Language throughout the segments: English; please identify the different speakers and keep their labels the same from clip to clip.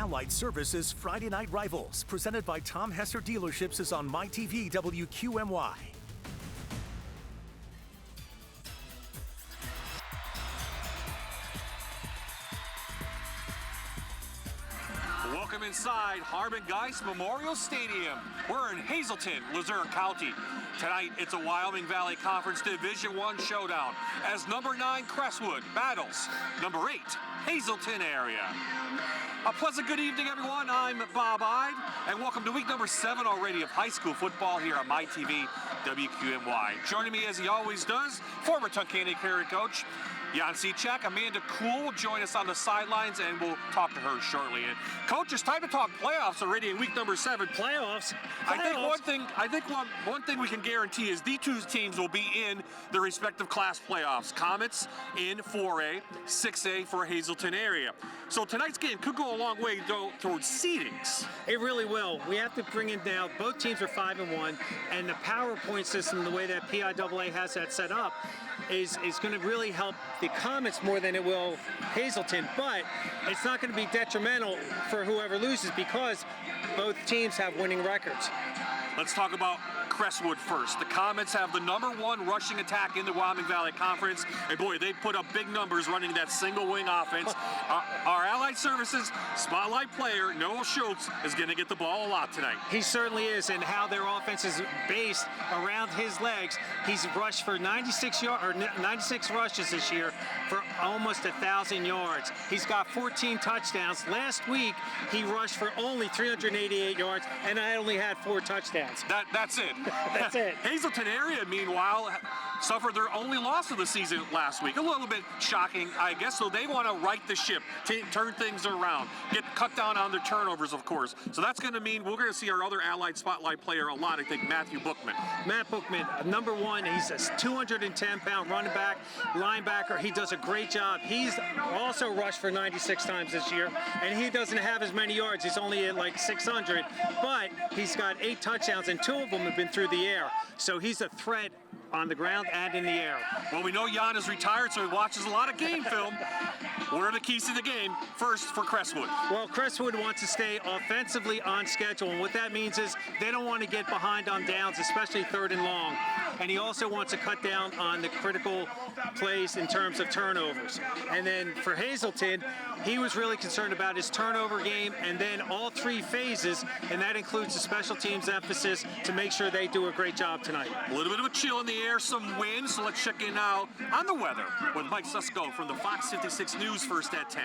Speaker 1: Allied Services Friday Night Rivals, presented by Tom Hesser Dealerships, is on MyTV WQMY.
Speaker 2: Welcome inside Harmon Geist Memorial Stadium. We're in Hazleton, Luzerne County. Tonight, it's a Wyoming Valley Conference Division I showdown as number 9 Crestwood battles number 8 Hazleton area. A pleasant good evening, everyone. I'm Bob Ide, and welcome to week number 7 already of high school football here on MyTV WQMY. Joining me, as he always does, former Tunkhannock Career Coach Jan Cechak. Amanda Kuhl will join us on the sidelines, and we'll talk to her shortly. And Coach, it's time to talk playoffs already in week number 7.
Speaker 3: Playoffs.
Speaker 2: I think one thing we can guarantee is these two teams will be in their respective class playoffs. Comets in 4A, 6A for Hazleton area. So tonight's game could go a long way towards seedings.
Speaker 3: It really will. We have to bring in now. Both teams are 5-1, and the PowerPoint system, the way that PIAA has that set up, is going to really help the Comets more than it will Hazleton, but it's not going to be detrimental for whoever loses because both teams have winning records.
Speaker 2: Let's talk about Crestwood first. The Comets have the number 1 rushing attack in the Wyoming Valley Conference, and boy, they put up big numbers running that single wing offense. Our Allied Services spotlight player, Noah Schultz, is going to get the ball a lot tonight.
Speaker 3: He certainly is, and how their offense is based around his legs. He's rushed for 96 rushes this year for almost 1,000 yards. He's got 14 touchdowns. Last week, he rushed for only 388 yards, and I only had 4 touchdowns.
Speaker 2: That's it.
Speaker 3: That's it.
Speaker 2: Hazleton area, meanwhile, suffered their only loss of the season last week. A little bit shocking, I guess, so they want to right the ship, turn things around, cut down on their turnovers, of course. So that's going to mean we're going to see our other Allied spotlight player a lot, I think, Matthew Bookman.
Speaker 3: Matt Bookman, number 1, he's a 210-pound running back, linebacker. He does a great job. He's also rushed for 96 times this year, and he doesn't have as many yards. He's only at like 600, but he's got 8 touchdowns, and 2 of them have been through the air. So he's a threat on the ground and in the air.
Speaker 2: Well, we know Jan is retired, so he watches a lot of game film. What are the keys to the game? First, for Crestwood.
Speaker 3: Well, Crestwood wants to stay offensively on schedule, and what that means is they don't want to get behind on downs, especially 3rd and long. And he also wants to cut down on the critical plays in terms of turnovers. And then for Hazleton, he was really concerned about his turnover game and then all 3 phases, and that includes the special teams emphasis to make sure they do a great job tonight.
Speaker 2: A little bit of a chill in the air, some wind, so let's check in now on the weather with Mike Susko from the Fox 56 News first at 10.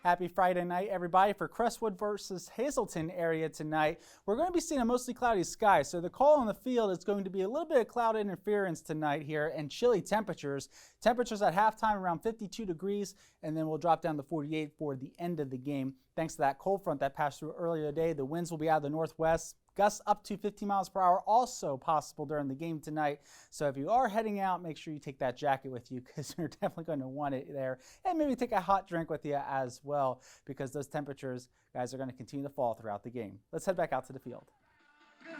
Speaker 4: Happy Friday night, everybody. For Crestwood versus Hazleton area tonight, we're going to be seeing a mostly cloudy sky, so the call on the field is going to be a little bit of cloud interference tonight here and chilly temperatures. Temperatures at halftime around 52 degrees, and then we'll drop down to 48 for the end of the game. Thanks to that cold front that passed through earlier today, the winds will be out of the northwest. Gusts up to 50 miles per hour also possible during the game tonight. So if you are heading out, make sure you take that jacket with you because you're definitely going to want it there. And maybe take a hot drink with you as well because those temperatures, guys, are going to continue to fall throughout the game. Let's head back out to the field.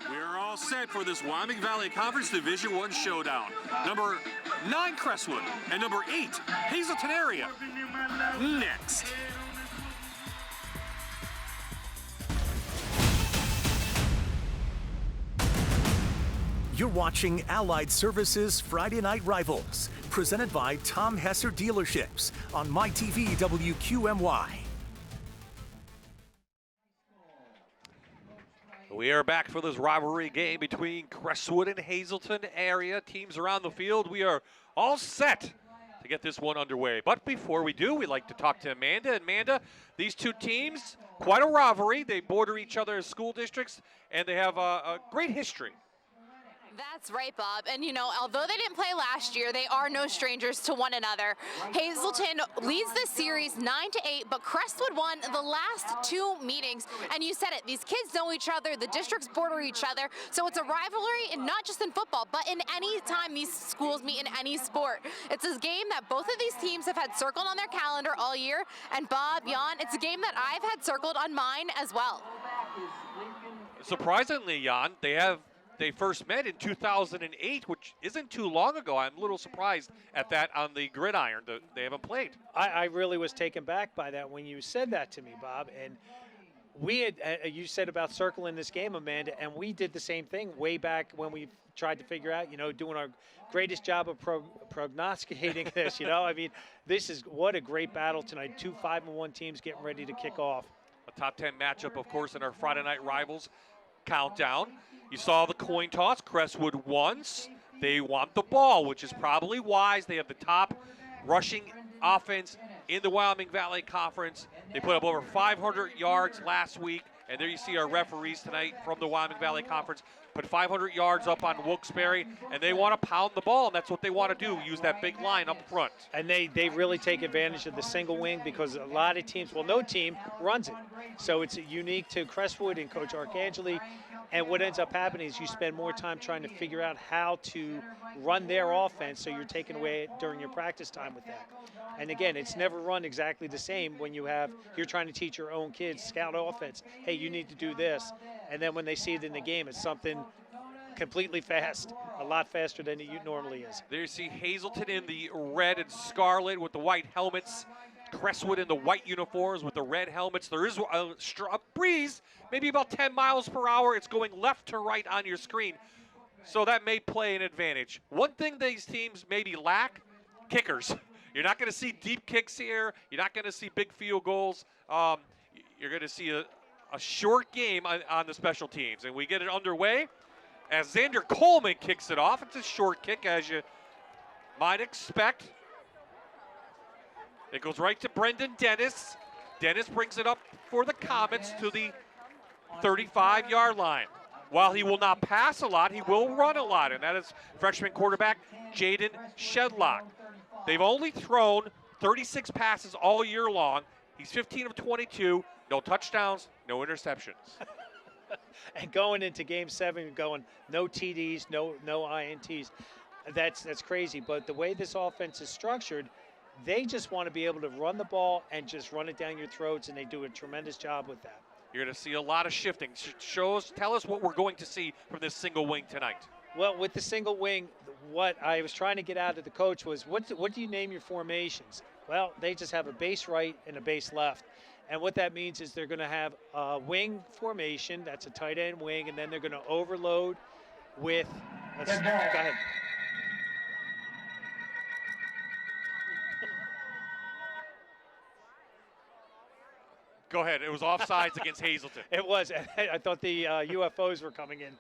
Speaker 2: We're all set for this Wyoming Valley Conference Division I showdown. Number 9 Crestwood and number 8 Hazleton area. Next.
Speaker 1: You're watching Allied Services Friday Night Rivals, presented by Tom Hesser Dealerships on MyTV WQMY.
Speaker 5: We are back for this rivalry game between Crestwood and Hazleton area. Teams around the field, we are all set to get this one underway. But before we do, we'd like to talk to Amanda. Amanda, these two teams, quite a rivalry. They border each other as school districts, and they have a great history.
Speaker 6: That's right, Bob. And, you know, although they didn't play last year, they are no strangers to one another. Hazleton leads the series 9-8, but Crestwood won the last 2 meetings. And you said it, these kids know each other, the districts border each other. So it's a rivalry, and not just in football, but in any time these schools meet in any sport. It's a game that both of these teams have had circled on their calendar all year. And Bob, Jan, it's a game that I've had circled on mine as well.
Speaker 5: Surprisingly, Jan, they first met in 2008, which isn't too long ago. I'm a little surprised at that on the gridiron. They haven't played.
Speaker 3: I really was taken back by that when you said that to me, Bob. And
Speaker 7: We had, you said about circling this game, Amanda, and we did the same thing way back when we tried to figure out, doing our greatest job of prognosticating this. I mean, what a great battle tonight. 2 5-1 teams getting ready to kick off.
Speaker 5: A top 10 matchup, of course, in our Friday Night Rivals countdown. You saw the coin toss. Crestwood wants. They want the ball, which is probably wise. They have the top rushing offense in the Wyoming Valley Conference. They put up over 500 yards last week. And there you see our referees tonight from the Wyoming Valley Conference put 500 yards up on Wilkes-Barre, and they want to pound the ball, and that's what they want to do, use that big line up front.
Speaker 7: And they really take advantage of the single wing because a lot of teams, well, no team runs it. So it's unique to Crestwood and Coach Arcangeli. And what ends up happening is you spend more time trying to figure out how to run their offense, so you're taking away during your practice time with that. And again, it's never run exactly the same when you're trying to teach your own kids, scout offense, hey, you need to do this. And then when they see it in the game, it's something completely fast, a lot faster than it normally is.
Speaker 5: There you see Hazleton in the red and scarlet with the white helmets. Crestwood in the white uniforms with the red helmets. There is a breeze, maybe about 10 miles per hour. It's going left to right on your screen, so that may play an advantage. One thing these teams maybe lack, kickers. You're not going to see deep kicks here. You're not going to see big field goals. You're going to see a short game on the special teams. And we get it underway as Xander Coleman kicks it off. It's a short kick, as you might expect. It goes right to Brendan Dennis. Dennis brings it up for the Comets to the 35-yard line. While he will not pass a lot, he will run a lot, and that is freshman quarterback Jaden Shedlock. They've only thrown 36 passes all year long. He's 15 of 22, no touchdowns, no interceptions.
Speaker 7: And going into Game 7, going no TDs, no INTs, that's crazy. But the way this offense is structured, they just want to be able to run the ball and just run it down your throats, and they do a tremendous job with that.
Speaker 5: You're going to see a lot of shifting. Tell us what we're going to see from this single wing tonight.
Speaker 7: Well, with the single wing, what I was trying to get out of the coach was, what do you name your formations? Well, they just have a base right and a base left. And what that means is they're going to have a wing formation, that's a tight end wing, and then they're going to overload with, go ahead.
Speaker 5: Go ahead. It was offsides against Hazleton.
Speaker 7: It was. I thought the UFOs were coming in.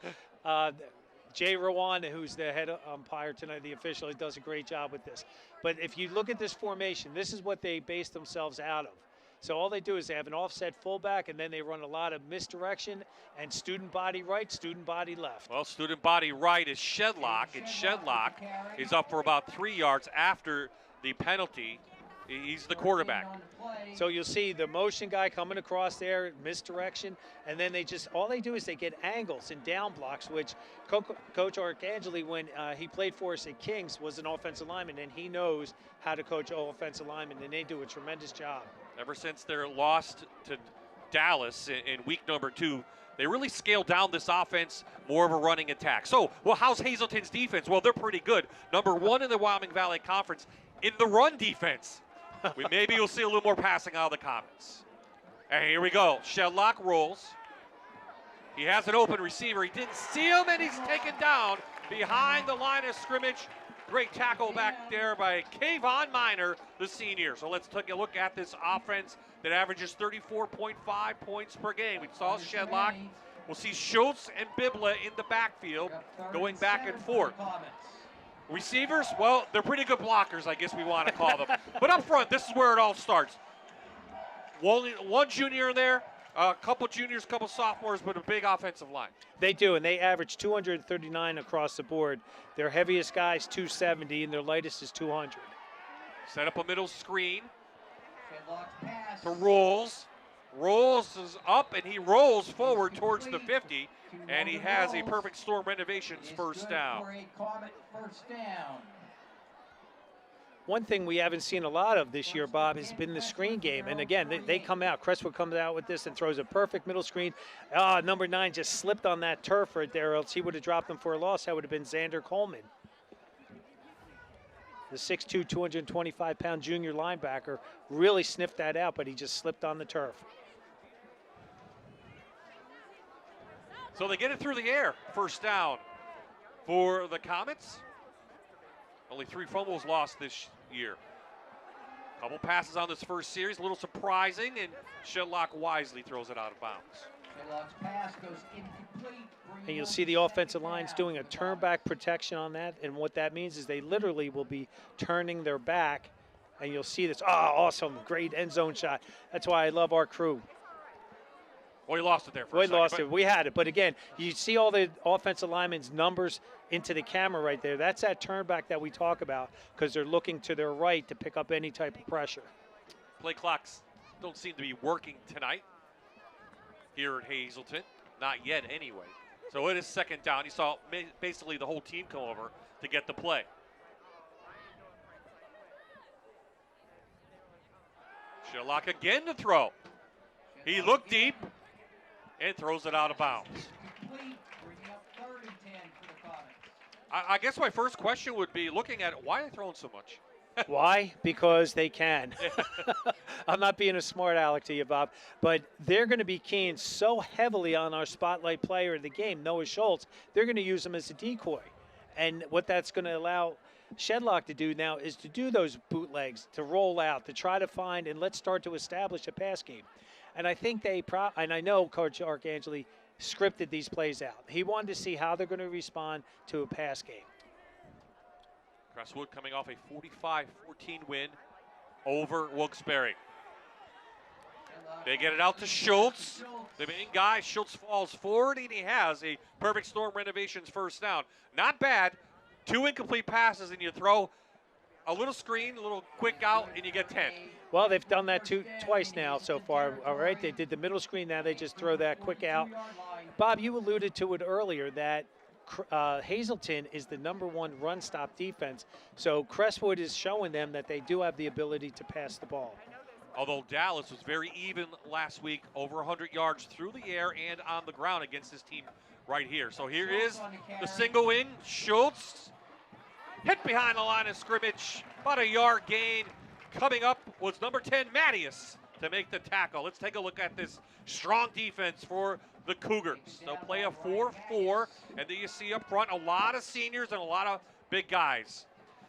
Speaker 7: Jay Rowan, who's the head umpire tonight, the official, he does a great job with this. But if you look at this formation, this is what they base themselves out of. So all they do is they have an offset fullback, and then they run a lot of misdirection and student body right, student body left.
Speaker 5: Well, student body right is Shedlock, and Shedlock is up for about 3 yards after the penalty. He's the quarterback.
Speaker 7: So you'll see the motion guy coming across there, misdirection, and then all they do is they get angles and down blocks, which Coach Arcangeli, when he played for us at Kings, was an offensive lineman, and he knows how to coach offensive linemen, and they do a tremendous job.
Speaker 5: Ever since their loss to Dallas in week number 2, they really scaled down this offense, more of a running attack. So, well, how's Hazleton's defense? Well, they're pretty good. Number 1 in the Wyoming Valley Conference in the run defense. Maybe you'll see a little more passing out of the Comets. And here we go. Shedlock rolls. He has an open receiver. He didn't see him, and he's taken down behind the line of scrimmage. Great tackle back there by Kayvon Minor, the senior. So let's take a look at this offense that averages 34.5 points per game. We saw Shedlock. We'll see Schultz and Bibla in the backfield going back and forth. Receivers, well, they're pretty good blockers, I guess we want to call them. But up front, this is where it all starts. One junior in there, a couple juniors, a couple sophomores, but a big offensive line.
Speaker 7: They do, and they average 239 across the board. Their heaviest guy's 270, and their lightest is 200.
Speaker 5: Set up a middle screen to Rolls. Rolls is up, and he rolls forward towards the 50, and he has a Perfect Storm Renovations first down.
Speaker 7: One thing we haven't seen a lot of this year, Bob, has been the screen game. And again, they come out. Crestwood comes out with this and throws a perfect middle screen. Number 9 just slipped on that turf right there, else he would have dropped them for a loss. That would have been Xander Coleman. The 6'2", 225-pound junior linebacker really sniffed that out, but he just slipped on the turf.
Speaker 5: So they get it through the air. First down for the Comets. Only 3 fumbles lost this year. Couple passes on this first series, a little surprising, and Shedlock wisely throws it out of bounds.
Speaker 8: Shedlock's pass goes incomplete.
Speaker 7: And you'll see the offensive line's doing a turn back protection on that, and what that means is they literally will be turning their back, and you'll see this. Oh, awesome, great end zone shot. That's why I love our crew.
Speaker 5: Well, he lost it there for a
Speaker 7: We
Speaker 5: second,
Speaker 7: lost
Speaker 5: but
Speaker 7: it. We had it. But again, you see all the offensive linemen's numbers into the camera right there. That's that turn back that we talk about because they're looking to their right to pick up any type of pressure.
Speaker 5: play clocks don't seem to be working tonight here at Hazleton. Not yet, anyway. So it is second down. You saw basically the whole team come over to get the play. Shedlock again to throw. He looked deep and throws it out of bounds. I guess my first question would be, looking at it, why are they throwing so much?
Speaker 7: Why? Because they can. I'm not being a smart aleck to you, Bob, but they're going to be keying so heavily on our spotlight player of the game, Noah Schultz. They're going to use him as a decoy. And what that's going to allow Shedlock to do now is to do those bootlegs, to roll out, to try to find, and let's start to establish a pass game. And I think and I know Coach Arcangeli scripted these plays out. He wanted to see how they're going to respond to a pass game.
Speaker 5: Crestwood coming off a 45-14 win over Wilkes-Barre. They get it out to Schultz. The main guy, Schultz falls forward, and he has a Perfect Storm Renovations first down. Not bad. 2 incomplete passes, and you throw a little screen, a little quick out, and you get 10.
Speaker 7: Well, they've done that twice now so far. All right, they did the middle screen. Now they just throw that quick out. Bob, you alluded to it earlier that Hazleton is the #1 run stop defense. So Crestwood is showing them that they do have the ability to pass the ball.
Speaker 5: Although Dallas was very even last week, over 100 yards through the air and on the ground against this team right here. So here is the single wing. Schultz hit behind the line of scrimmage, about a yard gain. Coming up was number 10, Mattias, to make the tackle. Let's take a look at this strong defense for the Cougars. They'll play a 4-4, and then you see up front a lot of seniors and a lot of big guys.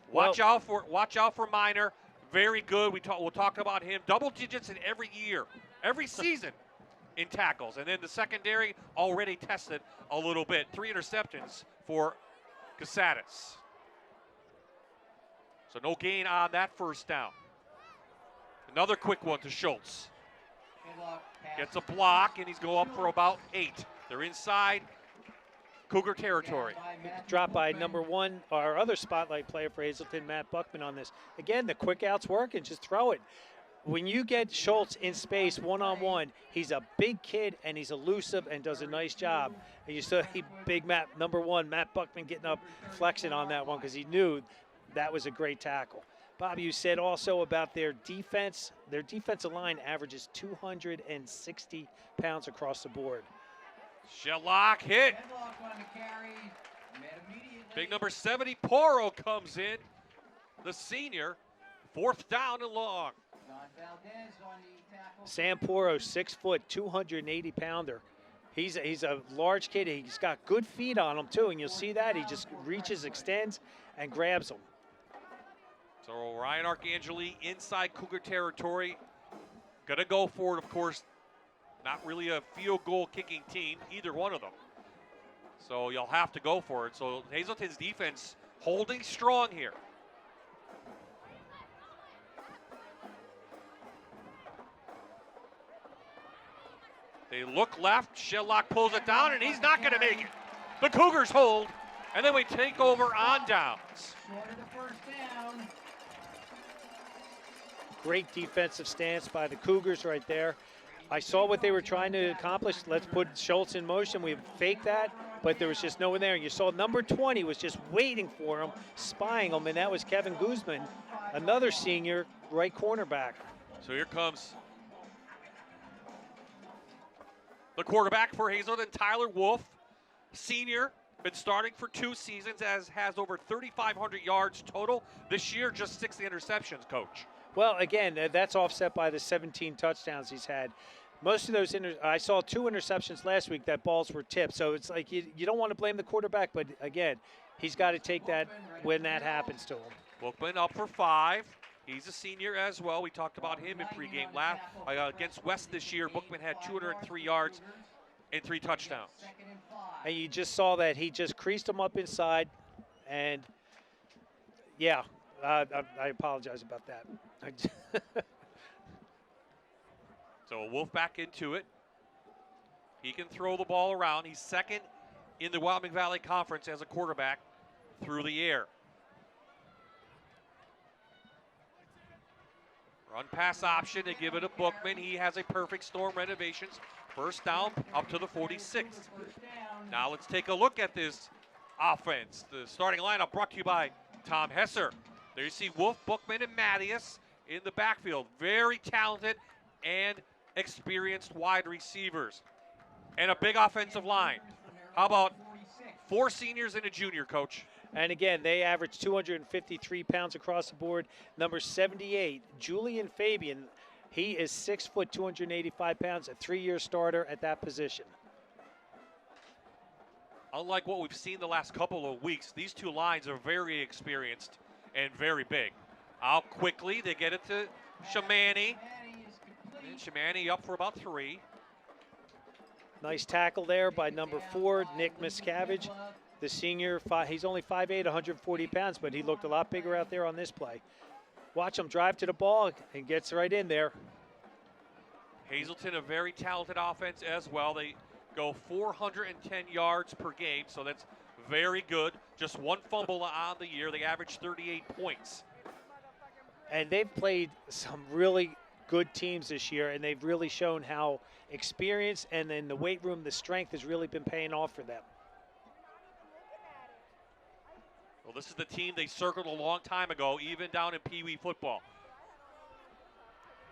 Speaker 5: Watch out for Minor. Very good. We'll talk about him. Double digits in every year, every season in tackles. And then the secondary already tested a little bit. 3 interceptions for Casadas. So no gain on that first down. Another quick one to Schultz. Gets a block, and he's go up for about 8. They're inside Cougar territory.
Speaker 7: Dropped by #1, our other spotlight player for Hazleton, Matt Buckman, on this. Again, the quick outs work and just throw it. When you get Schultz in space one-on-one, he's a big kid and he's elusive and does a nice job. And you saw big #1, Matt Buckman getting up, flexing on that one because he knew that was a great tackle. Bob, you said also about their defense. Their defensive line averages 260 pounds across the board.
Speaker 5: Shedlock hit. Big number 70, Poro comes in. The senior, 4th down and long.
Speaker 7: Sam Poro, 6 foot, 280 pounder. He's a large kid. He's got good feet on him too, and you'll see that. He just reaches, extends, and grabs them.
Speaker 5: So Ryan Arcangeli inside Cougar territory. Gonna go for it, of course. Not really a field goal kicking team, either one of them. So you'll have to go for it. So Hazleton's defense holding strong here. They look left, Shedlock pulls it down, and he's not gonna make it. The Cougars hold, and then we take over on downs.
Speaker 7: Great defensive stance by the Cougars right there. I saw what they were trying to accomplish. Let's put Schultz in motion. We faked that, but there was just no one there. And you saw number 20 was just waiting for him, spying him, and that was Kevin Guzman, another senior right cornerback.
Speaker 5: So here comes the quarterback for Hazleton, Tyler Wolf, senior, been starting for 2 seasons, has over 3,500 yards total. This year, just 60 interceptions, Coach.
Speaker 7: Well, again, that's offset by the 17 touchdowns he's had. Most of those, I saw 2 interceptions last week that balls were tipped. So it's like you don't want to blame the quarterback, but again, he's got to take that when that happens to him.
Speaker 5: Bookman up for 5. He's a senior as well. We talked about him in pregame. Against West this year, Bookman had 203 yards and 3 touchdowns.
Speaker 7: And you just saw that he just creased him up inside. And, yeah, I apologize about that.
Speaker 5: So Wolf back into it. He can throw the ball around. He's second in the Wyoming Valley Conference as a quarterback through the air. Run pass option to give it to Bookman. He has a perfect storm renovations. First down up to the 46. Now let's take a look at this offense. The starting lineup brought to you by Tom Hesser. There you see Wolf, Bookman, and Mattias in the backfield. Very talented and experienced wide receivers. And a big offensive line. How about 4 seniors and a junior, Coach?
Speaker 7: And again, they average 253 pounds across the board. Number 78, Julian Fabian. He is 6 foot, 285 pounds, a 3-year starter at that position.
Speaker 5: Unlike what we've seen the last couple of weeks, these 2 lines are very experienced and very big. Out quickly, they get it to Shamani. And Shamani up for about 3.
Speaker 7: Nice tackle there by number 4, Nick Miscavige. The senior, he's only 5'8", 140 pounds, but he looked a lot bigger out there on this play. Watch him drive to the ball and gets right in there.
Speaker 5: Hazleton, a very talented offense as well. They go 410 yards per game, so that's very good. Just 1 fumble on the year. They average 38 points.
Speaker 7: And they've played some really good teams this year, and they've really shown how experience and then the weight room, the strength has really been paying off for them.
Speaker 5: Well, this is the team they circled a long time ago, even down in Pee Wee football.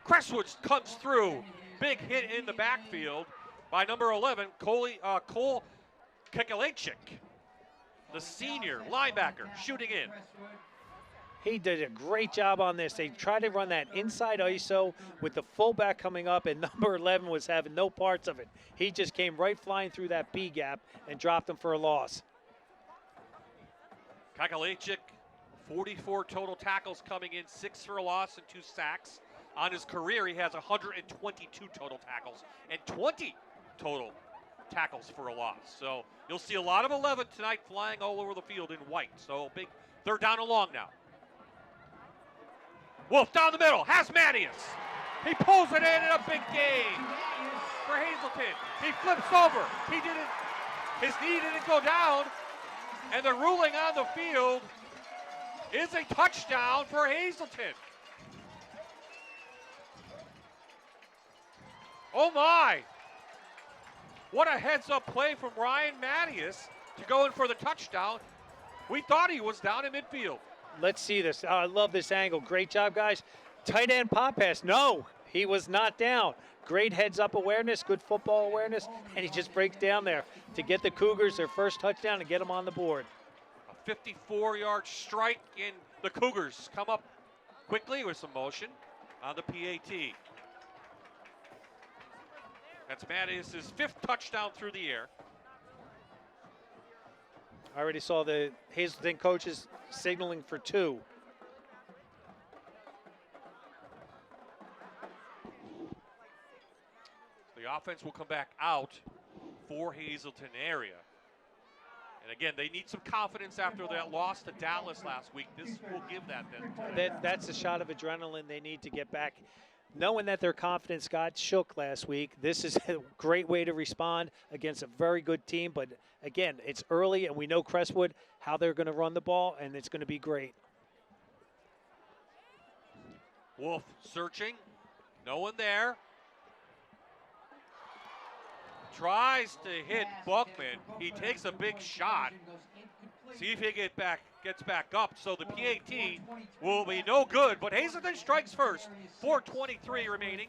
Speaker 5: Crestwood comes through. Big hit in the backfield by number 11, Cole Kekalachik, the senior linebacker, shooting in.
Speaker 7: He did a great job on this. They tried to run that inside ISO with the fullback coming up, and number 11 was having no parts of it. He just came right flying through that B gap and dropped him for a loss.
Speaker 5: Kekalachik, 44 total tackles coming in, 6 for a loss and 2 sacks. On his career, he has 122 total tackles and 20 total tackles for a loss. So you'll see a lot of 11 tonight flying all over the field in white. So big 3rd down and long now. Wolf down the middle, has Mattias. He pulls it in a big gain for Hazleton. He flips over. His knee didn't go down, and the ruling on the field is a touchdown for Hazleton. Oh my! What a heads-up play from Ryan Mattias to go in for the touchdown. We thought he was down in midfield.
Speaker 7: Let's see this. I love this angle. Great job, guys. Tight end pop pass. No, he was not down. Great heads-up awareness, good football awareness, and he just breaks down there to get the Cougars their first touchdown and get them on the board.
Speaker 5: A 54-yard strike, and the Cougars come up quickly with some motion on the PAT. That's Mattias' 5th touchdown through the air.
Speaker 7: I already saw the Hazleton coaches signaling for 2.
Speaker 5: The offense will come back out for Hazleton area. And again, they need some confidence after that loss to Dallas last week. This will give that then.
Speaker 7: That's a shot of adrenaline they need to get back. Knowing that their confidence got shook last week, this is a great way to respond against a very good team. But again, it's early, and we know Crestwood, how they're going to run the ball, and it's going to be great.
Speaker 5: Wolf searching, no one there. Tries to hit Buckman. He takes a big shot. See if he gets back up. So the PAT will be no good, but Hazleton strikes first. 4:23 remaining.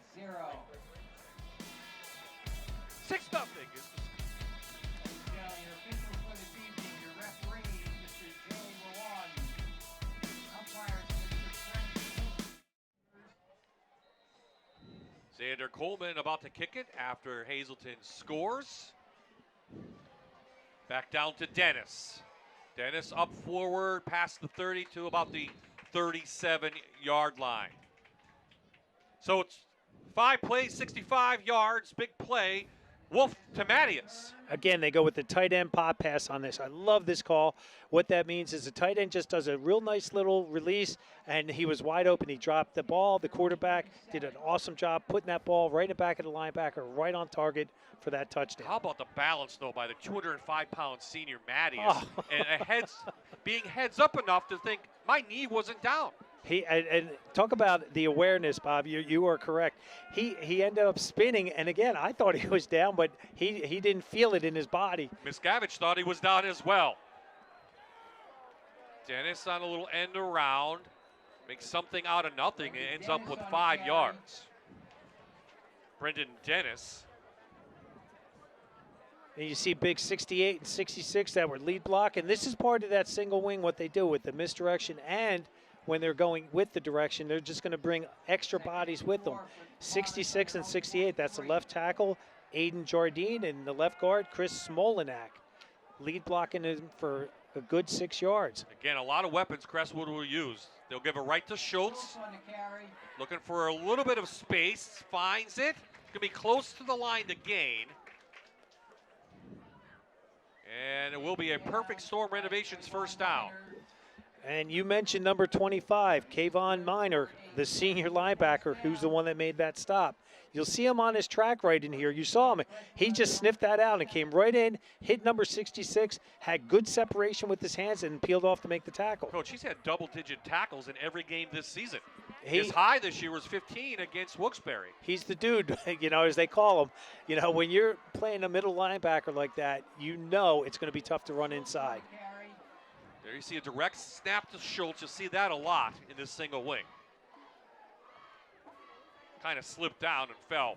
Speaker 5: 6-0. Xander Coleman about to kick it after Hazleton scores. Back down to Dennis. Dennis up forward past the 30 to about the 37-yard line. So it's 5 plays, 65 yards, big play. Wolf to Mattias.
Speaker 7: Again, they go with the tight end pop pass on this. I love this call. What that means is the tight end just does a real nice little release, and he was wide open. He dropped the ball. The quarterback did an awesome job putting that ball right in the back of the linebacker, right on target for that touchdown.
Speaker 5: How about the balance, though, by the 205-pound senior Mattias, and being heads up enough to think my knee wasn't down.
Speaker 7: And talk about the awareness, Bob. You are correct. He ended up spinning, and again, I thought he was down, but he didn't feel it in his body.
Speaker 5: Miscavige thought he was down as well. Dennis on a little end around, makes something out of nothing, and ends up with 5 yards. Brendan Dennis.
Speaker 7: And you see big 68 and 66 that were lead block, and this is part of that single wing, what they do with the misdirection, and when they're going with the direction, they're just going to bring extra bodies with them. 66 and 68, that's the left tackle, Aiden Jardine, and the left guard, Chris Smolinack. Lead blocking him for a good 6 yards.
Speaker 5: Again, a lot of weapons Crestwood will use. They'll give it right to Schultz. Looking for a little bit of space, finds it. It's going to be close to the line to gain. And it will be a perfect storm renovations first down.
Speaker 7: And you mentioned number 25, Kayvon Minor, the senior linebacker, who's the one that made that stop. You'll see him on his track right in here. You saw him. He just sniffed that out and came right in, hit number 66, had good separation with his hands, and peeled off to make the tackle.
Speaker 5: Coach, he's had double-digit tackles in every game this season. His high this year was 15 against Wilkes-Barre.
Speaker 7: He's the dude, as they call him. When you're playing a middle linebacker like that, it's going to be tough to run inside.
Speaker 5: There you see a direct snap to Schultz. You'll see that a lot in this single wing. Kind of slipped down and fell.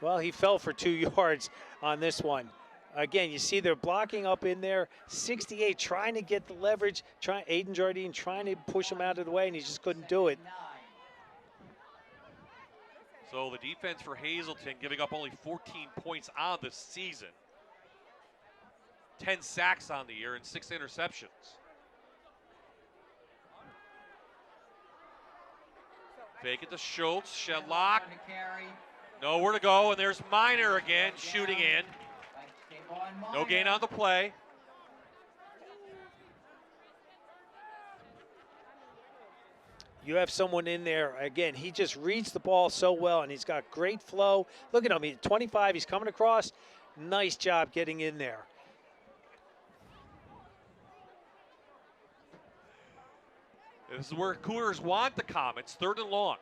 Speaker 7: Well, he fell for 2 yards on this one. Again, you see they're blocking up in there. 68 trying to get the leverage. Aiden Jardine trying to push him out of the way, and he just couldn't do it.
Speaker 5: So the defense for Hazleton giving up only 14 points on the season. 10 sacks on the year and 6 interceptions. Fake it to Schultz, Shedlock. Nowhere to go, and there's Minor again shooting in. No gain on the play.
Speaker 7: You have someone in there, again, he just reads the ball so well, and he's got great flow. Look at him, he's 25, he's coming across. Nice job getting in there.
Speaker 5: This is where Cougars want the Comets, 3rd and long.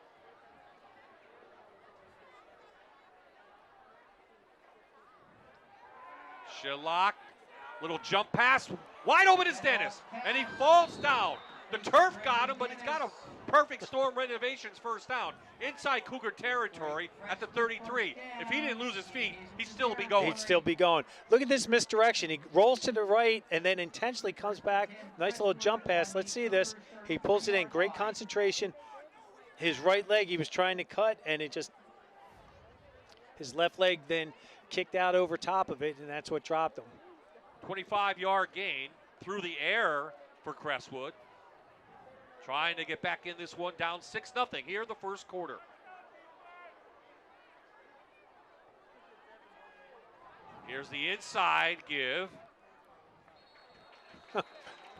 Speaker 5: Shedlock, little jump pass, wide open is Dennis, and he falls down. The turf got him, but he's got a perfect storm renovations first down. Inside Cougar territory at the 33. If he didn't lose his feet, he'd still be going.
Speaker 7: He'd still be going. Look at this misdirection. He rolls to the right and then intentionally comes back. Nice little jump pass. Let's see this. He pulls it in. Great concentration. His right leg he was trying to cut, and his left leg then kicked out over top of it, and that's what dropped him.
Speaker 5: 25-yard gain through the air for Crestwood. Trying to get back in this one, down 6-0 here in the first quarter. Here's the inside give.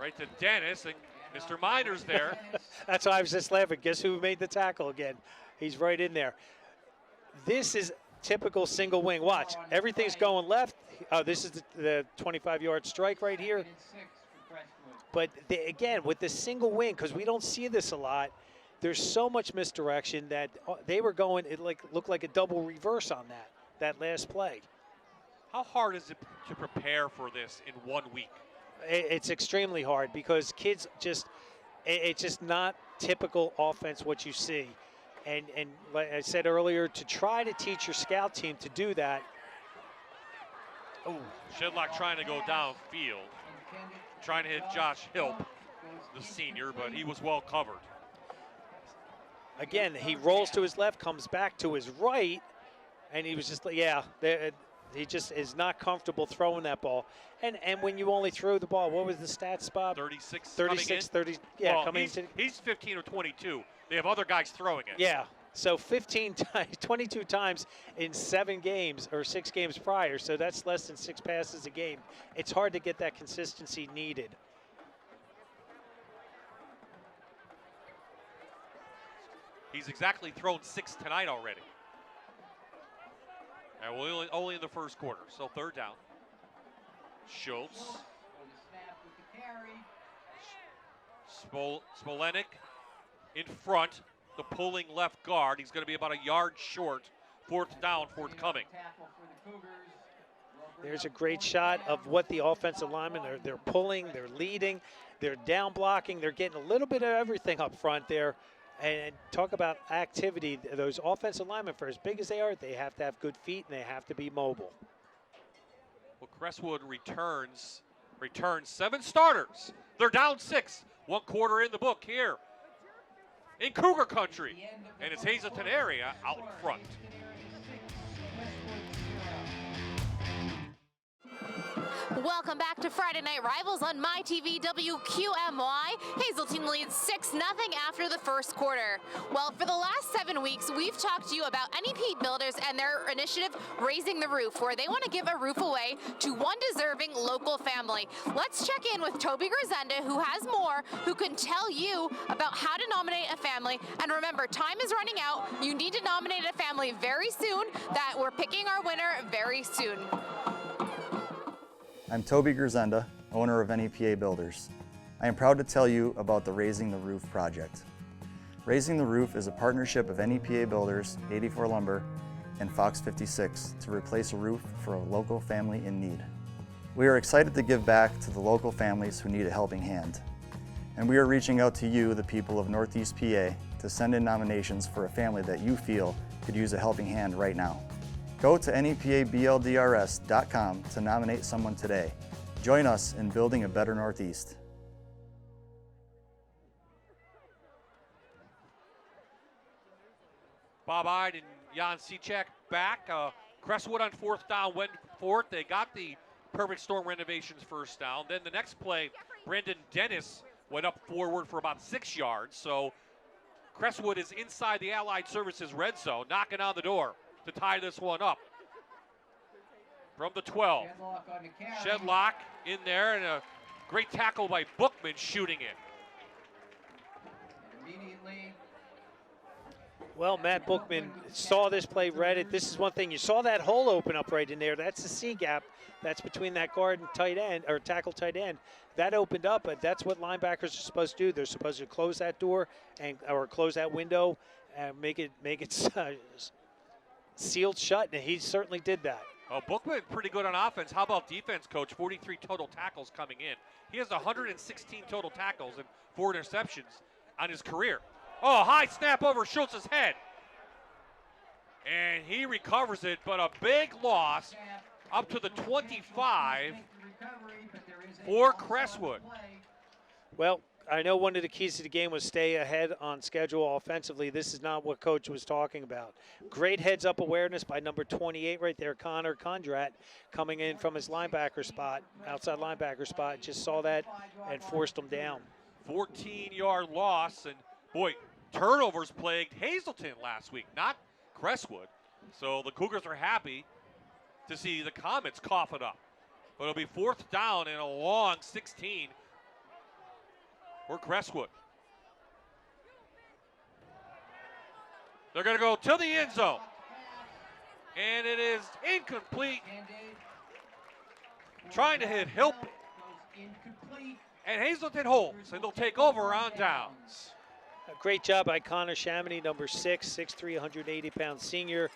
Speaker 5: Right to Dennis, and Mr. Minor's there.
Speaker 7: That's why I was just laughing. Guess who made the tackle again? He's right in there. This is typical single wing. Watch, everything's going left. This is the 25-yard strike right here. But again, with the single wing, because we don't see this a lot, there's so much misdirection that they were going, it looked like a double reverse on that last play.
Speaker 5: How hard is it to prepare for this in 1 week?
Speaker 7: It's extremely hard because kids it's just not typical offense what you see. And like I said earlier, to try to teach your scout team to do that.
Speaker 5: Oh, Shedlock trying to go downfield. Trying to hit Josh Hilp, the senior, but he was well covered.
Speaker 7: again, he rolls to his left, comes back to his right, and he was just like, yeah, he just is not comfortable throwing that ball. And when you only throw the ball, what was the stats, Bob?
Speaker 5: 36,
Speaker 7: 30, yeah,
Speaker 5: well,
Speaker 7: coming
Speaker 5: he's 15 or 22. They have other guys throwing it.
Speaker 7: Yeah, so 15 times, 22 times in 7 games or 6 games prior, so that's less than 6 passes a game. It's hard to get that consistency needed.
Speaker 5: He's exactly thrown 6 tonight already. And we're only in the first quarter, so 3rd down. Schultz. Smolenik in front, the pulling left guard. He's going to be about a yard short. 4th down, forthcoming.
Speaker 7: There's a great shot of what the offensive linemen are. They're pulling, they're leading, they're down blocking, they're getting a little bit of everything up front there. And talk about activity. Those offensive linemen, for as big as they are, they have to have good feet and they have to be mobile.
Speaker 5: Well, Crestwood returns 7 starters. They're down 6. 1 quarter in the book here in Cougar Country. And it's Hazleton area out in front.
Speaker 6: Welcome back to Friday Night Rivals on MyTV WQMY. Hazleton leads 6-0 after the first quarter. Well, for the last 7 weeks, we've talked to you about NEP Builders and their initiative Raising the Roof, where they want to give a roof away to one deserving local family. Let's check in with Toby Grisenda, who has more, who can tell you about how to nominate a family. And remember, time is running out. You need to nominate a family very soon, that we're picking our winner very soon.
Speaker 9: I'm Toby Grisenda, owner of NEPA Builders. I am proud to tell you about the Raising the Roof project. Raising the Roof is a partnership of NEPA Builders, 84 Lumber, and Fox 56 to replace a roof for a local family in need. We are excited to give back to the local families who need a helping hand. And we are reaching out to you, the people of Northeast PA, to send in nominations for a family that you feel could use a helping hand right now. Go to nepabldrs.com to nominate someone today. Join us in building a better Northeast.
Speaker 5: Bob Ide and Jan Sechak back. Crestwood on 4th down went for it. They got the Perfect Storm renovations 1st down. Then the next play, Brandon Dennis went up forward for about 6 yards. So Crestwood is inside the Allied Services red zone, knocking on the door to tie this one up. From the 12. Shedlock in there, and a great tackle by Bookman shooting it.
Speaker 7: Well, Matt Bookman saw this play, read it. This is one thing. You saw that hole open up right in there. That's the C gap. That's between that guard and tight end, or tackle tight end. That opened up, but that's what linebackers are supposed to do. They're supposed to close that door or close that window and make it sealed shut, and he certainly did that.
Speaker 5: Oh, Bookman pretty good on offense. How about defense, Coach? 43 total tackles coming in. He has 116 total tackles and 4 interceptions on his career. Oh, high snap over Schultz's head. And he recovers it, but a big loss up to the 25 for Crestwood.
Speaker 7: Well, I know one of the keys to the game was stay ahead on schedule offensively. This is not what Coach was talking about. Great heads-up awareness by number 28 right there, Connor Condrat, coming in from his linebacker spot, outside linebacker spot. Just saw that and forced him down.
Speaker 5: 14-yard loss, and boy, turnovers plagued Hazleton last week, not Crestwood. So the Cougars are happy to see the Comets cough it up. But it'll be 4th down and a long 16 for Crestwood. They're going to go to the end zone. And it is incomplete. Trying to hit Hilp. And Hazleton holds, and they'll take over on downs.
Speaker 7: A great job by Connor Chamonix, number 6, 6'3", 180-pound senior.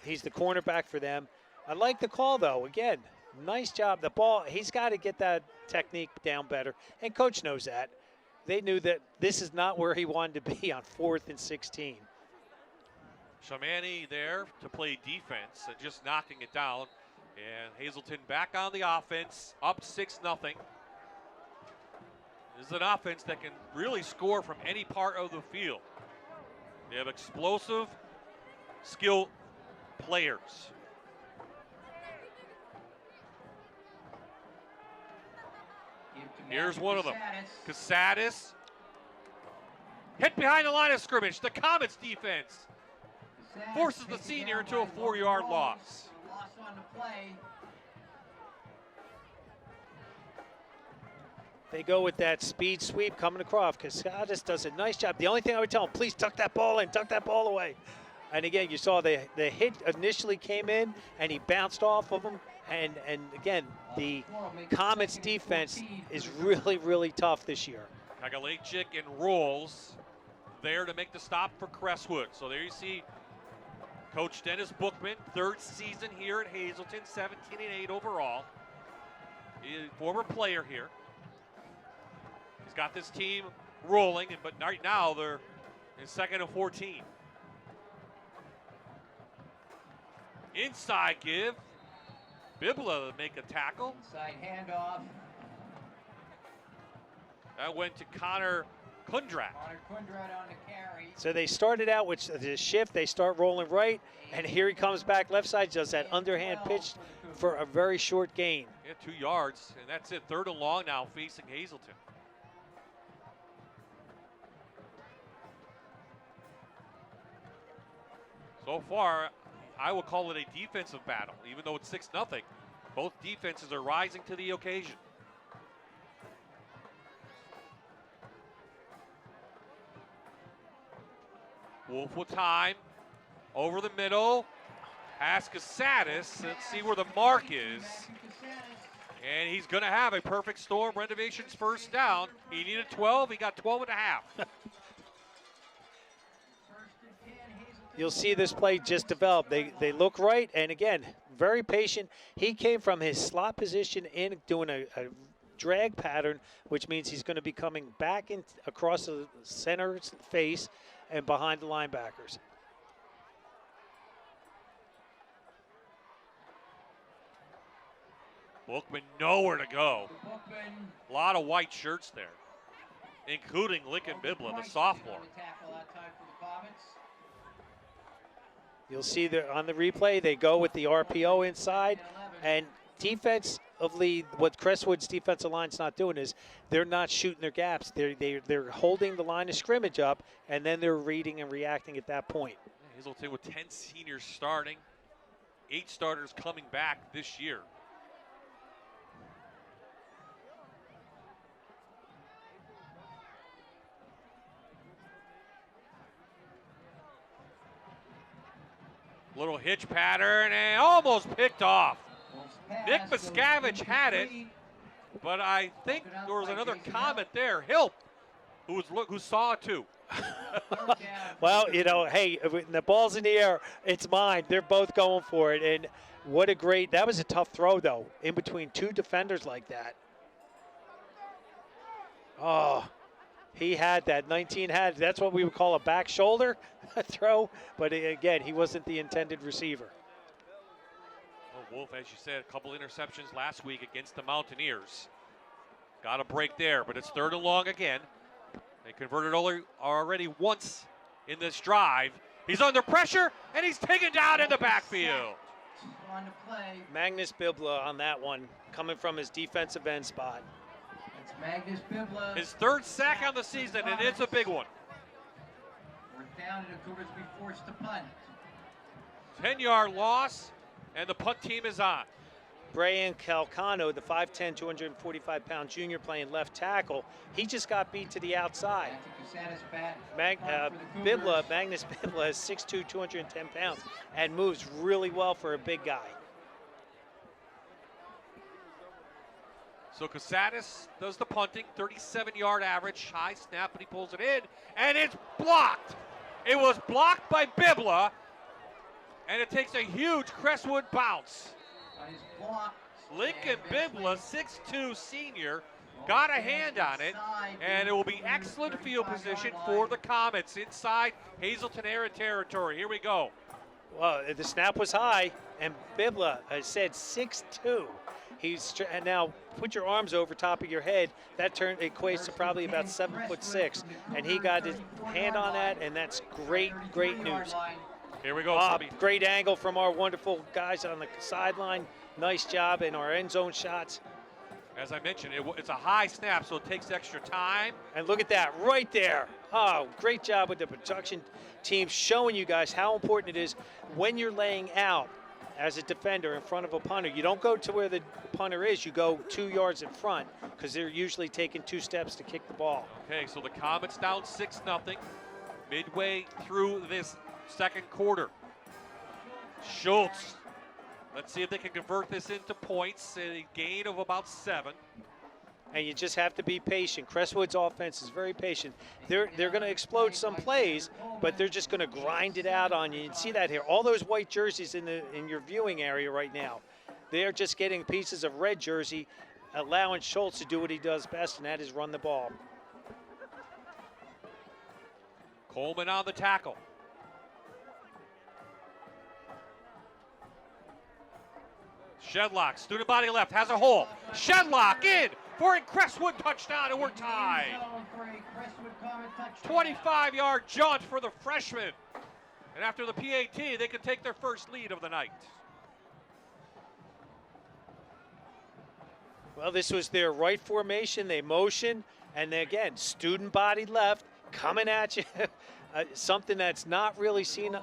Speaker 7: He's the cornerback for them. I like the call, though. Again, nice job. The ball, he's got to get that technique down better, and Coach knows that. They knew that this is not where he wanted to be on 4th and 16.
Speaker 5: Shamani there to play defense and just knocking it down. And Hazleton back on the offense, up 6-0. This is an offense that can really score from any part of the field. They have explosive, skilled players. Here's one of them. Casadas. Hit behind the line of scrimmage. The Comets defense forces the senior into a 4-yard loss.
Speaker 8: Loss on the play.
Speaker 7: They go with that speed sweep coming across. Casadas does a nice job. The only thing I would tell him, please tuck that ball in, tuck that ball away. And again, you saw the hit initially came in, and he bounced off of him. And again, the Comets defense is really, really tough this year.
Speaker 5: Kagalejczyk and Rolls there to make the stop for Crestwood. So there you see Coach Dennis Bookman, third season here at Hazleton, 17-8 overall. He's a former player here. He's got this team rolling, but right now they're in 2nd and 14. Inside give. Bibla to make a tackle.
Speaker 8: Inside handoff.
Speaker 5: That went to Connor Kundrat.
Speaker 8: Connor Kundrat on the carry.
Speaker 7: So they started out with the shift. They start rolling right, and here he comes back left side, does that underhand pitch for a very short gain.
Speaker 5: Yeah, 2 yards, and that's it. 3rd and long now facing Hazleton. So far, I would call it a defensive battle, even though it's 6-0. Both defenses are rising to the occasion. Wolf with time. Over the middle. Ask Casadas. Let's see where the mark is. And he's going to have a perfect storm. Renovations first down. He needed 12. He got 12 and a half.
Speaker 7: You'll see this play just develop. They look right, and again, very patient. He came from his slot position in doing a drag pattern, which means he's going to be coming back in across the center's face and behind the linebackers.
Speaker 5: Bookman nowhere to go. A lot of white shirts there, including Lincoln Bibla, the sophomore.
Speaker 7: You'll see there on the replay, they go with the RPO inside, and defensively, what Crestwood's defensive line's not doing is they're not shooting their gaps. They're holding the line of scrimmage up, and then they're reading and reacting at that point.
Speaker 5: Hazleton with 10 seniors starting, 8 starters coming back this year. Little hitch pattern and almost picked off. Nick Miscavige had it, but I think there was another comment there. Hilp, who saw it too.
Speaker 7: Well, you know, hey, when the ball's in the air, it's mine. They're both going for it, and what a great, that was a tough throw, though, in between 2 defenders like that. Oh, he had that, 19 had, that's what we would call a back shoulder throw, but again, he wasn't the intended receiver.
Speaker 5: Well, Wolf, as you said, a couple interceptions last week against the Mountaineers. Got a break there, but it's 3rd and long again. They converted already once in this drive. He's under pressure, and he's taken down in the backfield.
Speaker 8: On the play.
Speaker 7: Magnus Bibla on that one, coming from his defensive end spot.
Speaker 8: It's Magnus Bibla.
Speaker 5: His 3rd sack on the season, and it's a big one.
Speaker 8: We're down, and the Cougars be forced to punt.
Speaker 5: 10-yard loss, and the punt team is on.
Speaker 7: Brian Calcano, the 5'10", 245-pound junior playing left tackle, he just got beat to the outside. Magnus Bibla is 6'2", 210 pounds, and moves really well for a big guy.
Speaker 5: So Casadas does the punting, 37-yard average, high snap, but he pulls it in, and it's blocked. It was blocked by Bibla, and it takes a huge Crestwood bounce. Lincoln Bibla, 6'2" senior, got a hand on it, and it will be excellent field position for the Comets inside Hazleton area territory. Here we go.
Speaker 7: Well, the snap was high, and Bibla, I said 6'2". And now put your arms over top of your head. That equates to probably about 7'6", and he got his hand on that, and that's great news.
Speaker 5: Here we go.
Speaker 7: Great angle from our wonderful guys on the sideline. Nice job in our end zone shots.
Speaker 5: As I mentioned, it's a high snap, so it takes extra time.
Speaker 7: And look at that right there. Oh, great job with the production team showing you guys how important it is when you're laying out as a defender in front of a punter. You don't go to where the punter is. You go 2 yards in front because they're usually taking 2 steps to kick the ball.
Speaker 5: Okay, so the Comets down 6-0 midway through this second quarter. Schultz. Let's see if they can convert this into points, a gain of about 7.
Speaker 7: And you just have to be patient. Crestwood's offense is very patient. They're going to explode some plays, but they're just going to grind it out on you. You can see that here. All those white jerseys in your viewing area right now, they're just getting pieces of red jersey, allowing Schultz to do what he does best, and that is run the ball.
Speaker 5: Coleman on the tackle. Shedlock, student body left, has a hole. Shedlock in for a Crestwood touchdown, and we're tied. 25-yard jaunt for the freshman. And after the PAT, they can take their first lead of the night.
Speaker 7: Well, this was their right formation. They motion, and again, student body left, coming at you. Something that's not really seen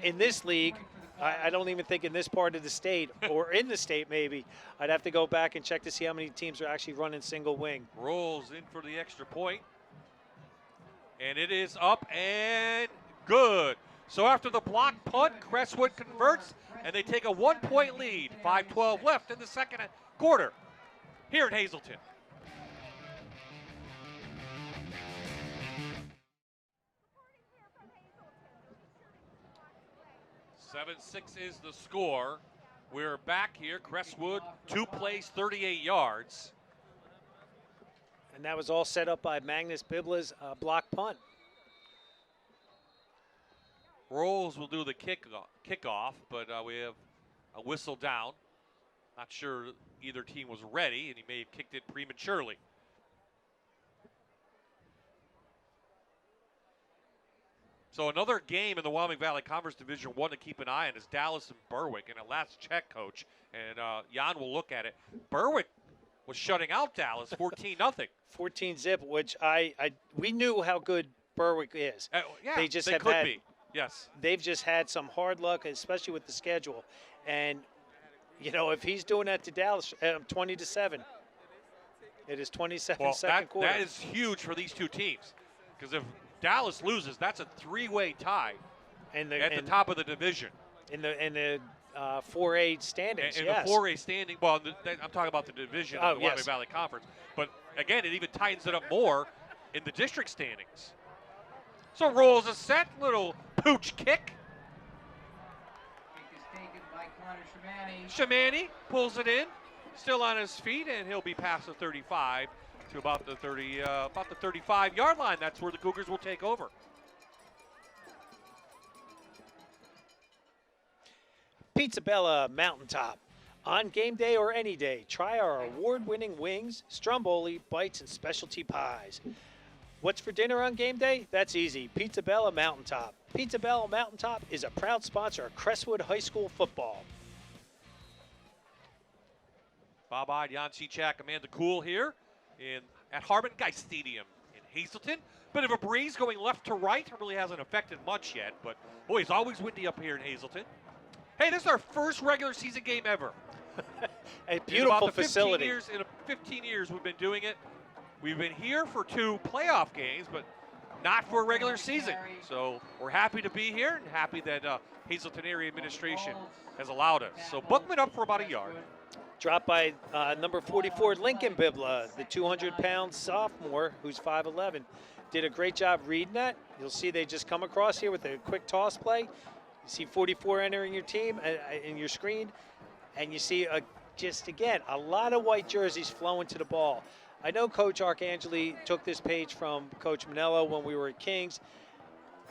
Speaker 7: in this league. I don't even think in this part of the state, or in the state maybe. I'd have to go back and check to see how many teams are actually running single wing.
Speaker 5: Rolls in for the extra point. And it is up and good. So after the block punt, Crestwood converts, and they take a 1-point lead. 5:12 left in the second quarter here at Hazleton. 7-6 is the score. We're back here. Crestwood, 2 plays, 38 yards.
Speaker 7: And that was all set up by Magnus Bibla's block punt.
Speaker 5: Rolls will do the kickoff, but we have a whistle down. Not sure either team was ready, and he may have kicked it prematurely. So another game in the Wyoming Valley Conference Division I to keep an eye on is Dallas and Berwick. And at last check, Coach, and Jan will look at it. Berwick was shutting out Dallas 14-0.
Speaker 7: 14-0, which we knew how good Berwick is.
Speaker 5: Yeah,
Speaker 7: they just
Speaker 5: could be. Yes.
Speaker 7: They've just had some hard luck, especially with the schedule. And, you know, if he's doing that to Dallas, 20-7. It is 27 second quarter.
Speaker 5: That is huge for these two teams. Because if Dallas loses, that's a 3-way tie at the top of the division.
Speaker 7: In the 4A standings,
Speaker 5: in the 4A standing, well, I'm talking about the division of the Wyoming Valley Conference. But, again, it even tightens it up more in the district standings. So Rolls a set, little pooch kick.
Speaker 8: Kick is taken by Connor
Speaker 5: Shamani pulls it in, still on his feet, and he'll be past the 35 to about the 35-yard line. That's where the Cougars will take over.
Speaker 7: Pizza Bella Mountaintop. On game day or any day, try our award-winning wings, stromboli, bites, and specialty pies. What's for dinner on game day? That's easy. Pizza Bella Mountaintop. Pizza Bella Mountaintop is a proud sponsor of Crestwood High School football.
Speaker 5: Bob Ide, Jan Cichak, Amanda Kuhl here at Harbin Geist Stadium in Hazleton. Bit of a breeze going left to right. It really hasn't affected much yet, but boy, it's always windy up here in Hazleton. Hey, this is our first regular season game ever.
Speaker 7: A beautiful facility.
Speaker 5: In 15 years we've been doing it. We've been here for 2 playoff games, but not for a regular season. So we're happy to be here and happy that Hazleton area administration has allowed us. So Bookman up for about a yard.
Speaker 7: Dropped by number 44, Lincoln Bibla, the 200-pound sophomore who's 5'11". Did a great job reading that. You'll see they just come across here with a quick toss play. You see 44 entering your team, in your screen, and you see just, again, a lot of white jerseys flowing to the ball. I know Coach Arcangeli took this page from Coach Manello when we were at Kings.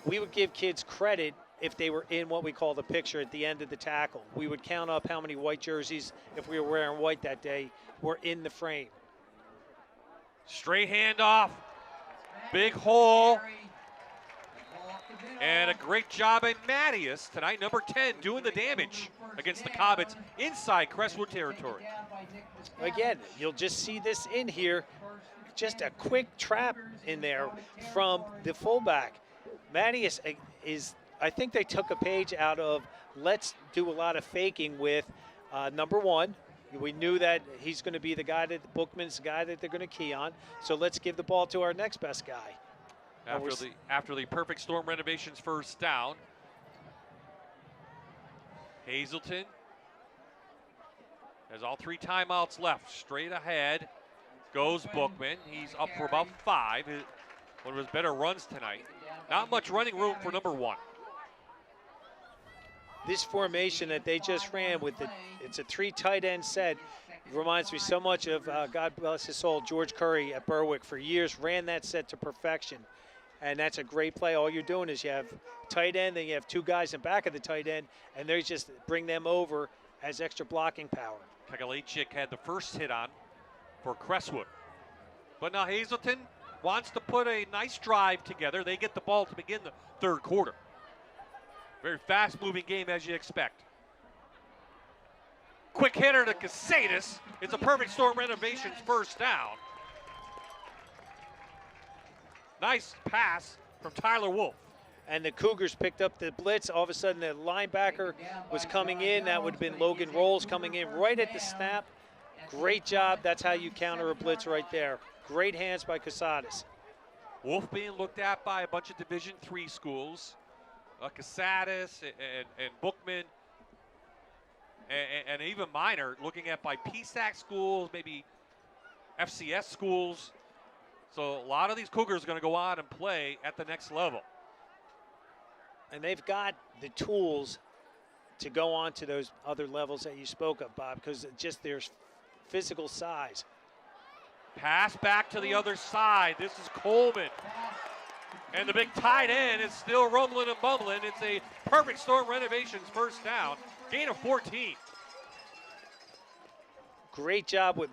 Speaker 7: We would give kids credit if they were in what we call the picture at the end of the tackle. We would count up how many white jerseys, if we were wearing white that day, were in the frame.
Speaker 5: Straight handoff, big hole, and a great job at Mattias tonight, number 10, doing the damage against the Comets inside Crestwood territory.
Speaker 7: Again, you'll just see this in here, just a quick trap in there from the fullback. Mattias is, I think they took a page out of let's do a lot of faking with number 1. We knew that he's going to be the guy that Bookman's the guy that they're going to key on. So let's give the ball to our next best guy.
Speaker 5: After the perfect storm renovations first down, Hazleton has all 3 timeouts left. Straight ahead goes Bookman. He's up for about 5. One of his better runs tonight. Not much running room for number 1.
Speaker 7: This formation that they just ran with it's a 3 tight end set. Reminds me so much of, God bless his soul, George Curry at Berwick for years, ran that set to perfection. And that's a great play. All you're doing is you have tight end, then you have 2 guys in back of the tight end, and they just bring them over as extra blocking power.
Speaker 5: Kagalachik had the first hit on for Crestwood. But now Hazleton wants to put a nice drive together. They get the ball to begin the 3rd quarter. Very fast-moving game as you expect. Quick hitter to Casadis. It's a perfect storm renovations first down. Nice pass from Tyler Wolf.
Speaker 7: And the Cougars picked up the blitz. All of a sudden, the linebacker was coming in. That would have been Logan Rolls coming in right at the snap. Great job. That's how you counter a blitz right there. Great hands by Casadis.
Speaker 5: Wolf being looked at by a bunch of Division III schools. Casadis and Bookman and even Minor looking at by PSAC schools, maybe FCS schools. So a lot of these Cougars are going to go on and play at the next level.
Speaker 7: And they've got the tools to go on to those other levels that you spoke of, Bob, because just there's physical size.
Speaker 5: Pass back to the other side. This is Coleman. And the big tight end is still rumbling and bumbling. It's a perfect storm renovations first down. Gain of 14.
Speaker 7: Great job with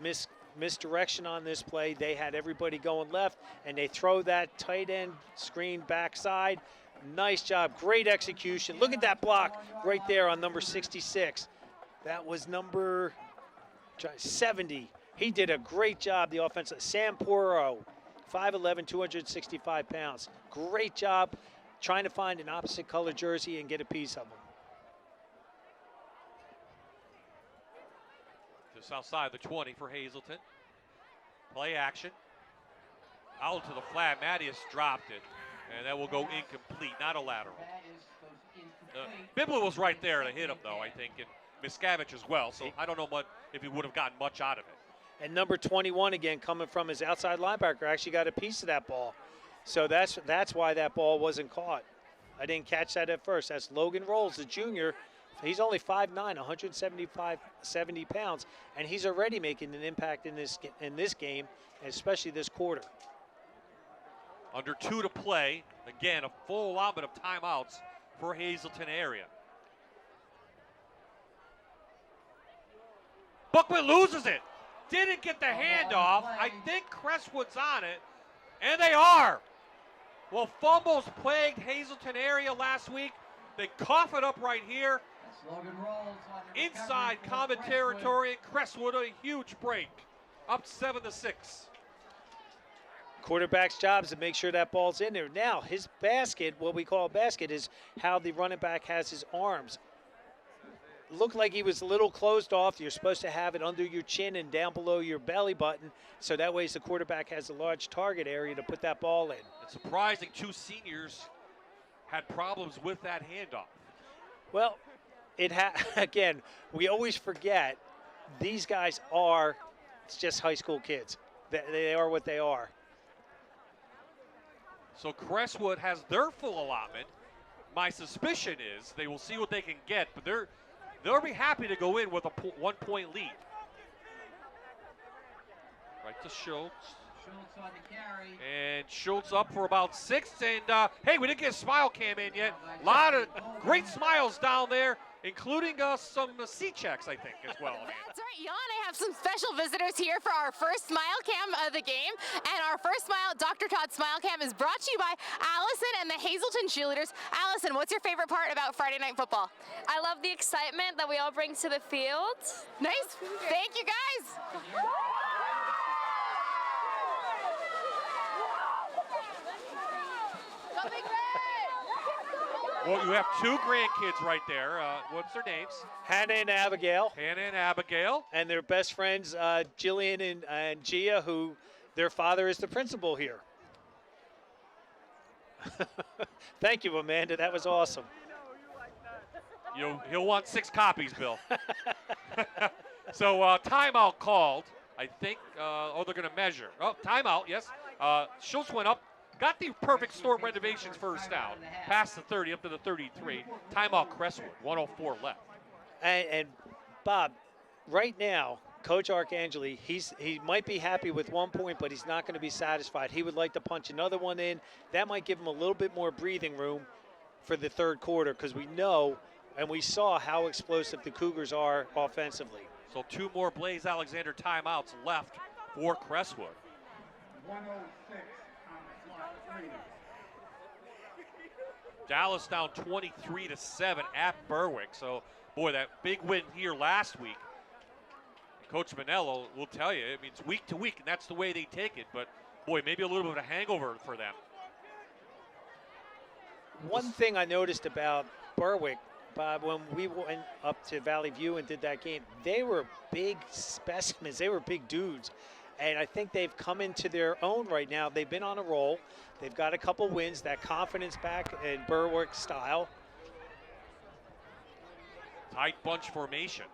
Speaker 7: misdirection on this play. They had everybody going left, and they throw that tight end screen backside. Nice job. Great execution. Look at that block right there on number 66. That was number 70. He did a great job, the offensive. Sam Poro, 5'11", 265 pounds. Great job trying to find an opposite color jersey and get a piece of him.
Speaker 5: Just outside the 20 for Hazleton. Play action. Out to the flat. Mattias dropped it. And that will go incomplete, not a lateral. Bibble was right there to hit him, though, I think, and Miscavige as well. So I don't know if he would have gotten much out of it.
Speaker 7: And number 21, again, coming from his outside linebacker, actually got a piece of that ball. So that's why that ball wasn't caught. I didn't catch that at first. That's Logan Rolls, the junior. He's only 5'9", 170 pounds, and he's already making an impact in this game, especially this quarter.
Speaker 5: Under 2 to play. Again, a full allotment of timeouts for Hazleton area. Bookman loses it. Didn't get the handoff. I think Crestwood's on it, and they are. Well, fumbles plagued Hazleton area last week. They cough it up right here. Inside Comet territory, and Crestwood a huge break. Up 7-6.
Speaker 7: Quarterback's job is to make sure that ball's in there. Now, his basket, what we call a basket, is how the running back has his arms. Looked like he was a little closed off. You're supposed to have it under your chin and down below your belly button, so that way the quarterback has a large target area to put that ball in.
Speaker 5: It's surprising 2 seniors had problems with that handoff.
Speaker 7: Well, again, we always forget these guys are just high school kids. They are what they are.
Speaker 5: So Crestwood has their full allotment. My suspicion is they will see what they can get, but they'll be happy to go in with a 1-point lead. Right to Schultz.
Speaker 8: Schultz on the carry.
Speaker 5: And Schultz up for about 6. And hey, we didn't get a smile cam in yet. A lot of great smiles down there, including some seat checks, I think, as well.
Speaker 6: That's right, Jan. I have some special visitors here for our first smile cam of the game. And our first smile, Dr. Todd Smile Cam, is brought to you by Allison and the Hazleton cheerleaders. Allison, what's your favorite part about Friday Night Football?
Speaker 10: I love the excitement that we all bring to the field.
Speaker 6: Nice. Thank you, guys. Coming red.
Speaker 5: Well, you have 2 grandkids right there. What's their names?
Speaker 7: Hannah and Abigail.
Speaker 5: Hannah and Abigail.
Speaker 7: And their best friends, Jillian and Gia, who their father is the principal here. Thank you, Amanda. That was awesome.
Speaker 5: He'll want 6 copies, Bill. So timeout called, I think. They're going to measure. Oh, timeout, yes. Schultz went up, got the perfect storm renovations first down, past the 30 up to the 33. Timeout Crestwood, 1:04 left.
Speaker 7: And Bob, right now, Coach Arcangeli, he might be happy with 1 point, but he's not going to be satisfied. He would like to punch another one in. That might give him a little bit more breathing room for the third quarter, because we know and we saw how explosive the Cougars are offensively.
Speaker 5: So 2 more Blaze Alexander timeouts left for Crestwood.
Speaker 8: 106 on the clock. 3.
Speaker 5: Dallas down 23-7 at Berwick. So, boy, that big win here last week. Coach Manello will tell you, I mean, it's week to week, and that's the way they take it. But, boy, maybe a little bit of a hangover for them.
Speaker 7: One thing I noticed about Berwick, Bob, when we went up to Valley View and did that game, they were big specimens. They were big dudes. And I think they've come into their own right now. They've been on a roll. They've got a couple wins, that confidence back in Berwick style.
Speaker 5: Tight bunch formation.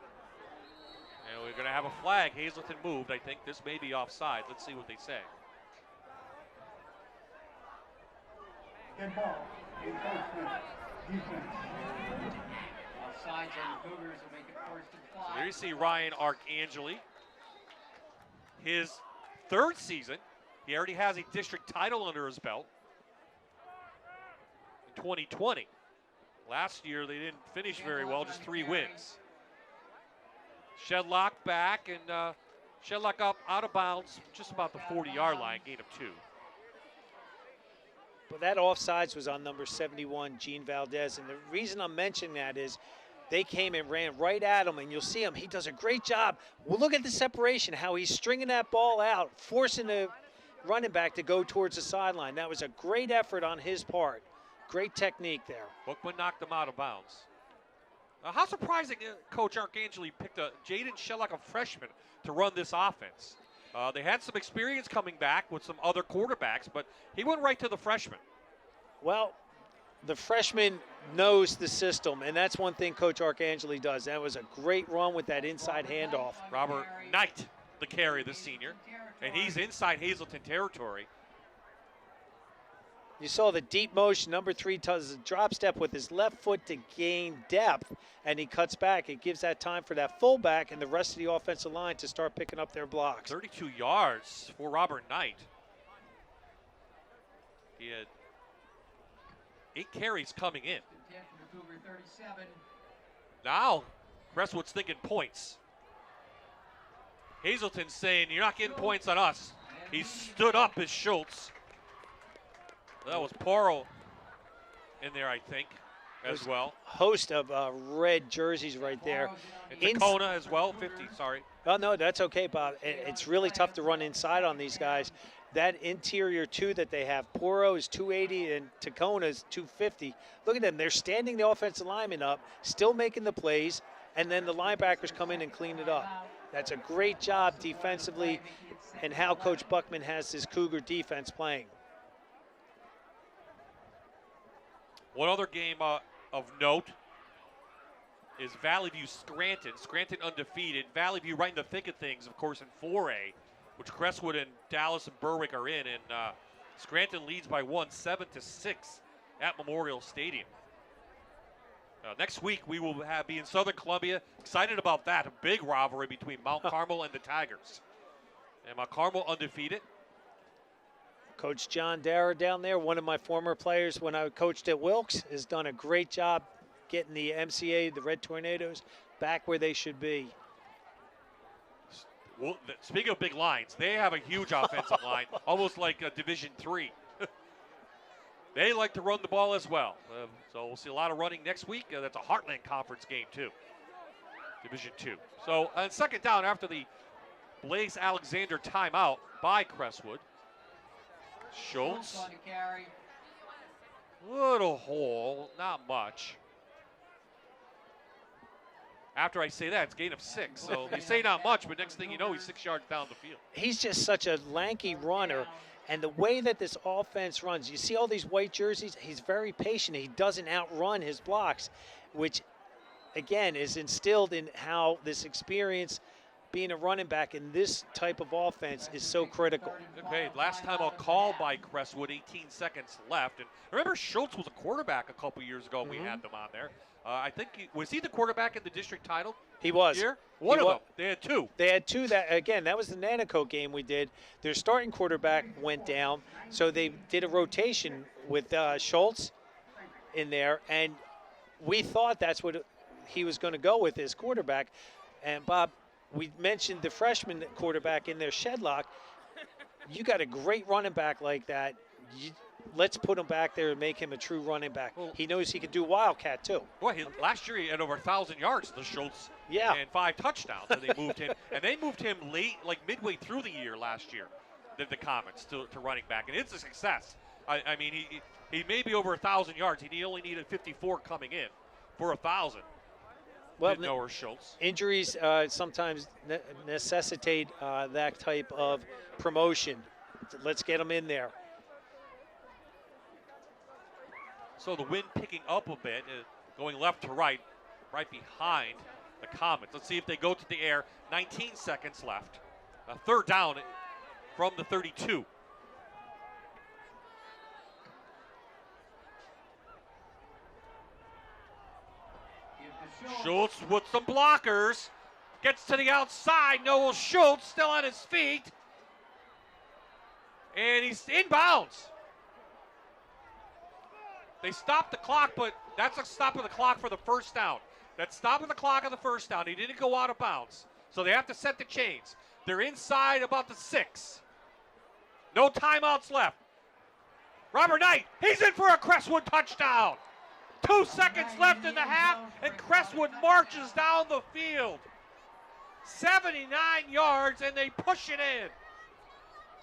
Speaker 5: And we're going to have a flag. Hazleton moved. I think this may be offside. Let's see what they say.
Speaker 8: Good ball. Defense. Offsides on the Cougars will make it 1st and 5.
Speaker 5: So there you see Ryan Arcangeli. His 3rd season. He already has a district title under his belt in 2020. Last year they didn't finish very well, just 3 wins. Shedlock back, and Shedlock up out of bounds, just about the 40-yard line, gain of 2.
Speaker 7: But that offsides was on number 71, Gene Valdez. And the reason I'm mentioning that is they came and ran right at him, and you'll see him. He does a great job. Well, look at the separation, how he's stringing that ball out, forcing the running back to go towards the sideline. That was a great effort on his part. Great technique there.
Speaker 5: Bookman knocked him out of bounds. How surprising Coach Arcangeli picked Jaden Shedlock, a freshman, to run this offense. They had some experience coming back with some other quarterbacks, but he went right to the freshman.
Speaker 7: Well, the freshman knows the system, and that's one thing Coach Arcangeli does. That was a great run with that inside handoff.
Speaker 5: Robert Knight, the carry, the senior, and he's inside Hazleton territory.
Speaker 7: You saw the deep motion. Number 3 does a drop step with his left foot to gain depth, and he cuts back. It gives that time for that fullback and the rest of the offensive line to start picking up their blocks.
Speaker 5: 32 yards for Robert Knight. He had 8 carries coming in. Now, Crestwood's thinking points. Hazleton's saying, you're not getting points on us. He stood up as Schultz. That was Poro in there, I think, as well.
Speaker 7: Host of red jerseys right there.
Speaker 5: And Tacona as well, 50, sorry.
Speaker 7: Oh, no, that's okay, Bob. It's really tough to run inside on these guys. That interior 2 that they have, Poro is 280 and Tacona is 250. Look at them. They're standing the offensive lineman up, still making the plays, and then the linebackers come in and clean it up. That's a great job defensively and how Coach Buckman has his Cougar defense playing.
Speaker 5: One other game of note is Valley View Scranton. Scranton undefeated. Valley View right in the thick of things, of course, in 4A, which Crestwood and Dallas and Berwick are in. And Scranton leads by 1, 7-6 at Memorial Stadium. Next week we will be in Southern Columbia. Excited about that. A big rivalry between Mount Carmel and the Tigers. And Mount Carmel undefeated.
Speaker 7: Coach John Dara down there, one of my former players when I coached at Wilkes, has done a great job getting the MCA, the Red Tornadoes, back where they should be.
Speaker 5: Well, speaking of big lines, they have a huge offensive line, almost like a Division III. They like to run the ball as well. So we'll see a lot of running next week. That's a Heartland Conference game, too. Division II. So on second down after the Blaze Alexander timeout by Crestwood. Schultz. Little hole, not much. After I say that, it's gain of 6. So they say not much, but next thing you know, he's 6 yards down the field.
Speaker 7: He's just such a lanky runner. And the way that this offense runs, you see all these white jerseys, he's very patient. He doesn't outrun his blocks, which, again, is instilled in how this experience being a running back in this type of offense is so critical.
Speaker 5: Okay, last time a call by Crestwood, 18 seconds left. And remember, Schultz was a quarterback a couple years ago. We had them on there. I think, was he the quarterback in the district title?
Speaker 7: He was.
Speaker 5: Year? One of them. They had 2.
Speaker 7: They had 2 that, again, that was the Nanaco game we did. Their starting quarterback went down, so they did a rotation with Schultz in there, and we thought that's what he was going to go with, his quarterback. And, Bob, we mentioned the freshman quarterback in there, Shedlock. You got a great running back like that. Let's put him back there and make him a true running back.
Speaker 5: Well,
Speaker 7: he knows he can do Wildcat, too.
Speaker 5: Boy, last year he had over 1,000 yards, the Schultz.
Speaker 7: Yeah.
Speaker 5: And 5 touchdowns. And they moved him. And they moved him late, like midway through the year last year, the Comets, to running back. And it's a success. I mean, he may be over 1,000 yards. He only needed 54 coming in for 1,000.
Speaker 7: Well,
Speaker 5: Schultz.
Speaker 7: Injuries sometimes necessitate that type of promotion. Let's get him in there.
Speaker 5: So the wind picking up a bit, going left to right behind the Comets. Let's see if they go to the air. 19 seconds left. A third down from the 32. Schultz with some blockers. Gets to the outside. Noel Schultz still on his feet. And he's inbounds. They stopped the clock, but that's a stop of the clock for the first down. That's stopping the clock on the first down. He didn't go out of bounds. So they have to set the chains. They're inside about the 6. No timeouts left. Robert Knight, he's in for a Crestwood touchdown. 2 seconds left in the half, and Crestwood marches down the field. 79 yards, and they push it in.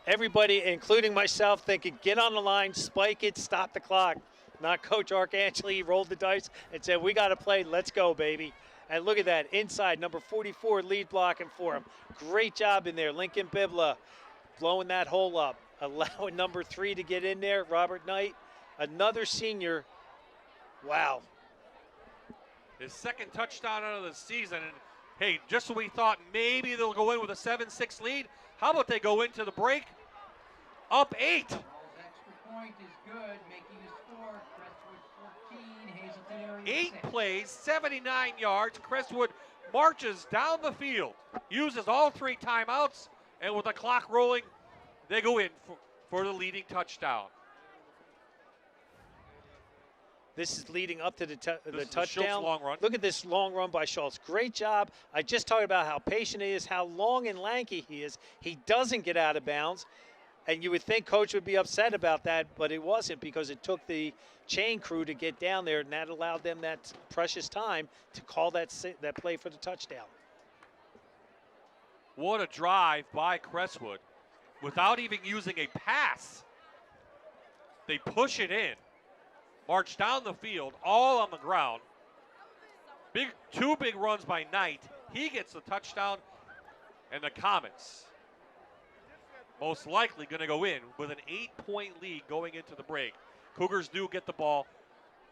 Speaker 7: Everybody, including myself, thinking, get on the line, spike it, stop the clock. Not Coach Arcangeli rolled the dice and said, we got to play, let's go, baby. And look at that, inside, number 44, lead blocking for him. Great job in there, Lincoln Bibla, blowing that hole up, allowing number 3 to get in there, Robert Knight, another senior. Wow.
Speaker 5: His second touchdown out of the season. And hey, just when we thought maybe they'll go in with a 7-6 lead, how about they go into the break up 8?
Speaker 8: Extra point is good, making the score Crestwood 14, Hazleton area
Speaker 5: 8
Speaker 8: 6.
Speaker 5: plays, 79 yards. Crestwood marches down the field, uses all 3 timeouts, and with the clock rolling, they go in for the leading touchdown.
Speaker 7: This is leading up to the
Speaker 5: This is
Speaker 7: touchdown.
Speaker 5: Schultz long run.
Speaker 7: Look at this long run by Schultz. Great job. I just talked about how patient he is, how long and lanky he is. He doesn't get out of bounds. And you would think Coach would be upset about that, but it wasn't, because it took the chain crew to get down there, and that allowed them that precious time to call that play for the touchdown.
Speaker 5: What a drive by Crestwood. Without even using a pass, they push it in. March down the field, all on the ground. 2 big runs by Knight. He gets the touchdown, and the Comets most likely going to go in with an 8-point lead going into the break. Cougars do get the ball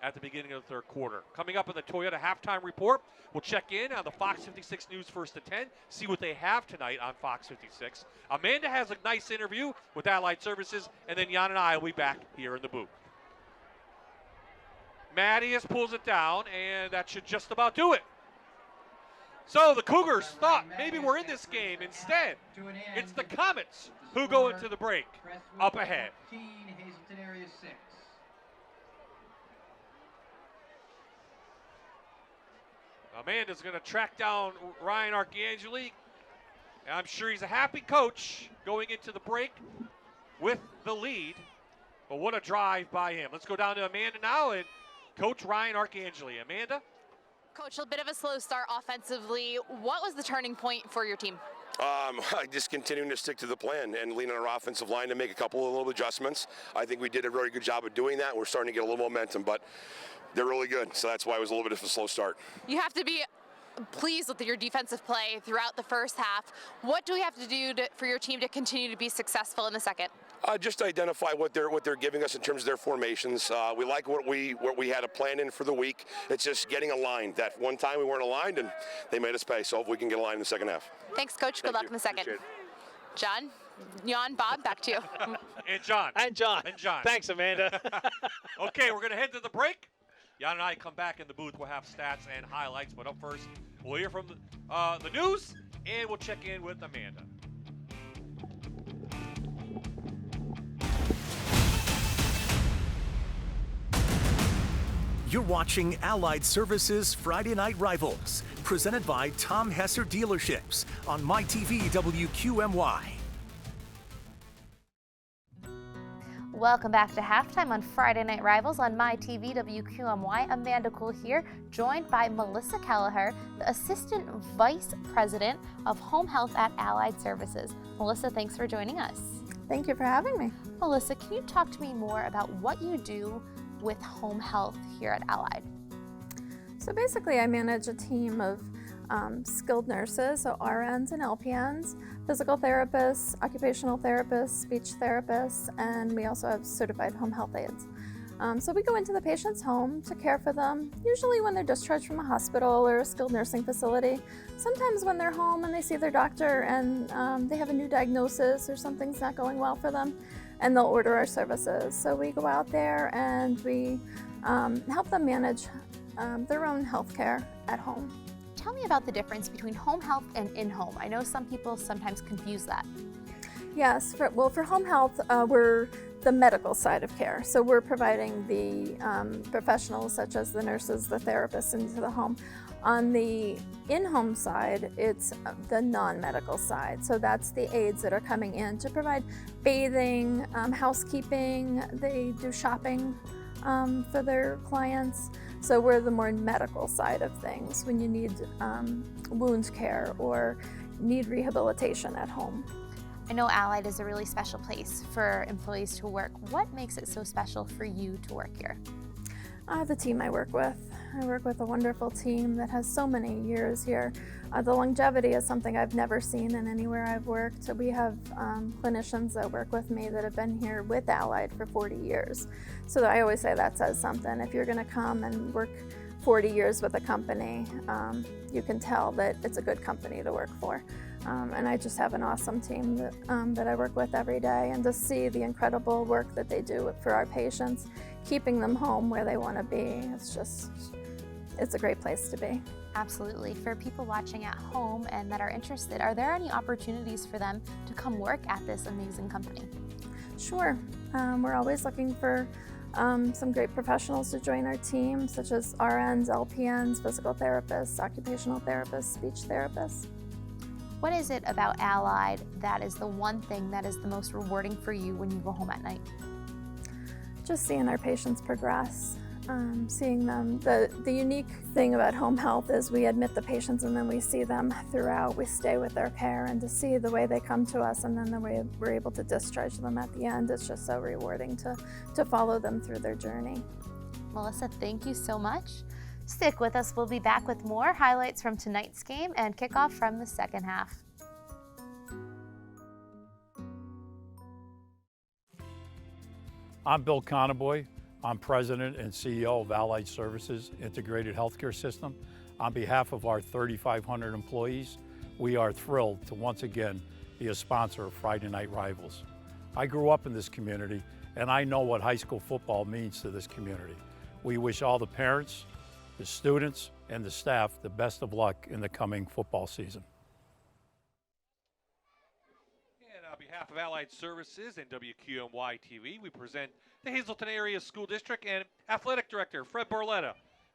Speaker 5: at the beginning of the third quarter. Coming up in the Toyota halftime report, we'll check in on the Fox 56 News First to 10, see what they have tonight on Fox 56. Amanda has a nice interview with Allied Services, and then Jan and I will be back here in the booth. Mattias pulls it down, and that should just about do it. So the Cougars thought maybe we're in this game. Instead, it's the Comets who go into the break up ahead.
Speaker 8: 14, Hazleton area 6.
Speaker 5: Amanda's going to track down Ryan Arcangeli. And I'm sure he's a happy coach going into the break with the lead. But what a drive by him. Let's go down to Amanda now and Coach Ryan Arcangeli. Amanda?
Speaker 6: Coach, a bit of a slow start offensively. What was the turning point for your team?
Speaker 11: Just continuing to stick to the plan and lean on our offensive line to make a couple of little adjustments. I think we did a very good job of doing that. We're starting to get a little momentum, but they're really good, so that's why it was a little bit of a slow start.
Speaker 6: You have to be pleased with your defensive play throughout the first half. What do we have to do for your team to continue to be successful in the second?
Speaker 11: Just identify what they're giving us in terms of their formations. We like what we had a plan in for the week. It's just getting aligned. That one time we weren't aligned, and they made us pay. So hopefully we can get aligned in the second half.
Speaker 6: Thanks, Coach. Good luck in the second. John, Jan, Bob, back to you.
Speaker 5: And John.
Speaker 7: And John.
Speaker 5: And John.
Speaker 7: Thanks, Amanda.
Speaker 5: Okay, we're going to head to the break. Jan and I come back in the booth. We'll have stats and highlights. But up first, we'll hear from the news, and we'll check in with Amanda.
Speaker 1: You're watching Allied Services Friday Night Rivals, presented by Tom Hesser Dealerships on MyTV WQMY.
Speaker 12: Welcome back to halftime on Friday Night Rivals on MyTV WQMY. Amanda Cool here, joined by Melissa Kelleher, the Assistant Vice President of Home Health at Allied Services. Melissa, thanks for joining us.
Speaker 13: Thank you for having me.
Speaker 12: Melissa, can you talk to me more about what you do with home health here at Allied?
Speaker 13: So basically I manage a team of skilled nurses, so RNs and LPNs, physical therapists, occupational therapists, speech therapists, and we also have certified home health aides. So we go into the patient's home to care for them, usually when they're discharged from a hospital or a skilled nursing facility. Sometimes when they're home and they see their doctor and they have a new diagnosis or something's not going well for them, and they'll order our services. So we go out there and we help them manage their own health care at home.
Speaker 12: Tell me about the difference between home health and in-home. I know some people sometimes confuse that.
Speaker 13: Yes, for home health, we're the medical side of care. So we're providing the professionals such as the nurses, the therapists into the home. On the in-home side, it's the non-medical side. So that's the aides that are coming in to provide bathing, housekeeping. They do shopping for their clients. So we're the more medical side of things when you need wound care or need rehabilitation at home.
Speaker 12: I know Allied is a really special place for employees to work. What makes it so special for you to work here?
Speaker 13: The team I work with. I work with a wonderful team that has so many years here. The longevity is something I've never seen in anywhere I've worked. So we have clinicians that work with me that have been here with Allied for 40 years. So I always say that says something. If you're going to come and work 40 years with a company, you can tell that it's a good company to work for. And I just have an awesome team that I work with every day, and to see the incredible work that they do for our patients, keeping them home where they want to be, it's a great place to be.
Speaker 12: Absolutely. For people watching at home and that are interested, are there any opportunities for them to come work at this amazing company?
Speaker 13: Sure. We're always looking for some great professionals to join our team, such as RNs, LPNs, physical therapists, occupational therapists, speech therapists.
Speaker 12: What is it about Allied that is the one thing that is the most rewarding for you when you go home at night?
Speaker 13: Just seeing our patients progress, seeing them. The unique thing about home health is we admit the patients and then we see them throughout. We stay with their care, and to see the way they come to us and then the way we're able to discharge them at the end, it's just so rewarding to follow them through their journey.
Speaker 12: Melissa, thank you so much. Stick with us. We'll be back with more highlights from tonight's game and kickoff from the second half.
Speaker 14: I'm Bill Conaboy. I'm President and CEO of Allied Services Integrated Healthcare System. On behalf of our 3,500 employees, we are thrilled to once again be a sponsor of Friday Night Rivals. I grew up in this community, and I know what high school football means to this community. We wish all the parents, the students, and the staff the best of luck in the coming football season.
Speaker 5: And on behalf of Allied Services and WQMY TV, we present the Hazleton Area School District and Athletic Director Fred Barletta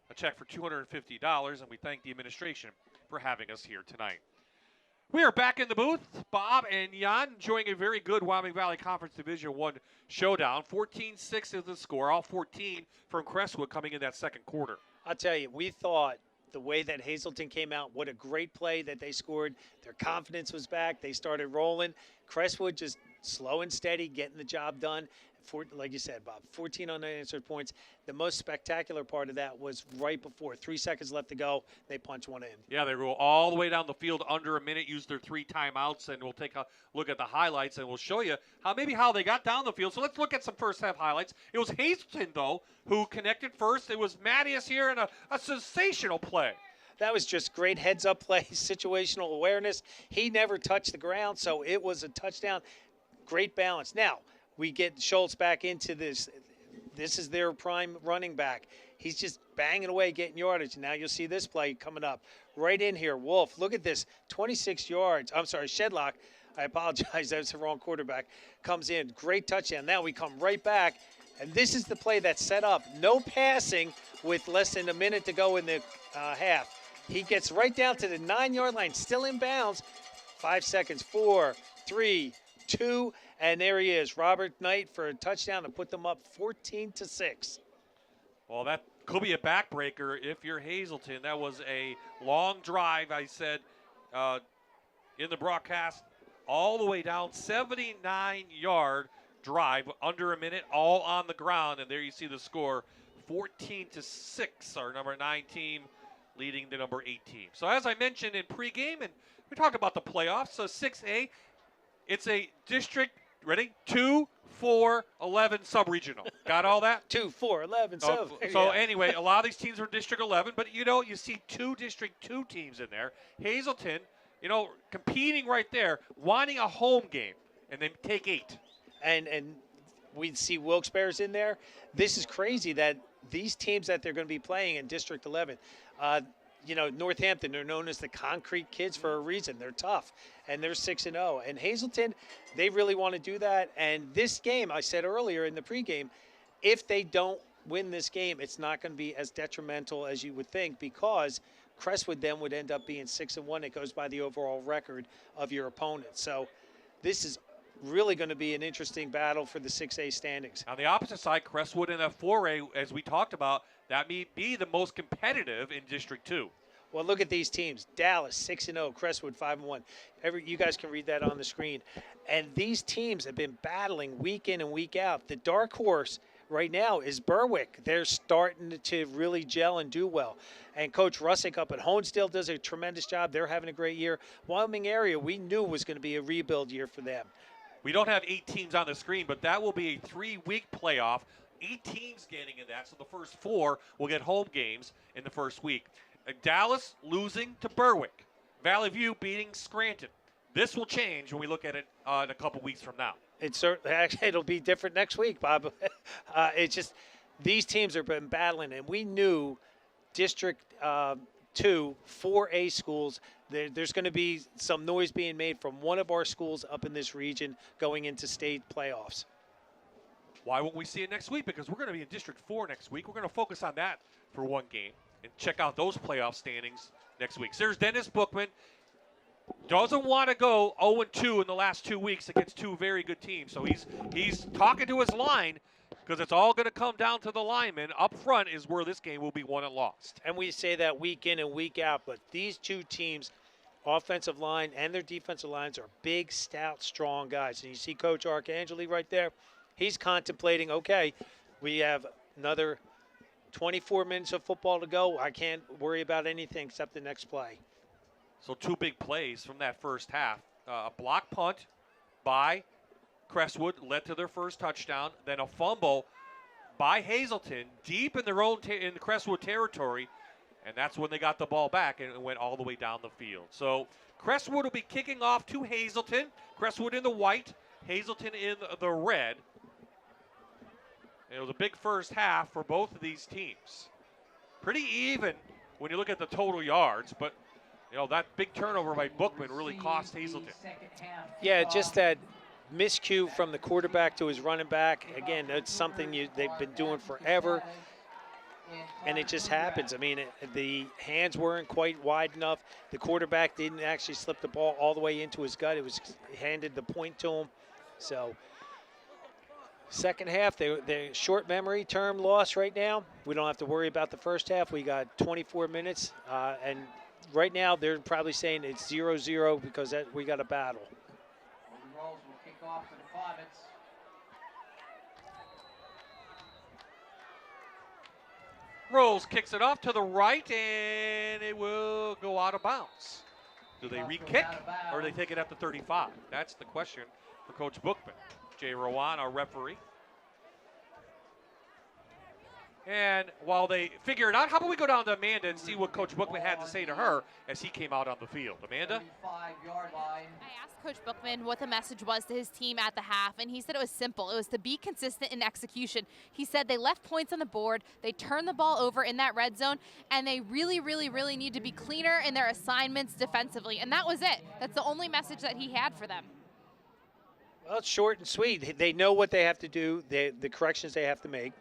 Speaker 5: a check for $250, and we thank the administration for having us here tonight. We are back in the booth. Bob and Jan enjoying a very good Wyoming Valley Conference Division I showdown. 14-6 is the score, all 14 from Crestwood coming in that second quarter.
Speaker 7: I'll tell you, we thought the way that Hazleton came out, what a great play that they scored. Their confidence was back. They started rolling. Crestwood just slow and steady, getting the job done. Like you said, Bob, 14 unanswered points. The most spectacular part of that was right before 3 seconds left to go, they punch one in.
Speaker 5: Yeah, they go all the way down the field under a minute, used their 3 timeouts, and we'll take a look at the highlights, and we'll show you how they got down the field. So let's look at some first half highlights. It was Hazleton, though, who connected first. It was Mattias here in a sensational play.
Speaker 7: That was just great heads-up play, situational awareness. He never touched the ground, so it was a touchdown. Great balance. Now, we get Schultz back into this. This is their prime running back. He's just banging away, getting yardage. Now you'll see this play coming up. Right in here, Wolf. Look at this, 26 yards. I'm sorry, Shedlock. I apologize, that was the wrong quarterback. Comes in, great touchdown. Now we come right back, and this is the play that's set up. No passing with less than a minute to go in the half. He gets right down to the 9-yard line, still in bounds. 5 seconds, 4, 3, 2, and there he is, Robert Knight for a touchdown to put them up 14-6.
Speaker 5: Well, that could be a backbreaker if you're Hazleton. That was a long drive, I said in the broadcast, all the way down, 79-yard drive, under a minute, all on the ground, and there you see the score, 14-6, our number 9 team leading the number 8 team. So as I mentioned in pregame, and we talked about the playoffs, so 6A, it's a district, ready? 2, 4, 11 sub-regional. Got all that?
Speaker 7: 2, 4, 11 sub.
Speaker 5: So anyway, a lot of these teams are District 11, but you see 2 District 2 teams in there. Hazleton, competing right there, wanting a home game, and then take 8.
Speaker 7: And we see Wilkes-Barre's in there. This is crazy that these teams that they're going to be playing in District 11, Northampton, they're known as the Concrete Kids for a reason. They're tough, and they're 6-0. And Hazleton, they really want to do that. And this game, I said earlier in the pregame, if they don't win this game, it's not going to be as detrimental as you would think, because Crestwood then would end up being 6-1. It goes by the overall record of your opponent. So this is really going to be an interesting battle for the 6A standings.
Speaker 5: On the opposite side, Crestwood in a 4A, as we talked about, that may be the most competitive in District 2.
Speaker 7: Well, look at these teams. Dallas, 6-0. Crestwood, 5-1. You guys can read that on the screen. And these teams have been battling week in and week out. The dark horse right now is Berwick. They're starting to really gel and do well. And Coach Russick up at Honesdale does a tremendous job. They're having a great year. Wyoming area, we knew was going to be a rebuild year for them.
Speaker 5: We don't have 8 teams on the screen, but that will be a 3-week playoff. 8 teams getting in that, so the first 4 will get home games in the first week. Dallas losing to Berwick. Valley View beating Scranton. This will change when we look at it in a couple weeks from now.
Speaker 7: Actually, it'll be different next week, Bob. It's just these teams have been battling, and we knew District 2, 4A schools, there's going to be some noise being made from one of our schools up in this region going into state playoffs.
Speaker 5: Why won't we see it next week? Because we're going to be in District 4 next week. We're going to focus on that for one game and check out those playoff standings next week. So there's Dennis Bookman. Doesn't want to go 0-2 in the last 2 weeks against 2 very good teams. So he's talking to his line, because it's all going to come down to the linemen. Up front is where this game will be won and lost.
Speaker 7: And we say that week in and week out, but these 2 teams, offensive line and their defensive lines, are big, stout, strong guys. And you see Coach Arcangeli right there. He's contemplating, okay, we have another 24 minutes of football to go. I can't worry about anything except the next play.
Speaker 5: So 2 big plays from that first half. A block punt by Crestwood led to their first touchdown. Then a fumble by Hazleton deep in their own in the Crestwood territory. And that's when they got the ball back and it went all the way down the field. So Crestwood will be kicking off to Hazleton. Crestwood in the white, Hazleton in the red. It was a big first half for both of these teams. Pretty even when you look at the total yards, but you know that big turnover by Bookman really cost Hazleton.
Speaker 7: Yeah, just that miscue from the quarterback to his running back. Again, that's something they've been doing forever, and it just happens. I mean, the hands weren't quite wide enough. The quarterback didn't actually slip the ball all the way into his gut. It was handed the point to him. So second half, they're short memory term loss right now. We don't have to worry about the first half. We got 24 minutes, and right now they're probably saying it's 0-0 because we got a battle.
Speaker 8: Rolls will kick off to the Comets.
Speaker 5: Rolls kicks it off to the right, and it will go out of bounds. Do they re-kick, or do they take it at the 35? That's the question for Coach Bookman. Jay Rowan, our referee. And while they figure it out, how about we go down to Amanda and see what Coach Bookman had to say to her as he came out on the field. Amanda?
Speaker 8: 35-yard line.
Speaker 6: I asked Coach Bookman what the message was to his team at the half, and he said it was simple. It was to be consistent in execution. He said they left points on the board, they turned the ball over in that red zone, and they really, really, really need to be cleaner in their assignments defensively. And that was it. That's the only message that he had for them.
Speaker 7: Well, it's short and sweet. They know what they have to do, the corrections they have to make.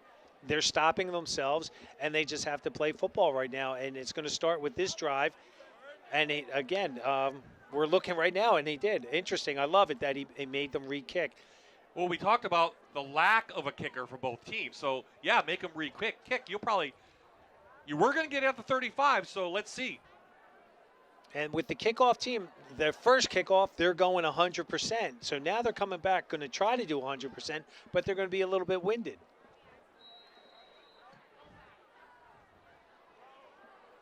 Speaker 7: They're stopping themselves, and they just have to play football right now. And it's going to start with this drive. And we're looking right now, and he did. Interesting. I love it that he made them re-kick.
Speaker 5: Well, we talked about the lack of a kicker for both teams. So, yeah, make them re-kick. You were going to get at the 35, so let's see.
Speaker 7: And with the kickoff team, their first kickoff, they're going 100%. So now they're coming back, going to try to do 100%, but they're going to be a little bit winded.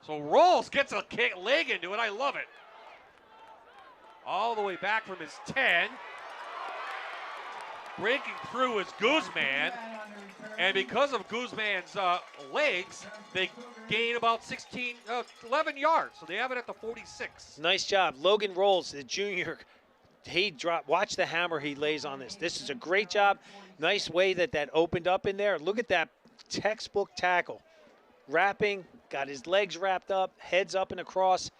Speaker 5: So Rolls gets a leg into it. I love it. All the way back from his 10. Breaking through is Guzman. And because of Guzman's legs, they gain about 11 yards. So they have it at the 46.
Speaker 7: Nice job. Logan Rolls, the junior, watch the hammer he lays on this. This is a great job. Nice way that opened up in there. Look at that textbook tackle. Wrapping, got his legs wrapped up, heads up and across.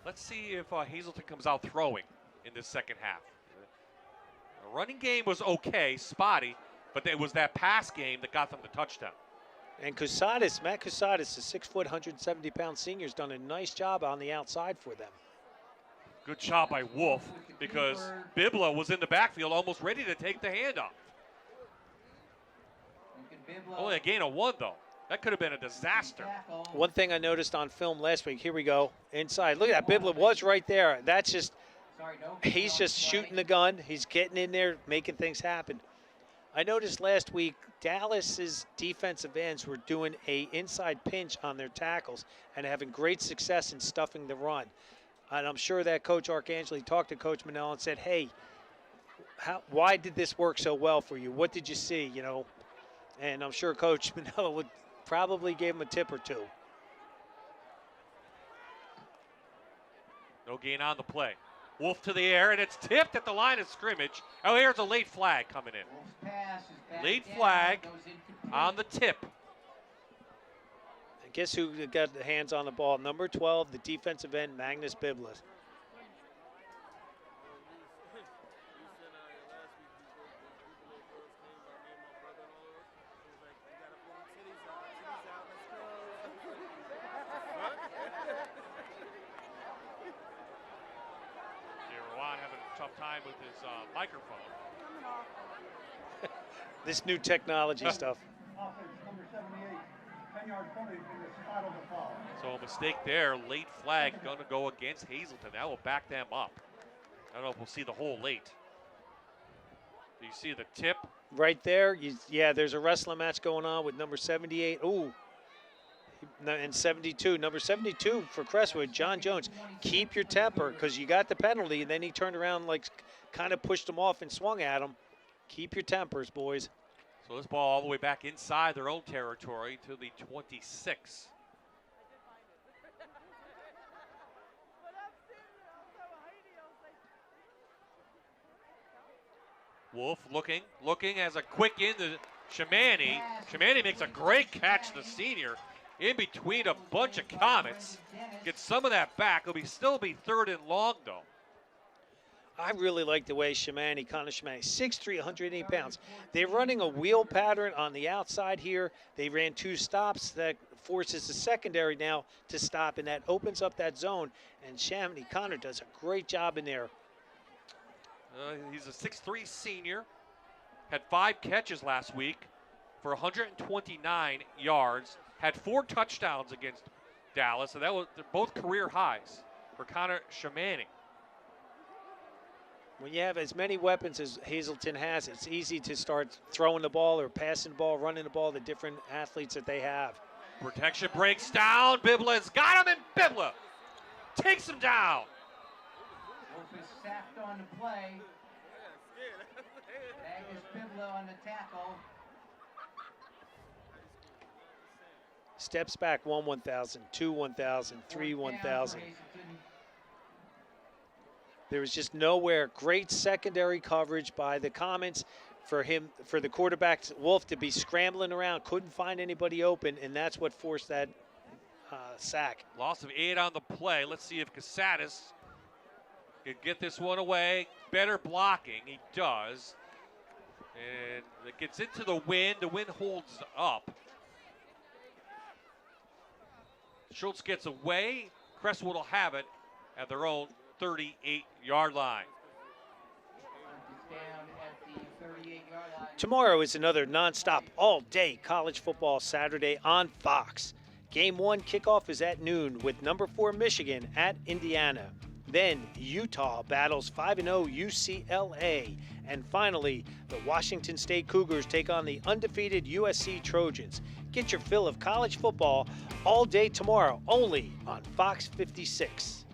Speaker 5: Let's see if Hazleton comes out throwing in this second half. The running game was okay, spotty, but it was that pass game that got them the touchdown.
Speaker 7: And Matt Cusatis, the 6 foot, 170-pound senior, has done a nice job on the outside for them.
Speaker 5: Good job by Wolf because Bibla was in the backfield almost ready to take the handoff. Only a gain of 1, though. That could have been a disaster.
Speaker 7: One thing I noticed on film last week, here we go, inside. Look at that, Bibla was right there. That's just, he's just shooting the gun. He's getting in there, making things happen. I noticed last week, Dallas's defensive ends were doing a inside pinch on their tackles and having great success in stuffing the run. And I'm sure that Coach Arcangeli talked to Coach Manella and said, hey, why did this work so well for you? What did you see, you know? And I'm sure Coach Manella would probably give him a tip or two.
Speaker 5: No gain on the play. Wolf to the air, and it's tipped at the line of scrimmage. Oh, here's a late flag coming in. Late flag on the tip.
Speaker 7: And guess who got the hands on the ball? Number 12, the defensive end, Magnus Bibla.
Speaker 5: Time with his microphone.
Speaker 7: This new technology stuff.
Speaker 5: So a mistake there. Late flag going to go against Hazleton. That will back them up. I don't know if we'll see the whole late. Do you see the tip?
Speaker 7: Right there. Yeah, there's a wrestling match going on with number 78. Ooh. And 72. Number 72 for Crestwood, John Jones. Keep your temper because you got the penalty, and then he turned around, like, kind of pushed him off and swung at him. Keep your tempers, boys.
Speaker 5: So this ball all the way back inside their own territory to the 26. Wolf looking as a quick into Shamani. Shamani makes a great catch, the senior. in between a bunch of Comets. Get some of that back. It'll still be 3rd and long, though.
Speaker 7: I really like the way Connor Shamani, 6'3", 180 pounds. They're running a wheel pattern on the outside here. They ran 2 stops that forces the secondary now to stop, and that opens up that zone. And Shamani Connor does a great job in there.
Speaker 5: He's a 6'3" senior. Had 5 catches last week for 129 yards. Had 4 touchdowns against Dallas, and they're both career highs for Connor Shamani.
Speaker 7: When you have as many weapons as Hazleton has, it's easy to start throwing the ball or passing the ball, running the ball, the different athletes that they have.
Speaker 5: Protection breaks down. Bibla's got him, and Bibla takes him down.
Speaker 8: Wolf is sacked on the play. Magnus Bibla on the tackle.
Speaker 7: Steps back 1,000, 2 1,000, 3 1,000. There was just nowhere. Great secondary coverage by the Comets for the quarterback Wolf to be scrambling around, couldn't find anybody open, and that's what forced that sack.
Speaker 5: Loss of 8 on the play. Let's see if Casadas can get this one away. Better blocking, he does. And it gets into the wind. The wind holds up. Schultz gets away. Crestwood will have it at their own 38-yard line.
Speaker 7: Tomorrow is another nonstop all-day college football Saturday on Fox. Game 1 kickoff is at noon with number 4 Michigan at Indiana. Then Utah battles 5-0 UCLA. And finally, the Washington State Cougars take on the undefeated USC Trojans. Get your fill of college football all day tomorrow, only on Fox 56.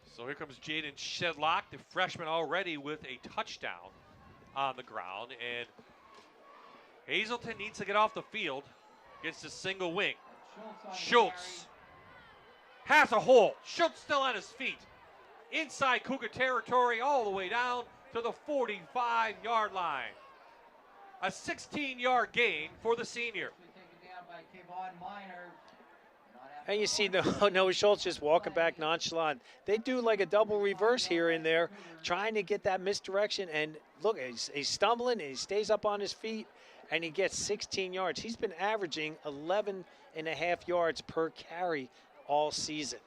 Speaker 5: So here comes Jaden Shedlock, the freshman, already with a touchdown on the ground. And Hazleton needs to get off the field against a single wing. Schultz has a hole. Schultz still on his feet. Inside Cougar territory all the way down to the 45-yard line. A 16-yard gain for the senior.
Speaker 7: And you see Noah Schultz just walking back nonchalant. They do like a double reverse here and there, trying to get that misdirection. And look, he's stumbling, and he stays up on his feet, and he gets 16 yards. He's been averaging 11.5 yards per carry all season.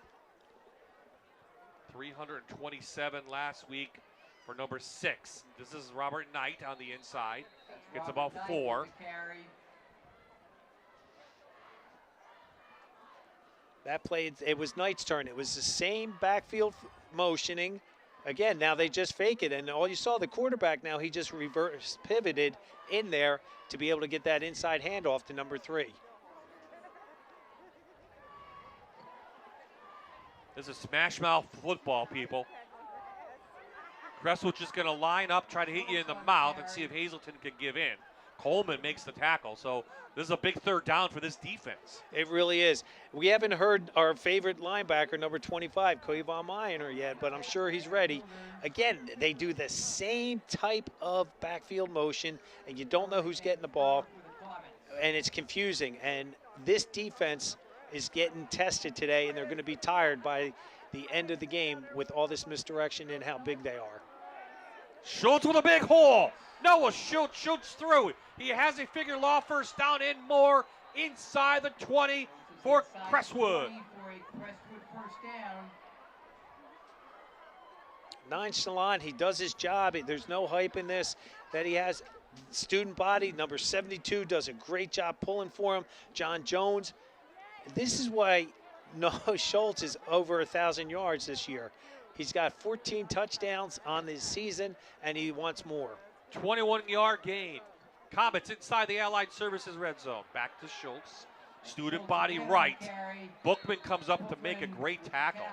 Speaker 5: 327 last week for number 6. This is Robert Knight on the inside. Gets about 4.
Speaker 7: That play, it was Knight's turn. It was the same backfield motioning. Again, now they just fake it, and all you saw, the quarterback now, he just reverse pivoted in there to be able to get that inside handoff to number 3.
Speaker 5: This is smash mouth football, people. Crestwood's just going to line up, try to hit you in the mouth, and see if Hazleton can give in. Coleman makes the tackle, so this is a big 3rd down for this defense.
Speaker 7: It really is. We haven't heard our favorite linebacker, number 25, Koyvon Miner, yet, but I'm sure he's ready. Again, they do the same type of backfield motion, and you don't know who's getting the ball, and it's confusing. And this defense is getting tested today, and they're going to be tired by the end of the game with all this misdirection and how big they are.
Speaker 5: Schultz with a big hole. Noah Schultz shoots through. He has a figure law first down and more inside the 20 for Crestwood.
Speaker 7: Nonchalant, he does his job. There's no hype in this that he has. Student body, number 72, does a great job pulling for him. John Jones. This is why Noah Schultz is over 1,000 yards this year. He's got 14 touchdowns on this season, and he wants more.
Speaker 5: 21-yard gain. Comets inside the Allied Services red zone. Back to Schultz. Student body right. Bookman comes up to make a great tackle.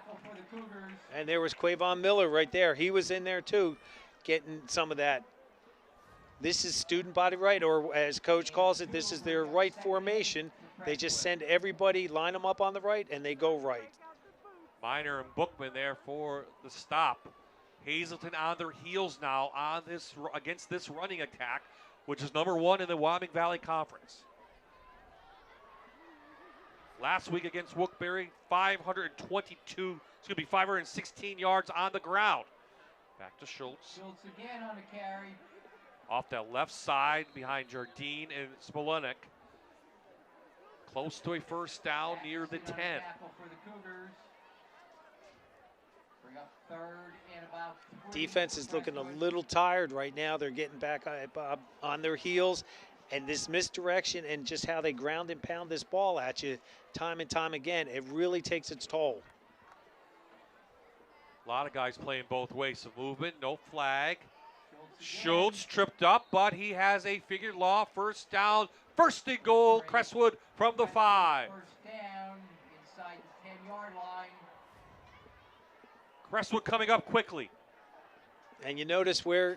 Speaker 7: And there was Quavon Miller right there. He was in there too, getting some of that. This is student body right, or as coach calls it, this is their right formation. They just send everybody, line them up on the right, and they go right.
Speaker 5: Miner and Bookman there for the stop. Hazleton on their heels now on this against this running attack, which is number 1 in the Wyoming Valley Conference. last week against Wilkes-Barre, 516 yards on the ground. Back to Schultz.
Speaker 8: Schultz again on the carry.
Speaker 5: Off that left side behind Jardine and Smolenik. Close to a first down near the 10.
Speaker 8: For the Cougars. Bring up third and about 3.
Speaker 7: Defense is looking a little tired right now. They're getting back on their heels. And this misdirection and just how they ground and pound this ball at you time and time again, it really takes its toll.
Speaker 5: A lot of guys playing both ways. Some movement, no flag. Schultz tripped up, but he has a figured law first down. First and goal, Crestwood from the 5.
Speaker 8: First down inside the 10-yard line.
Speaker 5: Crestwood coming up quickly.
Speaker 7: And you notice where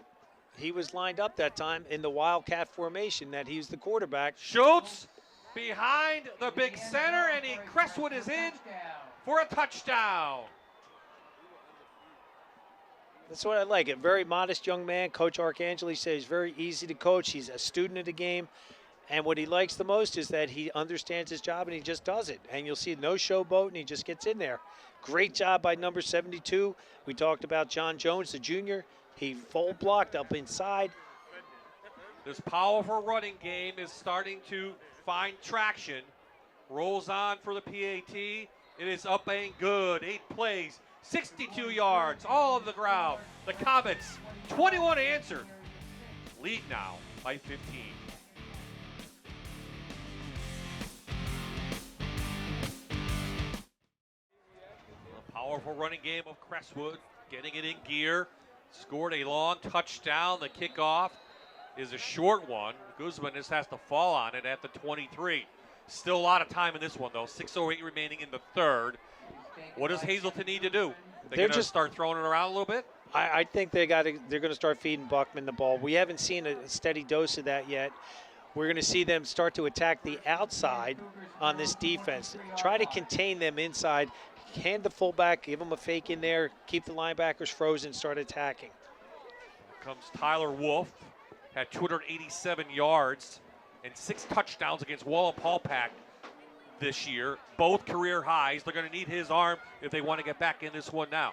Speaker 7: he was lined up that time in the Wildcat formation, that he's the quarterback.
Speaker 5: Schultz behind the big center, and Crestwood is in for a touchdown.
Speaker 7: That's what I like. A very modest young man. Coach Arcangeli says he's very easy to coach. He's a student of the game. And what he likes the most is that he understands his job and he just does it. And you'll see no showboat and he just gets in there. Great job by number 72. We talked about John Jones, the junior. He full blocked up inside.
Speaker 5: This powerful running game is starting to find traction. Rolls on for the PAT. It is up and good. 8 plays, 62 yards, all on the ground. The Comets, 21 answered. Lead now by 15. A powerful running game of Crestwood, getting it in gear. Scored a long touchdown. The kickoff is a short one. Guzman just has to fall on it at the 23. Still a lot of time in this one, though. 6:08 remaining in the third. What does Hazleton need to do? They're going to start throwing it around a little bit?
Speaker 7: I think they're going to start feeding Buckman the ball. We haven't seen a steady dose of that yet. We're going to see them start to attack the outside on this defense. Try to contain them inside. Hand the fullback, give them a fake in there, keep the linebackers frozen, start attacking.
Speaker 5: Here comes Tyler Wolf, had 287 yards and 6 touchdowns against Wallenpaupack this year, both career highs. They're going to need his arm if they want to get back in this one now.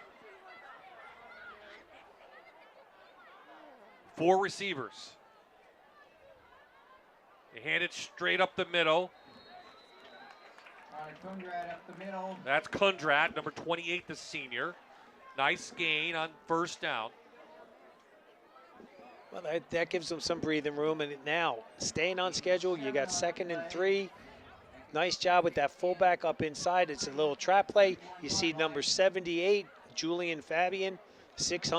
Speaker 5: 4 receivers. They hand it straight up the middle.
Speaker 8: Kundrat up the middle.
Speaker 5: That's Kundrat, number 28, the senior. Nice gain on first down.
Speaker 7: Well, that gives them some breathing room. And now, staying on schedule, you got 2nd and 3. Nice job with that fullback up inside. It's a little trap play. You see number 78, Julian Fabian, 6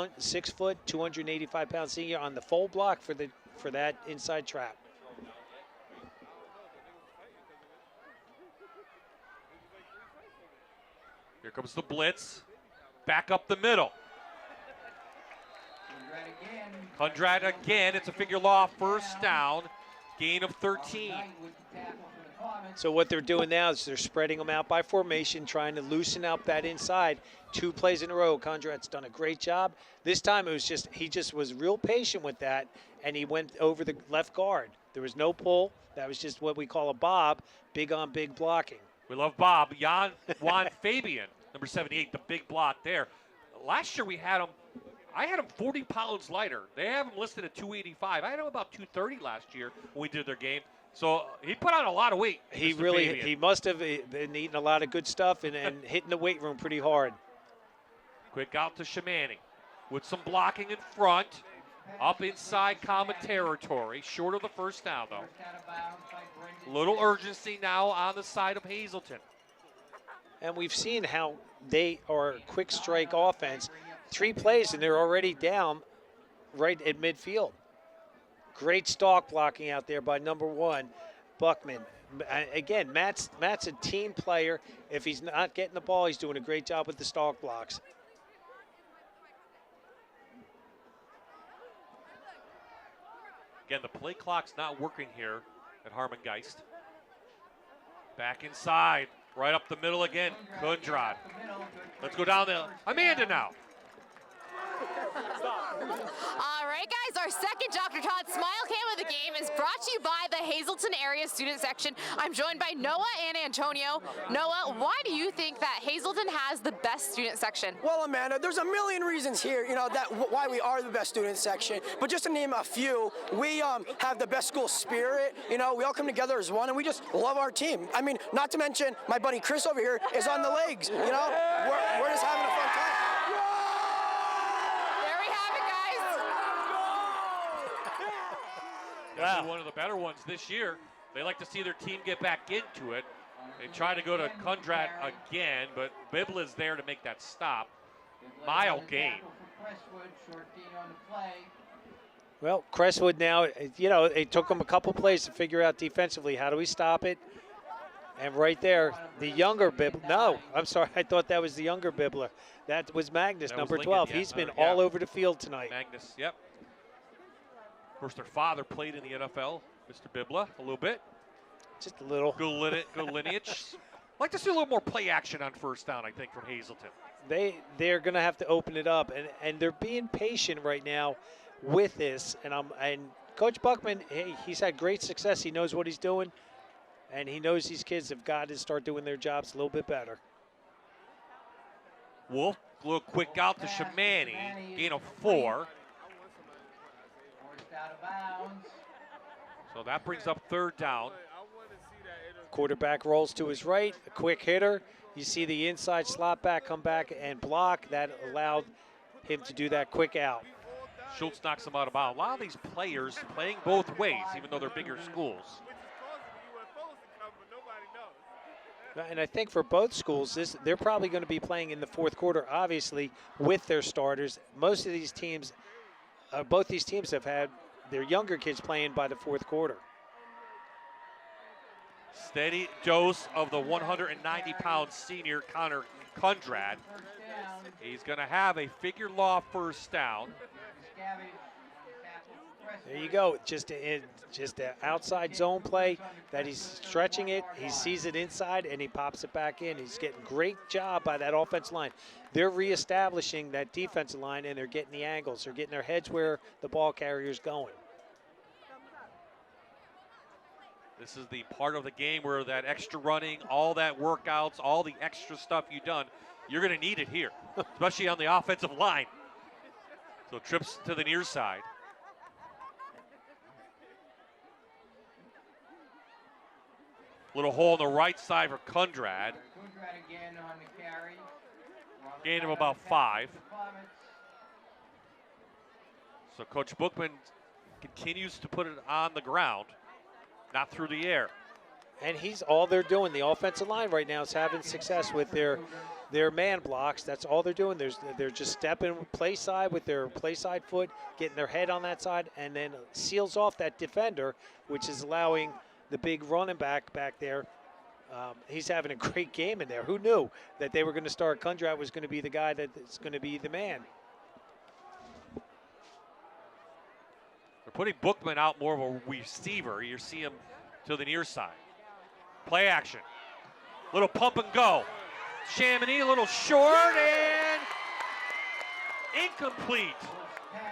Speaker 7: foot, 285-pound senior on the full block for that inside trap.
Speaker 5: Here comes the blitz. Back up the middle. Kundrat again. It's a figure law first down. Gain of 13.
Speaker 7: So what they're doing now is they're spreading them out by formation, trying to loosen up that inside. 2 plays in a row. Kundrat's done a great job. This time it was he just was real patient with that, and he went over the left guard. There was no pull. That was just what we call a bob, big on big blocking.
Speaker 5: We love Bob. Juan Fabian, number 78, the big block there. Last year we had him, I had him 40 pounds lighter. They have him listed at 285. I had him about 230 last year when we did their game. So he put on a lot of weight.
Speaker 7: He must have been eating a lot of good stuff and hitting the weight room pretty hard.
Speaker 5: Quick out to Shamani with some blocking in front. Up inside common territory. Short of the first down, though. Little urgency now on the side of Hazleton.
Speaker 7: And we've seen how they are a quick strike offense. 3 plays and they're already down right at midfield. Great stalk blocking out there by number 1, Buckman. Again, Matt's a team player. If he's not getting the ball, he's doing a great job with the stalk blocks.
Speaker 5: Again, the play clock's not working here at Harmon Geist. Back inside, right up the middle again, Kundrat. Let's go down there. Amanda now.
Speaker 6: All right, guys, our second Dr. Todd Smile Cam of the game is brought to you by the Hazleton Area Student Section. I'm joined by Noah and Antonio. Noah, why do you think that Hazleton has the best student section?
Speaker 15: Well, Amanda, there's a million reasons here, why we are the best student section. But just to name a few, we have the best school spirit. We all come together as one, and we just love our team. I mean, not to mention my buddy Chris over here is on the legs. We're just having a fun time.
Speaker 6: There we have it, guys.
Speaker 5: Wow. One of the better ones this year. They like to see their team get back into it. They try to go to Kundrat again, but Bibla's there to make that stop. Mile game.
Speaker 7: Well, Crestwood now, it took them a couple plays to figure out defensively, how do we stop it? And right there, the younger Bibla. No, I'm sorry, I thought that was the younger Bibla. That was Magnus, number 12. He's been all over the field tonight.
Speaker 5: Magnus, yep. Of course, their father played in the NFL, Mr. Bibla, a little bit.
Speaker 7: Just a little.
Speaker 5: Good lineage. I'd like to see a little more play action on first down, I think, from Hazleton.
Speaker 7: They're going to have to open it up, and they're being patient right now with this. And Coach Buckman, hey, he's had great success. He knows what he's doing, and he knows these kids have got to start doing their jobs a little bit better.
Speaker 5: Wolf, a little quick out to Shamani, gain of 4. So that brings up third down.
Speaker 7: Quarterback rolls to his right, a quick hitter. You see the inside slot back come back and block. That allowed him to do that quick out.
Speaker 5: Schultz knocks him out of bounds. A lot of these players playing both ways, even though they're bigger schools.
Speaker 7: And I think for both schools, they're probably going to be playing in the fourth quarter, obviously, with their starters. Most of these teams, both these teams have had their younger kids playing by the fourth quarter.
Speaker 5: Steady dose of the 190-pound senior Connor Kundrat. He's going to have a figure law first down.
Speaker 7: There you go. Just an outside zone play that he's stretching it. He sees it inside, and he pops it back in. He's getting great job by that offensive line. They're reestablishing that defensive line, and they're getting the angles. They're getting their heads where the ball carrier's going.
Speaker 5: This is the part of the game where that extra running, all that workouts, all the extra stuff you've done, you're going to need it here, especially on the offensive line. So trips to the near side. Little hole on the right side for Kundrat. Gain of about 5. So Coach Bookman continues to put it on the ground, not through the air.
Speaker 7: And he's all they're doing. The offensive line right now is having success with their man blocks. That's all they're doing. They're just stepping play side with their play side foot, getting their head on that side, and then seals off that defender, which is allowing the big running back there. He's having a great game in there. Who knew that they were going to start? Kundrat was going to be the guy that's going to be the man.
Speaker 5: They're putting Bookman out more of a receiver. You see him to the near side. Play action. Little pump and go. Chamonix, a little short and incomplete.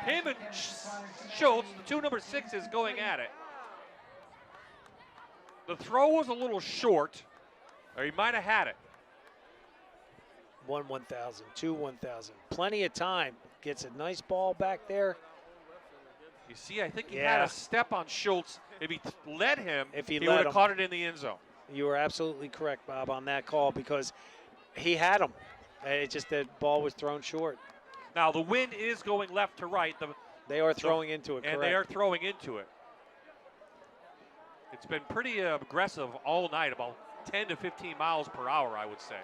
Speaker 5: Him and Schultz, the two number 6s, going at it. The throw was a little short, or he might have had it.
Speaker 7: 1,000, 1,000. Plenty of time. Gets a nice ball back there.
Speaker 5: You see, I think he had a step on Schultz. If he led him, he would
Speaker 7: let
Speaker 5: have
Speaker 7: him,
Speaker 5: caught it in the end zone.
Speaker 7: You were absolutely correct, Bob, on that call because he had him. It's just that ball was thrown short.
Speaker 5: Now, the wind is going left to right.
Speaker 7: They are throwing into it,
Speaker 5: and
Speaker 7: correct.
Speaker 5: they are throwing into it. It's been pretty aggressive all night, about 10 to 15 miles per hour, I would say.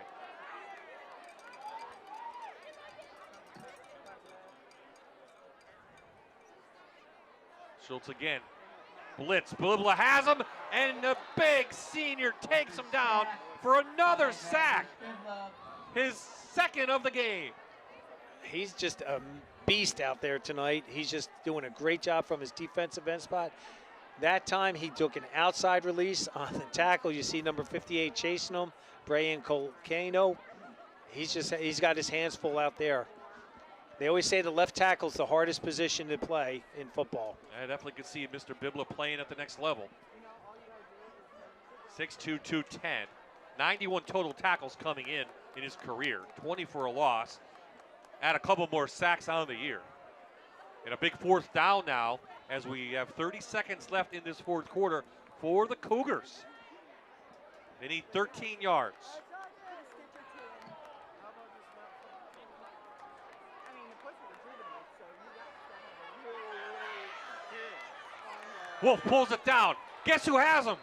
Speaker 5: Schultz again. Blitz. Bibla has him, and the big senior takes him down for another sack. His second of the game.
Speaker 7: He's just a beast out there tonight. He's just doing a great job from his defensive end spot. That time he took an outside release on the tackle. You see number 58 chasing him, Brian Colcano. He's got his hands full out there. They always say the left tackle is the hardest position to play in football.
Speaker 5: I definitely could see Mr. Bibla playing at the next level. 6'2", 210. 91 total tackles coming in his career. 20 for a loss. Add a couple more sacks on the year. And a big fourth down now as we have 30 seconds left in this fourth quarter for the Cougars. They need 13 yards. Wolf pulls it down. Guess who has him?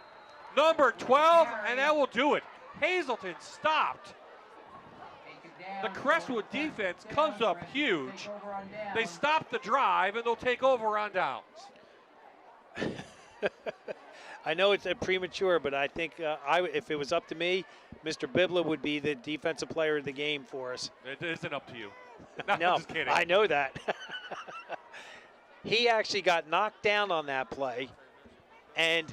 Speaker 5: Number 12, and that will do it. Hazleton stopped. The Crestwood defense comes up huge. They stop the drive, and they'll take over on downs.
Speaker 7: I know it's premature, but I think if it was up to me, Mr. Bibla would be the defensive player of the game for us.
Speaker 5: It isn't up to you.
Speaker 7: No,
Speaker 5: I'm just kidding.
Speaker 7: I know that. He actually got knocked down on that play and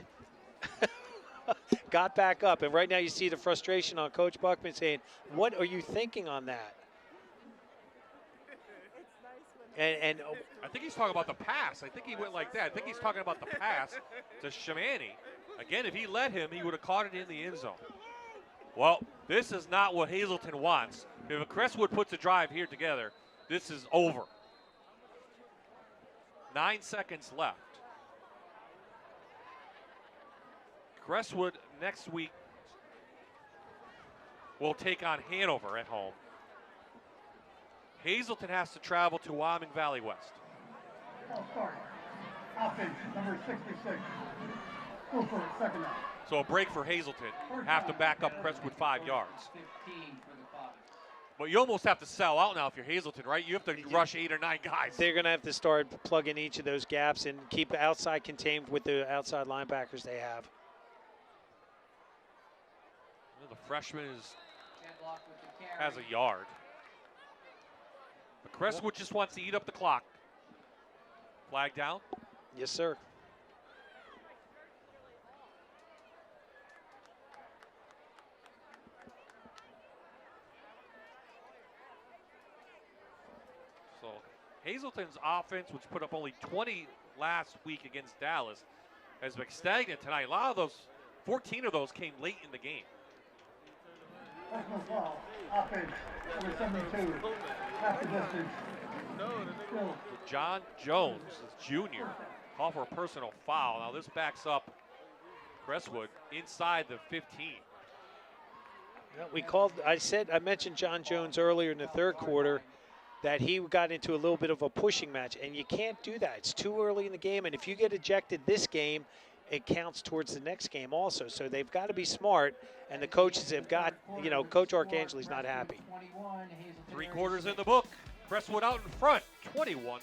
Speaker 7: got back up. And right now you see the frustration on Coach Buckman saying, what are you thinking on that? And
Speaker 5: I think he's talking about the pass. I think he went like that. I think he's talking about the pass to Shamani. Again, if he let him, he would have caught it in the end zone. Well, this is not what Hazleton wants. If Crestwood puts a drive here together, this is over. 9 seconds left. Crestwood next week will take on Hanover at home. Hazleton has to travel to Wyoming Valley West.
Speaker 16: Offense, number 66. Go for it, second down.
Speaker 5: So a break for Hazleton. Have to back up Crestwood 5 yards. But you almost have to sell out now if you're Hazleton, right? You have to rush 8 or 9 guys.
Speaker 7: They're going to have to start plugging each of those gaps and keep outside contained with the outside linebackers they have.
Speaker 5: Well, the freshman has a yard. But Crestwood just wants to eat up the clock. Flag down?
Speaker 7: Yes, sir.
Speaker 5: So Hazleton's offense, which put up only 20 last week against Dallas, has been stagnant tonight. A lot of those, 14 of those came late in the game.
Speaker 16: Personal foul. Offense, number 72. Half the distance.
Speaker 5: John Jones, junior, call for a personal foul. Now this backs up Crestwood inside the 15.
Speaker 7: Yeah, I mentioned John Jones earlier in the third quarter that he got into a little bit of a pushing match, and you can't do that. It's too early in the game, and if you get ejected this game, it counts towards the next game also. So they've got to be smart, and the coaches have got, Coach Arcangeli's not happy.
Speaker 5: 3 quarters in the book. Crestwood out in front, 21-6.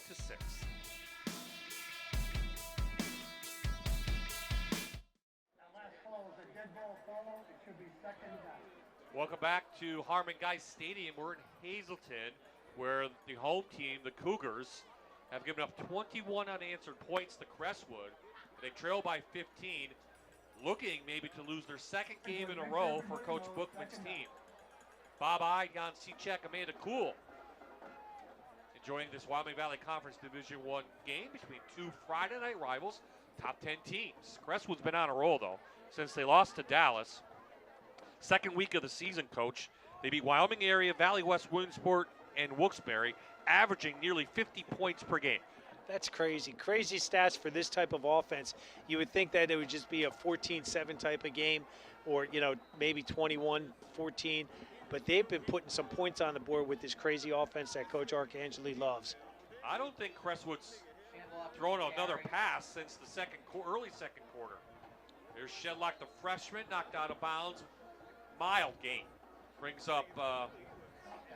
Speaker 5: Welcome back to Harmon Guy Stadium. We're in Hazleton, where the home team, the Cougars, have given up 21 unanswered points to Crestwood. They trail by 15, looking maybe to lose their second game in a row for Coach Bookman's team. Bob I, Jan Cechek, Amanda Kuhl enjoying this Wyoming Valley Conference Division I game between 2 Friday night rivals, top 10 teams. Crestwood's been on a roll, though, since they lost to Dallas. Second week of the season, Coach. They beat Wyoming area, Valley West, Williamsport, and Wilkes-Barre, averaging nearly 50 points per game.
Speaker 7: That's crazy. Crazy stats for this type of offense. You would think that it would just be a 14-7 type of game or, maybe 21-14. But they've been putting some points on the board with this crazy offense that Coach Arcangeli loves.
Speaker 5: I don't think Crestwood's thrown another pass since the early second quarter. There's Shedlock, the freshman, knocked out of bounds. Mild gain. Brings up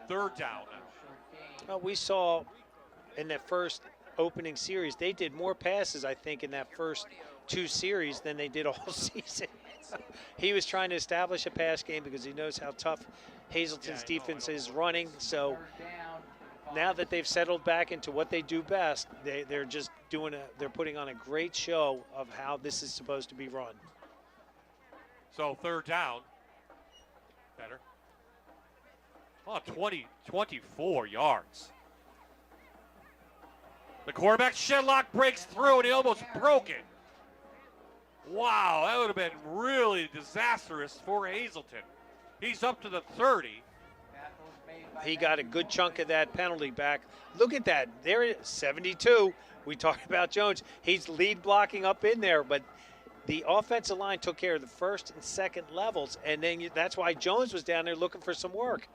Speaker 5: third down now.
Speaker 7: Well, we saw in that first opening series, they did more passes, I think, in that first 2 series than they did all season. He was trying to establish a pass game because he knows how tough Hazleton's defense is running. So now that they've settled back into what they do best, they're just they're putting on a great show of how this is supposed to be run.
Speaker 5: So third down. Better. Oh, 24 yards. The quarterback Shedlock breaks through, and he almost broke it. Wow, that would have been really disastrous for Hazleton. He's up to the 30.
Speaker 7: He got a good chunk of that penalty back. Look at that. There it is, 72. We talked about Jones. He's lead blocking up in there, but the offensive line took care of the first and second levels, and then that's why Jones was down there looking for some work.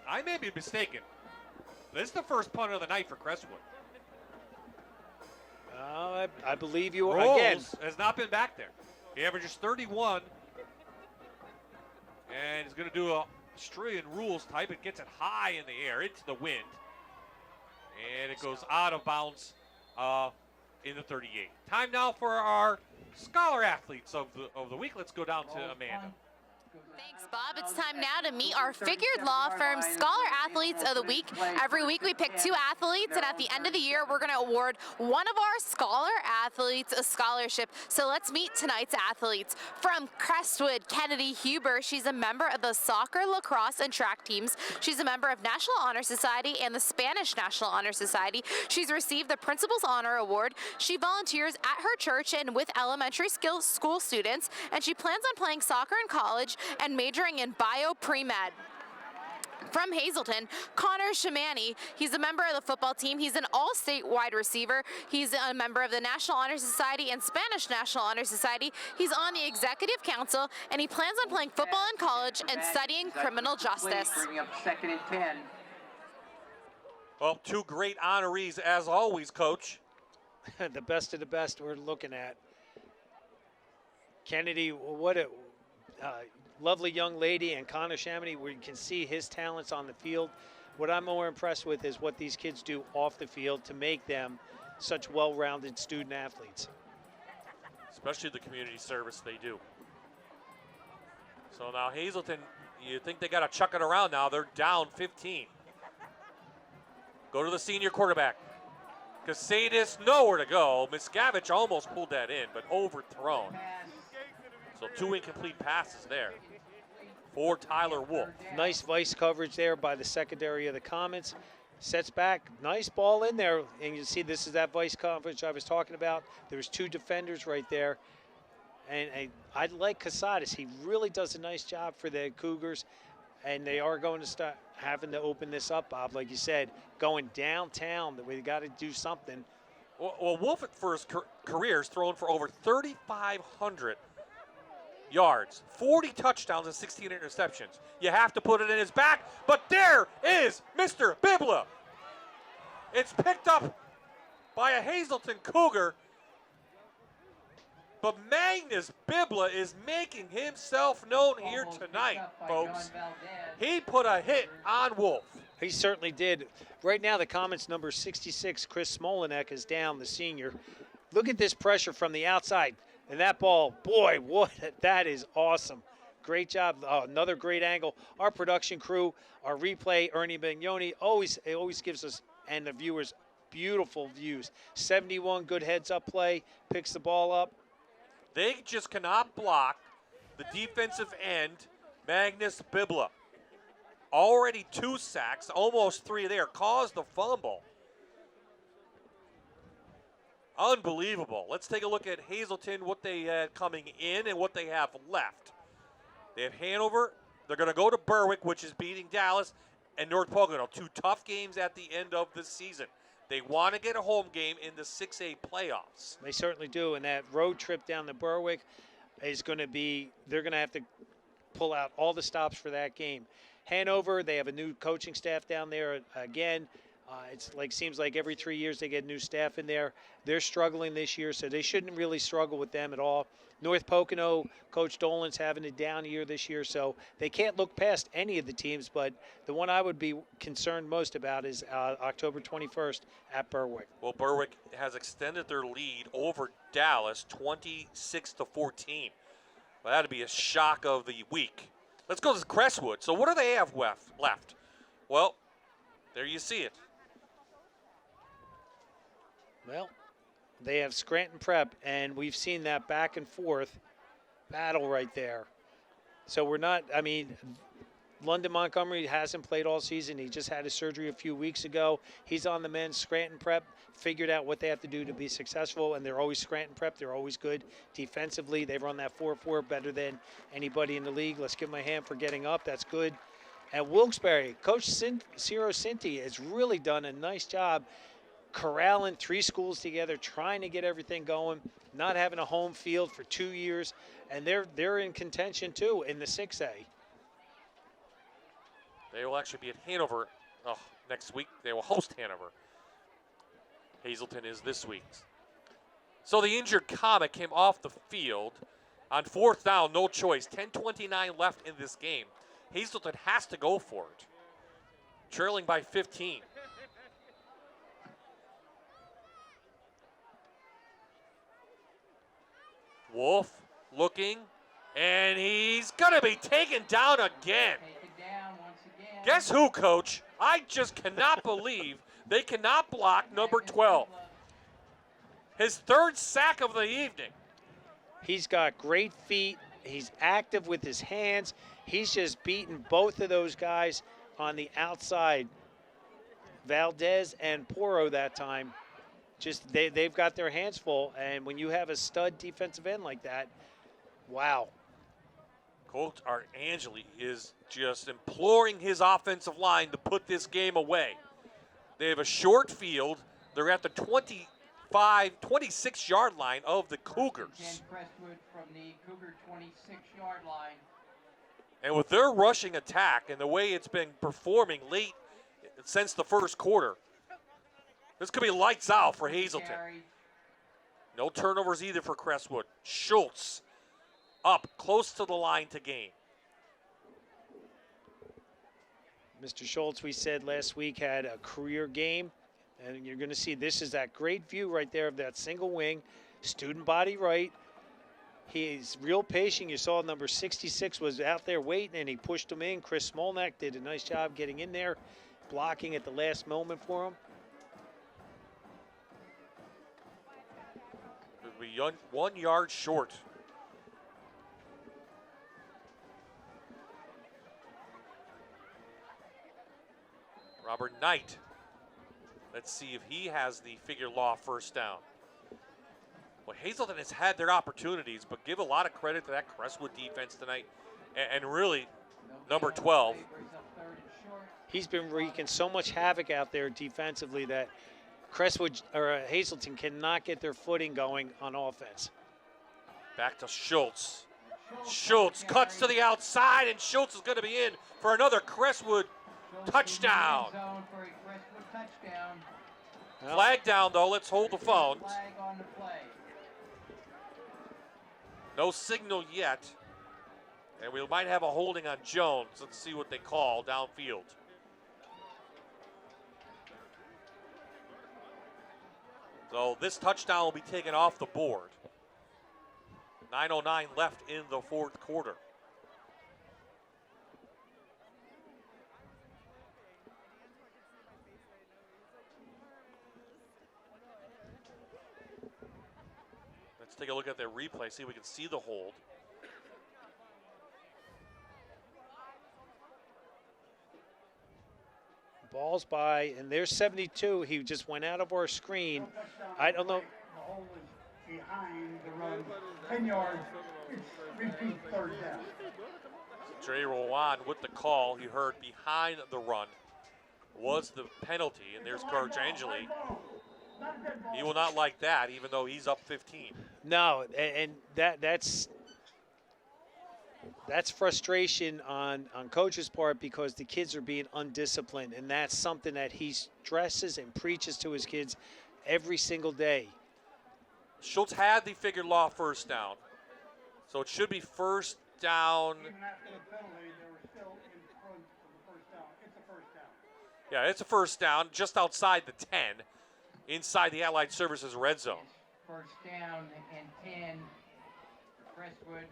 Speaker 5: I may be mistaken. This is the first punt of the night for Crestwood.
Speaker 7: I believe you are.
Speaker 5: Rolls
Speaker 7: Again,
Speaker 5: has not been back there. He averages 31. And he's going to do a Australian rules type. It gets it high in the air into the wind. And it goes out of bounds in the 38. Time now for our scholar athletes of the week. Let's go down to Amanda.
Speaker 6: Thanks, Bob. It's time now to meet our figured law firm Scholar Athletes of the Week. Every week we pick 2 athletes, and at the end of the year, we're going to award one of our Scholar Athletes a scholarship. So let's meet tonight's athletes. From Crestwood, Kennedy Huber. She's a member of the soccer, lacrosse, and track teams. She's a member of National Honor Society and the Spanish National Honor Society. She's received the Principal's Honor Award. She volunteers at her church and with elementary school students, and she plans on playing soccer in college and majoring in bio pre-med. From Hazleton, Connor Shamani. He's a member of the football team. He's an all-state wide receiver. He's a member of the National Honor Society and Spanish National Honor Society. He's on the executive council, and he plans on playing football in college and studying criminal justice.
Speaker 8: Bringing up 2nd and 10.
Speaker 5: Well, 2 great honorees as always, Coach.
Speaker 7: the best of the best we're looking at. Kennedy, what a lovely young lady, and Connor Shamani, where you can see his talents on the field. What I'm more impressed with is what these kids do off the field to make them such well-rounded student athletes.
Speaker 5: Especially the community service they do. So now Hazleton, you think they got to chuck it around now. They're down 15. Go to the senior quarterback. Casadis nowhere to go. Miscavige almost pulled that in, but overthrown. So 2 incomplete passes there for Tyler Wolf.
Speaker 7: Nice vice coverage there by the secondary of the Comets. Sets back, nice ball in there, and you see this is that vice coverage I was talking about. There's 2 defenders right there, and I like Casadis. He really does a nice job for the Cougars, and they are going to start having to open this up, Bob, like you said, going downtown. We got to do something.
Speaker 5: Well, Wolf for his career has thrown for over 3,500 yards, 40 touchdowns, and 16 interceptions. You have to put it in his back, but there is Mr. Bibla. It's picked up by a Hazleton Cougar, but Magnus Bibla is making himself known here tonight, folks. He put a hit on Wolf.
Speaker 7: He certainly did. Right now, the Comets number 66, Chris Smolinek, is down, the senior. Look at this pressure from the outside. And that ball, boy, that is awesome. Great job. Another great angle. Our production crew, our replay, Ernie Mignoni, always gives us and the viewers beautiful views. 71 good heads-up play, picks the ball up.
Speaker 5: They just cannot block the defensive end, Magnus Bibla. Already 2 sacks, almost 3 there, caused the fumble. Unbelievable. Let's take a look at Hazleton, what they had coming in and what they have left. They have Hanover. They're going to go to Berwick, which is beating Dallas, and North Pocono. 2 tough games at the end of the season. They want to get a home game in the 6A playoffs.
Speaker 7: They certainly do, and that road trip down to Berwick is going to be, they're going to have to pull out all the stops for that game. Hanover, they have a new coaching staff down there again. Seems like every 3 years they get new staff in there. They're struggling this year, so they shouldn't really struggle with them at all. North Pocono, Coach Dolan's having a down year this year, so they can't look past any of the teams, but the one I would be concerned most about is October 21st at Berwick.
Speaker 5: Well, Berwick has extended their lead over Dallas 26-14. Well, that'd be a shock of the week. Let's go to Crestwood. So what do they have left? Well, there you see it.
Speaker 7: Well, they have Scranton Prep, and we've seen that back and forth battle right there. So we're not, London Montgomery hasn't played all season. He just had his surgery a few weeks ago. He's on the men's Scranton prep, figured out what they have to do to be successful, and they're always Scranton prep. They're always good defensively. They run that 4-4 better than anybody in the league. Let's give them a hand for getting up. That's good. At Wilkes-Barre, Coach Ciro Cinti has really done a nice job corralling 3 schools together, trying to get everything going, not having a home field for 2 years, and they're in contention too in the 6A.
Speaker 5: They will actually be at Hanover next week. They will host Hanover. Hazleton is this week's. So the injured Comet came off the field on 4th down, no choice. 10:29 left in this game. Hazleton has to go for it, trailing by 15. Wolf looking, and he's gonna be taken down again. Guess who, Coach? I just cannot believe they cannot block number 12. His 3rd sack of the evening.
Speaker 7: He's got great feet. He's active with his hands. He's just beaten both of those guys on the outside. Valdez and Poro that time. Just they've got their hands full, and when you have a stud defensive end like that, wow.
Speaker 5: Coach Art Angeli is just imploring his offensive line to put this game away. They have a short field. They're at the 26-yard line of the Cougars.
Speaker 8: Crestwood from the Cougar 26-yard line.
Speaker 5: And with their rushing attack and the way it's been performing late since the first quarter, this could be lights out for Hazleton. No turnovers either for Crestwood. Schultz up close to the line to gain.
Speaker 7: Mr. Schultz, we said last week, had a career game, and you're going to see this is that great view right there of that single wing, student body right. He's real patient. You saw number 66 was out there waiting, and he pushed him in. Chris Smolnak did a nice job getting in there, blocking at the last moment for him.
Speaker 5: It'll be 1 yard short. Robert Knight. Let's see if he has the figure law 1st down. Well, Hazleton has had their opportunities, but give a lot of credit to that Crestwood defense tonight, and really number 12.
Speaker 7: He's been wreaking so much havoc out there defensively that Crestwood or Hazleton cannot get their footing going on offense.
Speaker 5: Back to Schultz. Schultz cuts to the outside, and Schultz is going to be in for another Crestwood touchdown. Flag down, though. Let's hold the phones. No signal yet. And we might have a holding on Jones. Let's see what they call downfield. So this touchdown will be taken off the board. 9:09 left in the 4th quarter. Let's take a look at their replay, see if we can see the hold.
Speaker 7: Ball's by, and there's 72. He just went out of our screen. I don't know.
Speaker 16: The hole is behind the run. 10 yards. It's repeat 3rd down.
Speaker 5: Dre Rowan with the call. He heard behind the run was the penalty, and there's Coach Angeli. He will not like that, even though he's up 15.
Speaker 7: No, and that's frustration on Coach's part because the kids are being undisciplined, and that's something that he stresses and preaches to his kids every single day.
Speaker 5: Schultz had the figure law 1st down, so it should be 1st down.
Speaker 16: Even after the penalty, they were still in front of the 1st down. It's a 1st down.
Speaker 5: Yeah, it's a 1st down just outside the 10, inside the Allied Services red zone.
Speaker 8: 1st down and 10 for Crestwood.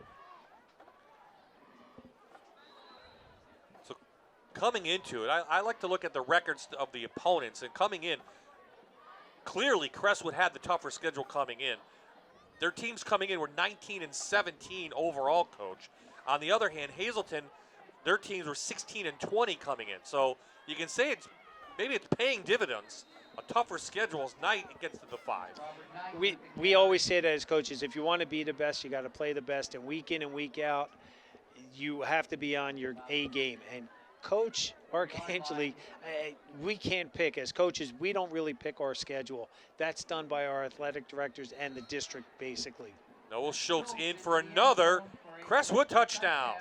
Speaker 5: So coming into it, I like to look at the records of the opponents, and coming in, clearly Crestwood had the tougher schedule coming in. Their teams coming in were 19-17 overall, Coach. On the other hand, Hazleton their teams were 16 and 20 coming in. So you can say maybe it's paying dividends. A tougher schedule as night it gets to the 5.
Speaker 7: We always say that as coaches, if you want to be the best, you got to play the best. And week in and week out, you have to be on your A game. And Coach Arcangeli, we can't pick. As coaches, we don't really pick our schedule. That's done by our athletic directors and the district, basically.
Speaker 5: Noah Schultz in for another Crestwood touchdown.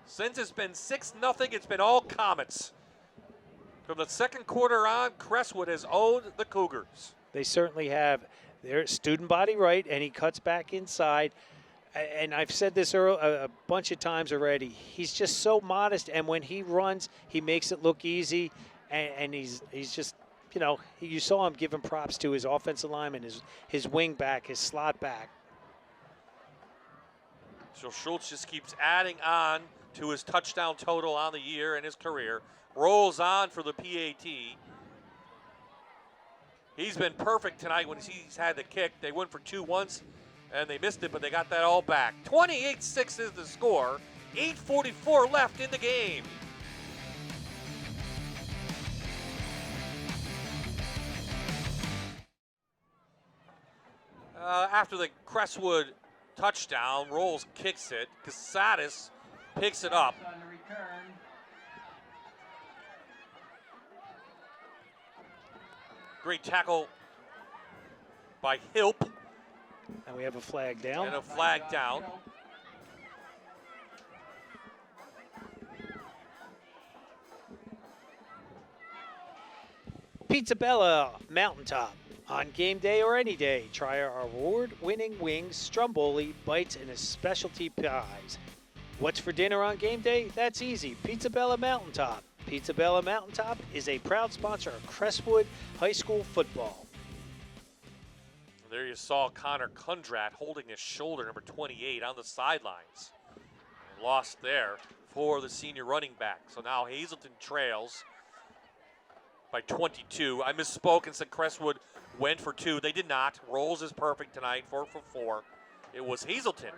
Speaker 5: Since it's been 6-0, it's been all Comets. From the second quarter on, Crestwood has owned the Cougars.
Speaker 7: They certainly have their student body right, and he cuts back inside. And I've said this a bunch of times already. He's just so modest, and when he runs, he makes it look easy. And he's just, you know, you saw him giving props to his offensive lineman, his wing back, his slot back.
Speaker 5: So Schultz just keeps adding on to his touchdown total on the year and his career. Rolls on for the PAT. He's been perfect tonight when he's had the kick. They went for 2 once, and they missed it, but they got that all back. 28-6 is the score. 8:44 left in the game. After the Crestwood touchdown, Rolls kicks it. Casadas picks it up. Great tackle by Hilp.
Speaker 7: And we have a flag down.
Speaker 5: And a flag down.
Speaker 7: Pizza Bella Mountaintop. On game day or any day, try our award-winning wings, stromboli, bites, and his specialty pies. What's for dinner on game day? That's easy. Pizza Bella Mountaintop. Pizza Bella Mountaintop is a proud sponsor of Crestwood High School football.
Speaker 5: There you saw Connor Kundrat holding his shoulder, number 28, on the sidelines. Lost there for the senior running back. So now Hazleton trails by 22. I misspoke and said Crestwood went for 2. They did not. Rolls is perfect tonight, 4 for 4. It was Hazleton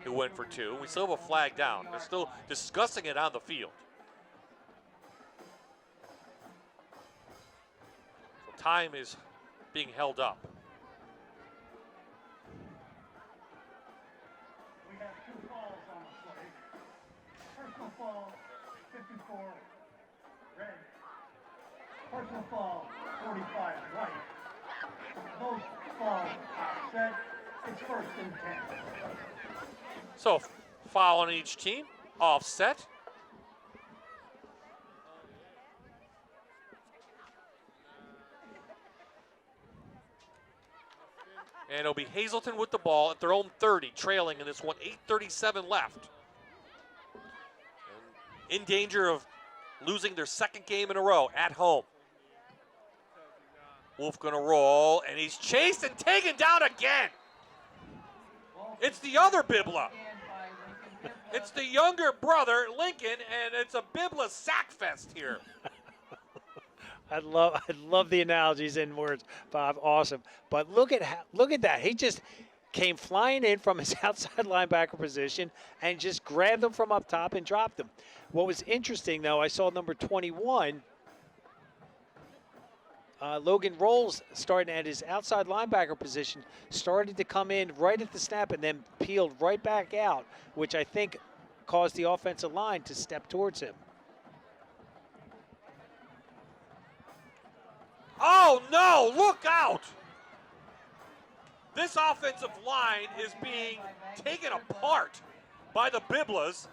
Speaker 5: who went for 2. We still have a flag down. They're still discussing it on the field. So time is being held up.
Speaker 16: We have 2 falls on the play. Personal fall, 54, red. Personal fall, 45, white. Both falls offset. It's 1st and 10.
Speaker 5: So foul on each team, offset. And it'll be Hazleton with the ball at their own 30, trailing in this one, 8:37 left. And in danger of losing their 2nd game in a row at home. Wolf gonna roll, and he's chased and taken down again. It's the other Bibla. It's the younger brother, Lincoln, and it's a Bibla sack fest here.
Speaker 7: I love the analogies and words, Bob. Awesome. But look at that. He just came flying in from his outside linebacker position and just grabbed him from up top and dropped him. What was interesting, though, I saw number 21, Logan Rolls, starting at his outside linebacker position, started to come in right at the snap and then peeled right back out, which I think caused the offensive line to step towards him.
Speaker 5: Oh, no, look out. This offensive line is being taken apart by the Biblas.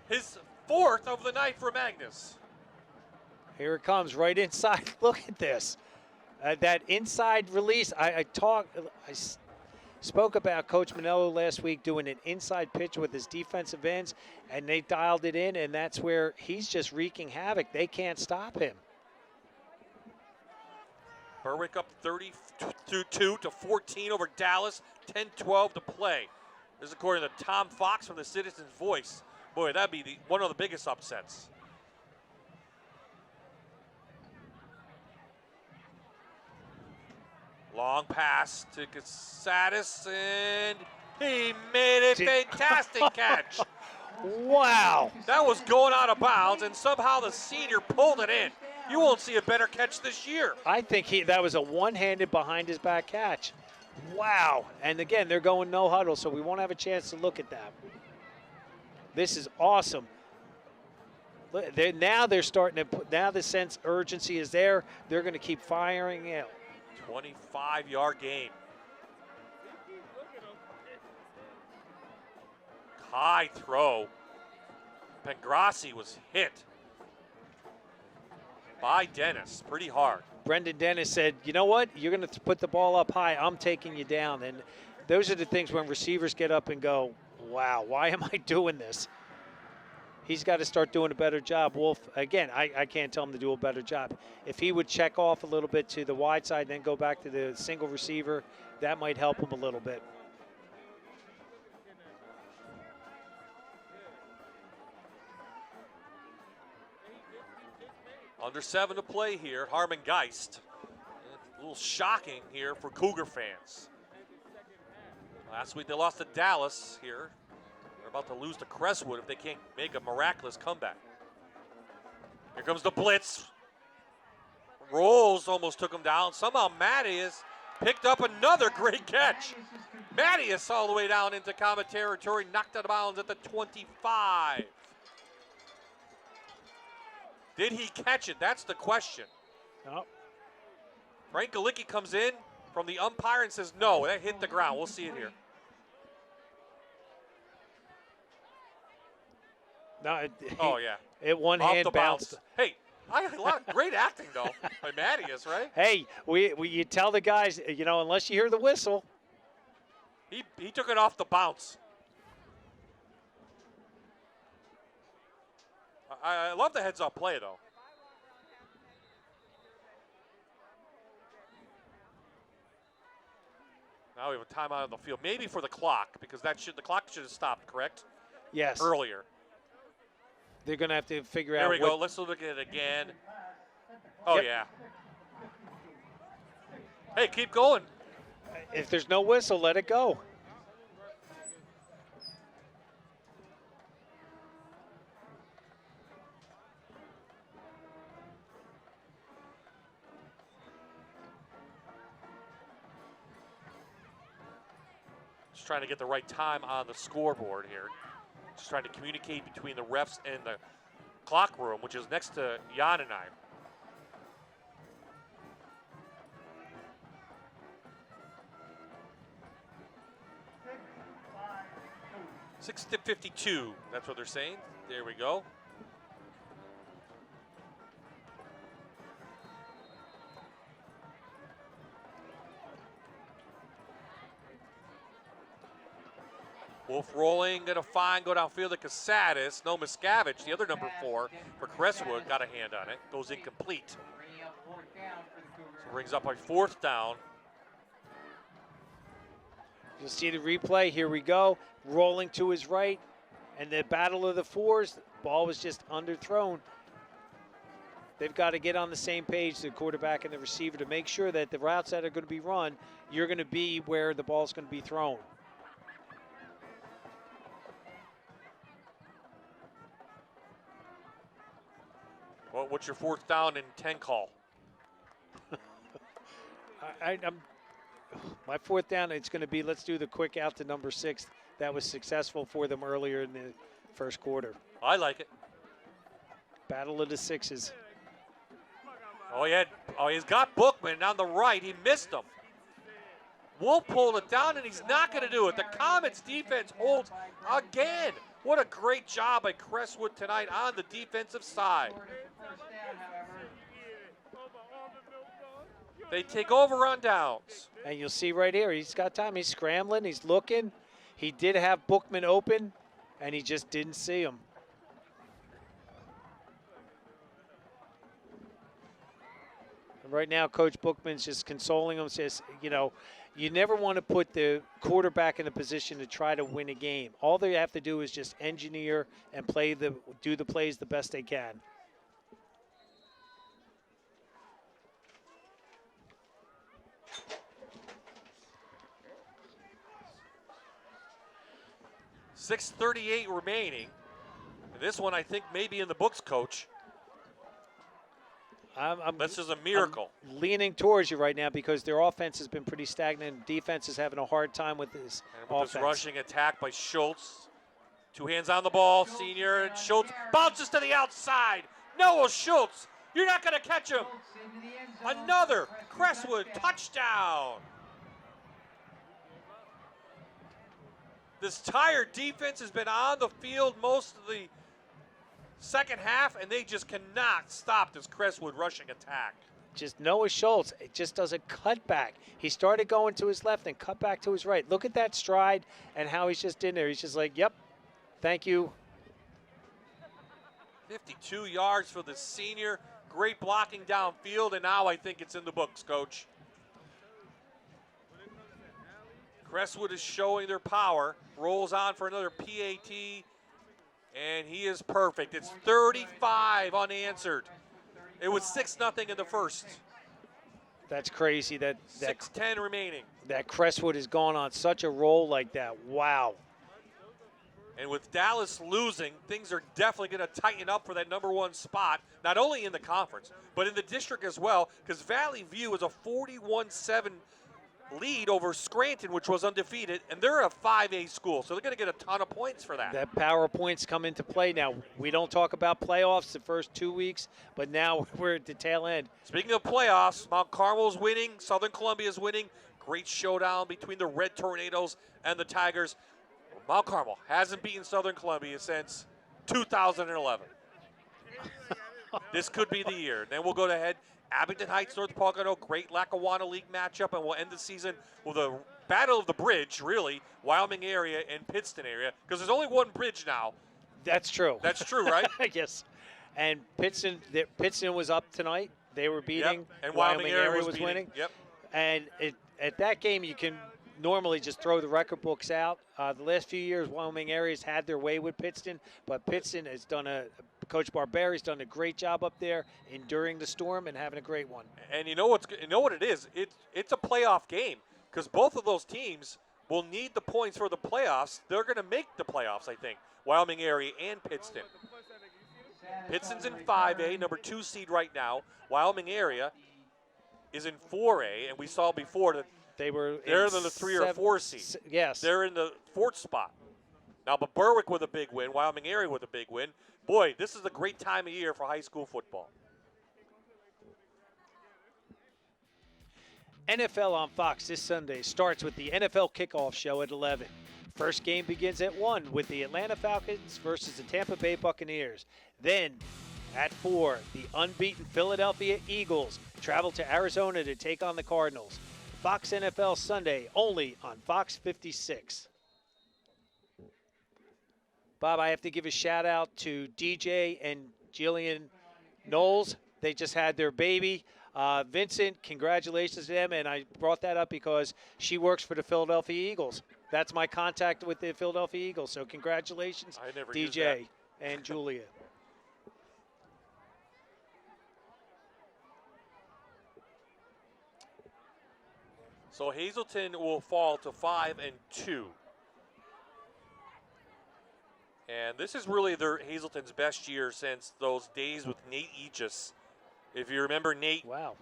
Speaker 5: His 4th of the night for Magnus.
Speaker 7: Here it comes right inside. Look at this. That inside release. I spoke about Coach Manello last week doing an inside pitch with his defensive ends, and they dialed it in, and that's where he's just wreaking havoc. They can't stop him.
Speaker 5: Berwick up 32 to 14 over Dallas, 10-12 to play. This is according to Tom Fox from the Citizens Voice. Boy, that'd be one of the biggest upsets. Long pass to Casadas, and He made a fantastic catch.
Speaker 7: Wow.
Speaker 5: That was going out of bounds, and somehow the senior pulled it in. You won't see a better catch this year.
Speaker 7: I think that was a one-handed behind his back catch. Wow. And again, they're going no huddle, so we won't have a chance to look at that. This is awesome. Now they're starting to put, now the sense urgency is there. They're going to keep firing it.
Speaker 5: 25-yard gain. High throw. Pengrassi was hit by Dennis pretty hard.
Speaker 7: Brendan Dennis said, you know what? You're going to put the ball up high. I'm taking you down. And those are the things when receivers get up and go, wow, why am I doing this? He's got to start doing a better job. Wolf, again, I can't tell him to do a better job. If he would check off a little bit to the wide side, then go back to the single receiver, that might help him a little bit.
Speaker 5: Under 7 to play here, Harmon Geist. A little shocking here for Cougar fans. Last week they lost to Dallas here. They're about to lose to Crestwood if they can't make a miraculous comeback. Here comes the blitz. Rolls almost took him down. Somehow Mattias picked up another great catch. Mattias all the way down into common territory, knocked out of bounds at the 25. Did he catch it? That's the question.
Speaker 7: No.
Speaker 5: Frank Galicki comes in from the umpire and says, no, that hit the ground. We'll see it here.
Speaker 7: No,
Speaker 5: oh, yeah.
Speaker 7: It one hand bounced.
Speaker 5: Hey, great acting, though, by Mattias, right?
Speaker 7: Hey, you tell the guys, you know, unless you hear the whistle.
Speaker 5: He took it off the bounce. I love the heads-up play, though. Now we have a timeout on the field, maybe for the clock, because the clock should have stopped, correct?
Speaker 7: Yes.
Speaker 5: Earlier.
Speaker 7: They're going to have to figure out.
Speaker 5: There we go. Let's look at it again. Oh,
Speaker 7: Yep.
Speaker 5: yeah. Hey, keep going.
Speaker 7: If there's no whistle, let it go.
Speaker 5: Just trying to get the right time on the scoreboard here. Just trying to communicate between the refs and the clock room, which is next to Jan and I. $6:52, that's what they're saying. There we go. Wolf rolling, going to find, go downfield to Casadas. No, Miscavige, the other number 4 for Crestwood, got a hand on it. Goes incomplete. So brings up a 4th down.
Speaker 7: You'll see the replay. Here we go. Rolling to his right. And the battle of the 4s, the ball was just underthrown. They've got to get on the same page, the quarterback and the receiver, to make sure that the routes that are going to be run, you're going to be where the ball's going to be thrown.
Speaker 5: Well, what's your 4th down and 10 call?
Speaker 7: My 4th down, it's going to be, let's do the quick out to number 6. That was successful for them earlier in the first quarter.
Speaker 5: I like it.
Speaker 7: Battle of the 6s.
Speaker 5: Oh, he's got Bookman on the right. He missed him. Wolf pulled it down, and he's not going to do it. The Comets defense holds again. What a great job by Crestwood tonight on the defensive side. They take over on downs.
Speaker 7: And you'll see right here, he's got time. He's scrambling. He's looking. He did have Bookman open, and he just didn't see him. And right now, Coach Bookman's just consoling him, says, you know, you never want to put the quarterback in a position to try to win a game. All they have to do is just engineer and do the plays the best they can.
Speaker 5: 6:38 remaining. And this one, I think, may be in the books, Coach. This is a miracle.
Speaker 7: I'm leaning towards you right now because their offense has been pretty stagnant. Defense is having a hard time with this offense.
Speaker 5: This rushing attack by Schultz. 2 hands on the ball, senior, and Schultz bounces to the outside. Noah Schultz, you're not going to catch him. Another Crestwood touchdown. This tired defense has been on the field most of the second half, and they just cannot stop this Crestwood rushing attack.
Speaker 7: Just Noah Schultz, it just does a cutback. He started going to his left and cut back to his right. Look at that stride and how he's just in there. He's just like, yep, thank you.
Speaker 5: 52 yards for the senior. Great blocking downfield, and now I think it's in the books, Coach. Crestwood is showing their power. Rolls on for another PAT, and he is perfect. It's 35 unanswered. It was 6-0 in the first.
Speaker 7: That's crazy. That
Speaker 5: 6:10 remaining.
Speaker 7: That Crestwood has gone on such a roll like that. Wow.
Speaker 5: And with Dallas losing, things are definitely going to tighten up for that #1 spot, not only in the conference, but in the district as well, because Valley View is a 41-7 lead over Scranton, which was undefeated, and they're a 5A school, so they're going to get a ton of points for that.
Speaker 7: That power points come into play now. We don't talk about playoffs the first 2 weeks, but now we're at the tail end.
Speaker 5: Speaking of playoffs, Mount Carmel's winning, Southern Columbia's winning. Great showdown between the Red Tornadoes and the Tigers. Mount Carmel hasn't beaten Southern Columbia since 2011. This could be the year. Then we'll go ahead. Abington Heights, North Pocono, great Lackawanna League matchup, and we'll end the season with a battle of the bridge, really, Wyoming area and Pittston area, because there's only one bridge now.
Speaker 7: That's true.
Speaker 5: That's true, right?
Speaker 7: Yes. And Pittston was up tonight. They were beating.
Speaker 5: Yep. And Wyoming area was
Speaker 7: winning.
Speaker 5: Yep.
Speaker 7: And at that game, you can normally just throw the record books out. The last few years, Wyoming area's had their way with Pittston, but Pittston has done Coach Barberi's done a great job up there, enduring the storm and having a great one.
Speaker 5: And you know what it is? It's a playoff game because both of those teams will need the points for the playoffs. They're going to make the playoffs, I think. Wyoming area and Pittston. Pittston's in 5A, #2 seed right now. Wyoming area is in 4A, and we saw before that they're in the 3 or 4 seed.
Speaker 7: Yes.
Speaker 5: They're in the 4th spot. Now, but Berwick with a big win, Wyoming area with a big win. Boy, this is a great time of year for high school football.
Speaker 7: NFL on Fox this Sunday starts with the NFL kickoff show at 11. First game begins at 1 with the Atlanta Falcons versus the Tampa Bay Buccaneers. Then at 4, the unbeaten Philadelphia Eagles travel to Arizona to take on the Cardinals. Fox NFL Sunday only on Fox 56. Bob, I have to give a shout out to DJ and Jillian Knowles. They just had their baby. Vincent, congratulations to them. And I brought that up because she works for the Philadelphia Eagles. That's my contact with the Philadelphia Eagles. So congratulations, DJ and Julia.
Speaker 5: So Hazleton will fall to 5-2. And this is really Hazleton's best year since those days with Nate Eachus. If you remember Nate.
Speaker 7: Wow.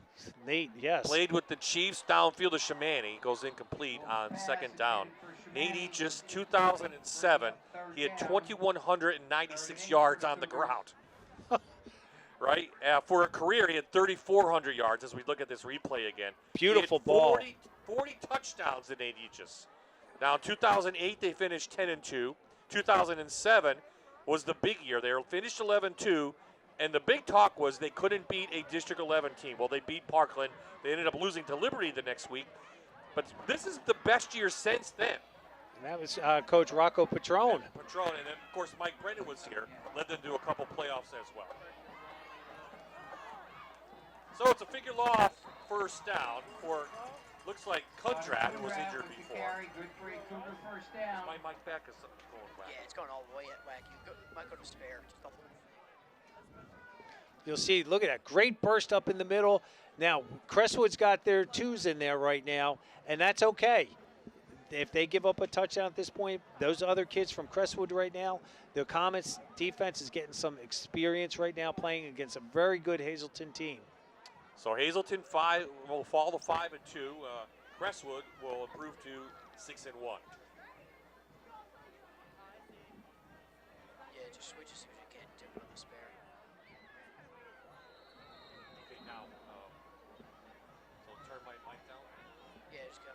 Speaker 7: Nate, yes.
Speaker 5: Played with the Chiefs downfield of Shamani. Goes incomplete on 2nd down. Nate Eachus, 2007. He had 2,196 yards on the ground. Right? For a career, he had 3,400 yards as we look at this replay again.
Speaker 7: Beautiful ball.
Speaker 5: 40 touchdowns to Nate Eachus. Now, in 2008, they finished 10-2. 2007 was the big year. They finished 11-2, and the big talk was they couldn't beat a District 11 team. Well, they beat Parkland. They ended up losing to Liberty the next week. But this is the best year since then.
Speaker 7: And that was Coach Rocco Patrone.
Speaker 5: Patrone, and then, of course, Mike Brennan was here. Led them to a couple playoffs as well. So it's a figure loss, first down for, looks like Kundrat, who was injured before.
Speaker 8: Good for a Cougar first down.
Speaker 5: My mic back is going wacky.
Speaker 15: Yeah, it's going all the way at wacky. Might go to spare. Just double.
Speaker 7: You'll see, look at that. Great burst up in the middle. Now, Crestwood's got their 2s in there right now, and that's okay. if they give up a touchdown at this point, those other kids from Crestwood right now, the Comets defense is getting some experience right now playing against a very good Hazleton team.
Speaker 5: So Hazleton will fall to 5-2. Crestwood will improve to 6-1.
Speaker 15: Yeah, just switch as soon as you can. Tip it on the spare.
Speaker 5: Okay, now, so turn my mic down.
Speaker 15: Yeah, just go.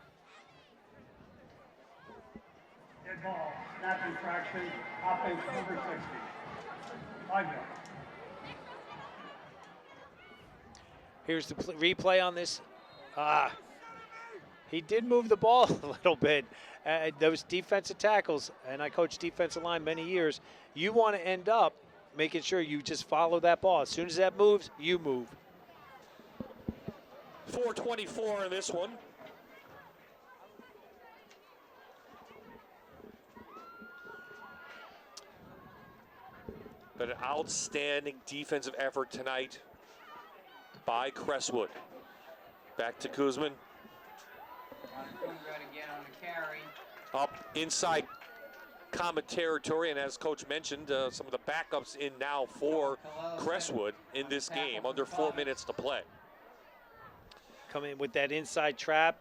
Speaker 16: Dead ball, snap infraction, offense number 60. 5 yards.
Speaker 7: Here's the replay on this. He did move the ball a little bit. Those defensive tackles, and I coached defensive line many years, you want to end up making sure you just follow that ball. As soon as that moves, you move.
Speaker 5: 4:24 in this one. But an outstanding defensive effort tonight by Crestwood. Back to Kuzman.
Speaker 8: Again on the carry.
Speaker 5: Up inside Comet territory, and as Coach mentioned, some of the backups in now for Crestwood in this game, under 4 minutes to play.
Speaker 7: Coming in with that inside trap.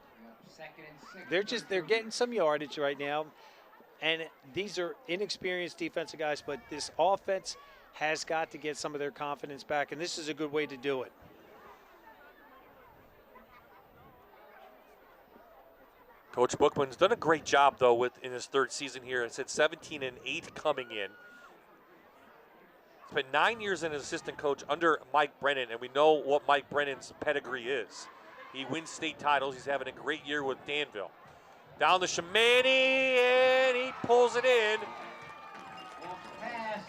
Speaker 7: They're getting some yardage right now, and these are inexperienced defensive guys, but this offense has got to get some of their confidence back, and this is a good way to do it.
Speaker 5: Coach Bookman's done a great job, though, in his third season here. It's at 17-8 coming in. It's been 9 years as assistant coach under Mike Brennan, and we know what Mike Brennan's pedigree is. He wins state titles. He's having a great year with Danville. Down the Shamani, and he pulls it in.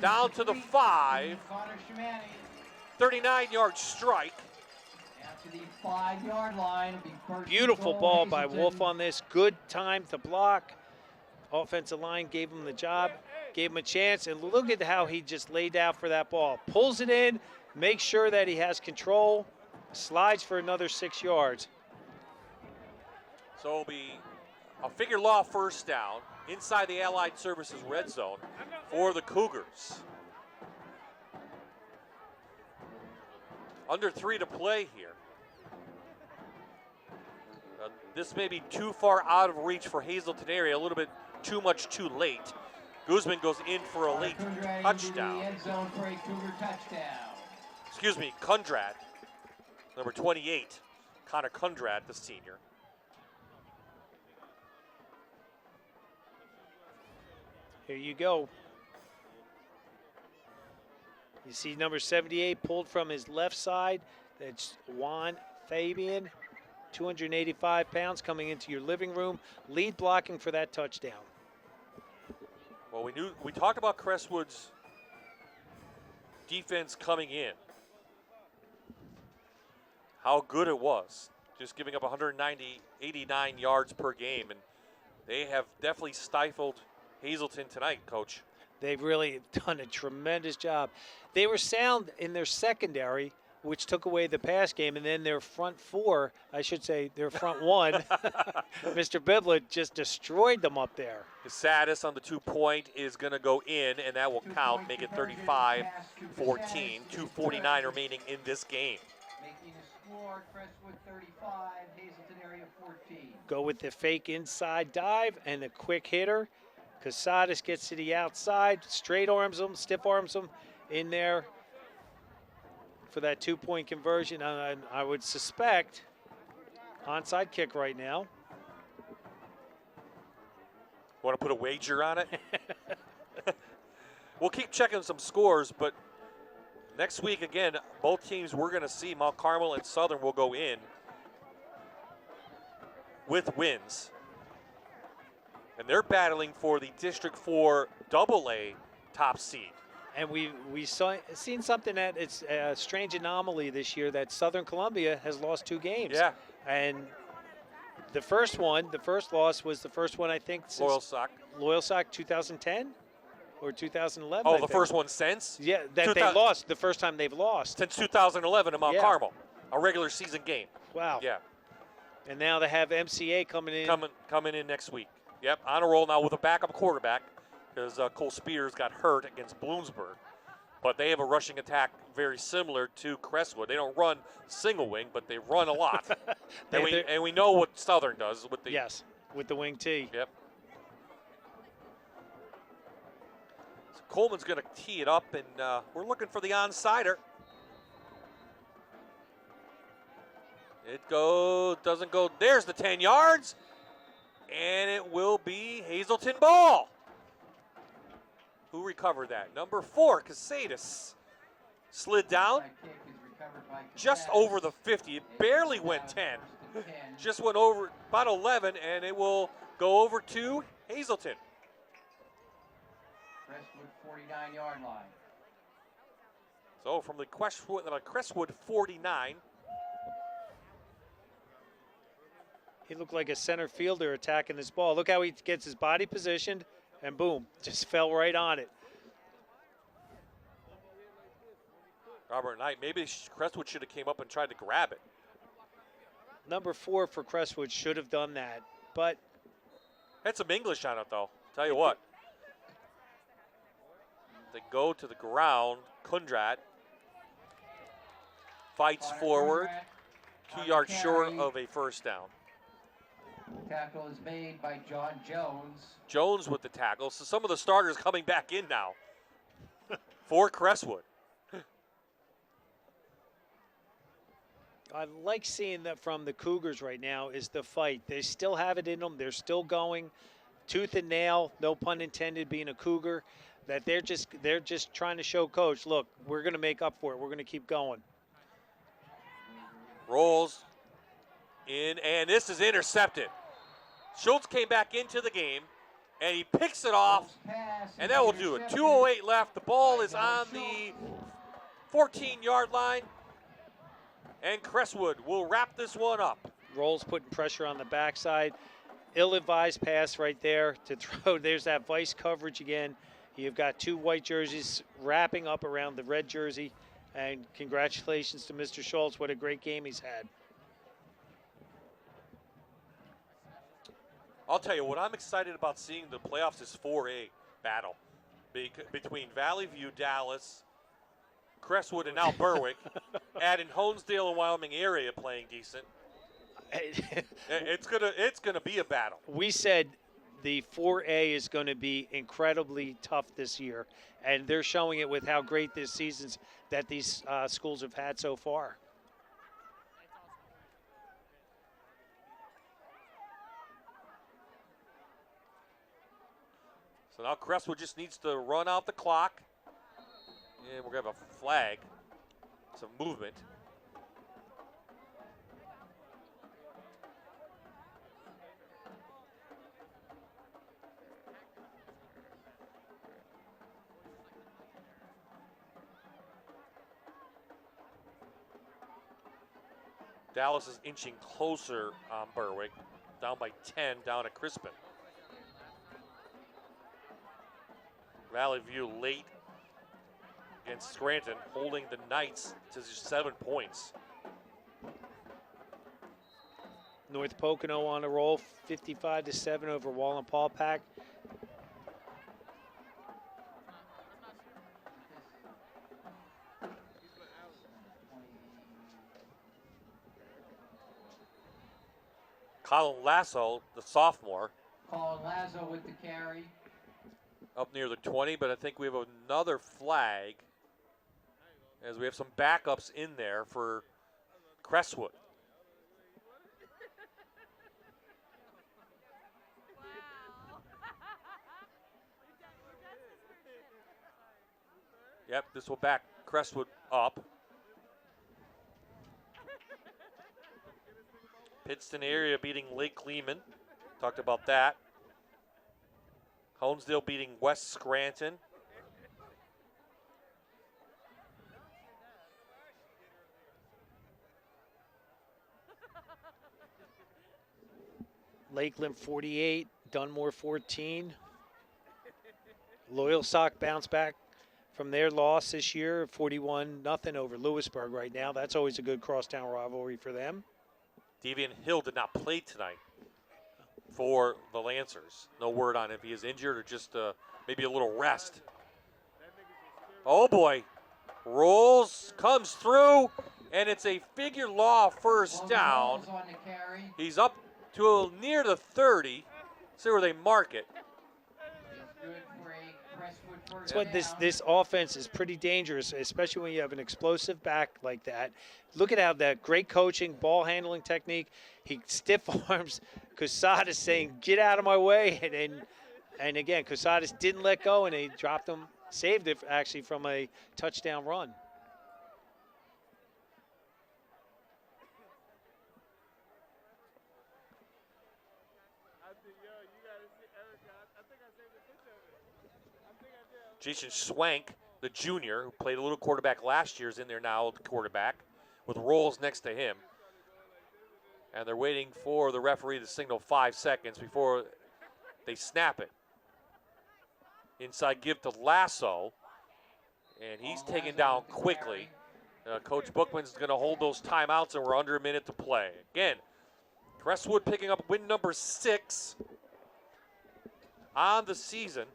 Speaker 5: Down to the 5. 39-yard strike.
Speaker 8: To the 5-yard line.
Speaker 7: Beautiful ball by Wolf on this. Good time to block. Offensive line gave him the job, gave him a chance, and look at how he just laid out for that ball. Pulls it in, makes sure that he has control, slides for another 6 yards.
Speaker 5: So it'll be a figure law first down inside the Allied Services red zone for the Cougars. Under 3 to play here. This may be too far out of reach for Hazleton area, a little bit too much too late. Guzman goes in for a late touchdown. Excuse me, Kundrat, number 28, Connor Kundrat, the senior.
Speaker 7: Here you go. You see number 78 pulled from his left side. That's Juan Fabian, 285 pounds, coming into your living room. Lead blocking for that touchdown.
Speaker 5: Well, we talked about Crestwood's defense coming in. How good it was. Just giving up 89 yards per game. And they have definitely stifled Hazleton tonight, Coach.
Speaker 7: They've really done a tremendous job. They were sound in their secondary, which took away the pass game, and then their front four, I should say their front one, Mr. Biblet just destroyed them up there.
Speaker 5: The saddest on the 2-point is going to go in, and that will count, make it 35-14, 2:49 remaining in this game.
Speaker 8: Making the score, Crestwood 35, Hazleton area 14.
Speaker 7: Go with the fake inside dive and the quick hitter. Casadas gets to the outside, straight arms him, stiff arms him in there for that 2-point conversion. I would suspect onside kick right now.
Speaker 5: Want to put a wager on it? We'll keep checking some scores, but next week, again, both teams we're going to see, Mount Carmel and Southern, will go in with wins. And they're battling for the District 4 AA top seed.
Speaker 7: And we seen something that it's a strange anomaly this year that Southern Columbia has lost 2 games.
Speaker 5: Yeah.
Speaker 7: And the first loss was the first one, I think, since Loyalsock 2010 or 2011.
Speaker 5: Oh, the first one since?
Speaker 7: Yeah, that they lost, the first time they've lost.
Speaker 5: Since 2011 in Mount Carmel, a regular season game.
Speaker 7: Wow.
Speaker 5: Yeah.
Speaker 7: And now they have MCA coming in.
Speaker 5: Coming in next week. Yep, on a roll now with a backup quarterback because Cole Spears got hurt against Bloomsburg. But they have a rushing attack very similar to Crestwood. They don't run single wing, but they run a lot. and we know what Southern does with the
Speaker 7: with the wing T.
Speaker 5: Yep. So Coleman's going to tee it up, and we're looking for the onside-er. It doesn't go. There's the 10 yards, and it will be Hazleton ball. Who recovered that? Number 4, Casadis. Slid down just over the 50. It barely went 10. Just went over about 11, and it will go over to Hazleton.
Speaker 8: Crestwood 49-yard line.
Speaker 5: So from the Crestwood 49.
Speaker 7: He looked like a center fielder attacking this ball. Look how he gets his body positioned, and boom, just fell right on it.
Speaker 5: Robert Knight, maybe Crestwood should have came up and tried to grab it.
Speaker 7: Number 4 for Crestwood should have done that, but
Speaker 5: had some English on it, though. Tell you what. They go to the ground. Kundrat fights forward, 2 yards short of a first down.
Speaker 8: Tackle is made by John Jones.
Speaker 5: Jones with the tackle. So some of the starters coming back in now for Crestwood.
Speaker 7: I like seeing that from the Cougars right now is the fight. They still have it in them. They're still going tooth and nail, no pun intended, being a Cougar, that they're just trying to show coach, look, we're going to make up for it. We're going to keep going.
Speaker 5: Rolls in, and this is intercepted. Schultz came back into the game, and he picks it off, and that will do it. 2:08 left. The ball is on the 14-yard line, and Crestwood will wrap this one up.
Speaker 7: Rolls putting pressure on the backside. Ill-advised pass right there to throw. There's that vice coverage again. You've got 2 white jerseys wrapping up around the red jersey, and congratulations to Mr. Schultz. What a great game he's had.
Speaker 5: I'll tell you what I'm excited about seeing the playoffs is 4A battle between Valley View, Dallas, Crestwood, and now Berwick. Adding Honesdale and Wyoming area playing decent. It's gonna be a battle.
Speaker 7: We said the 4A is going to be incredibly tough this year, and they're showing it with how great this season's that these schools have had so far.
Speaker 5: So now Crestwood just needs to run out the clock. And we're going to have a flag. Some movement. Dallas is inching closer on Berwick. Down by 10, down at Crispin. Valley View late against Scranton, holding the Knights to just 7 points.
Speaker 7: North Pocono on a roll, 55-7 over Wallenpaupack.
Speaker 5: Colin Lasso, the sophomore.
Speaker 8: Colin Lasso with the carry.
Speaker 5: Up near the 20, but I think we have another flag as we have some backups in there for Crestwood. Yep, this will back Crestwood up. Pittston area beating Lake Lehman. Talked about that. Honesdale beating West Scranton.
Speaker 7: Lakeland 48, Dunmore 14. Loyalsock bounced back from their loss this year, 41-0 over Lewisburg right now. That's always a good crosstown rivalry for them.
Speaker 5: Deviant Hill did not play tonight. for the Lancers. No word on if he is injured or just maybe a little rest. Oh boy, rolls, comes through, and it's a figure law first down. He's up to near the 30. See where they mark it.
Speaker 7: That's what this offense is pretty dangerous, especially when you have an explosive back like that. Look at how that great coaching, ball handling technique. He stiff arms Cousadas saying, "Get out of my way," and again, Cousadas didn't let go, and he dropped him, saved it actually from a touchdown run.
Speaker 5: Jason Swank, the junior, who played a little quarterback last year, is in there now, the quarterback, with Rolls next to him. And they're waiting for the referee to signal 5 seconds before they snap it. Inside give to Lasso, and he's taken down quickly. Coach Bookman's going to hold those timeouts, and we're under a minute to play. Again, Crestwood picking up win number 6 on the season.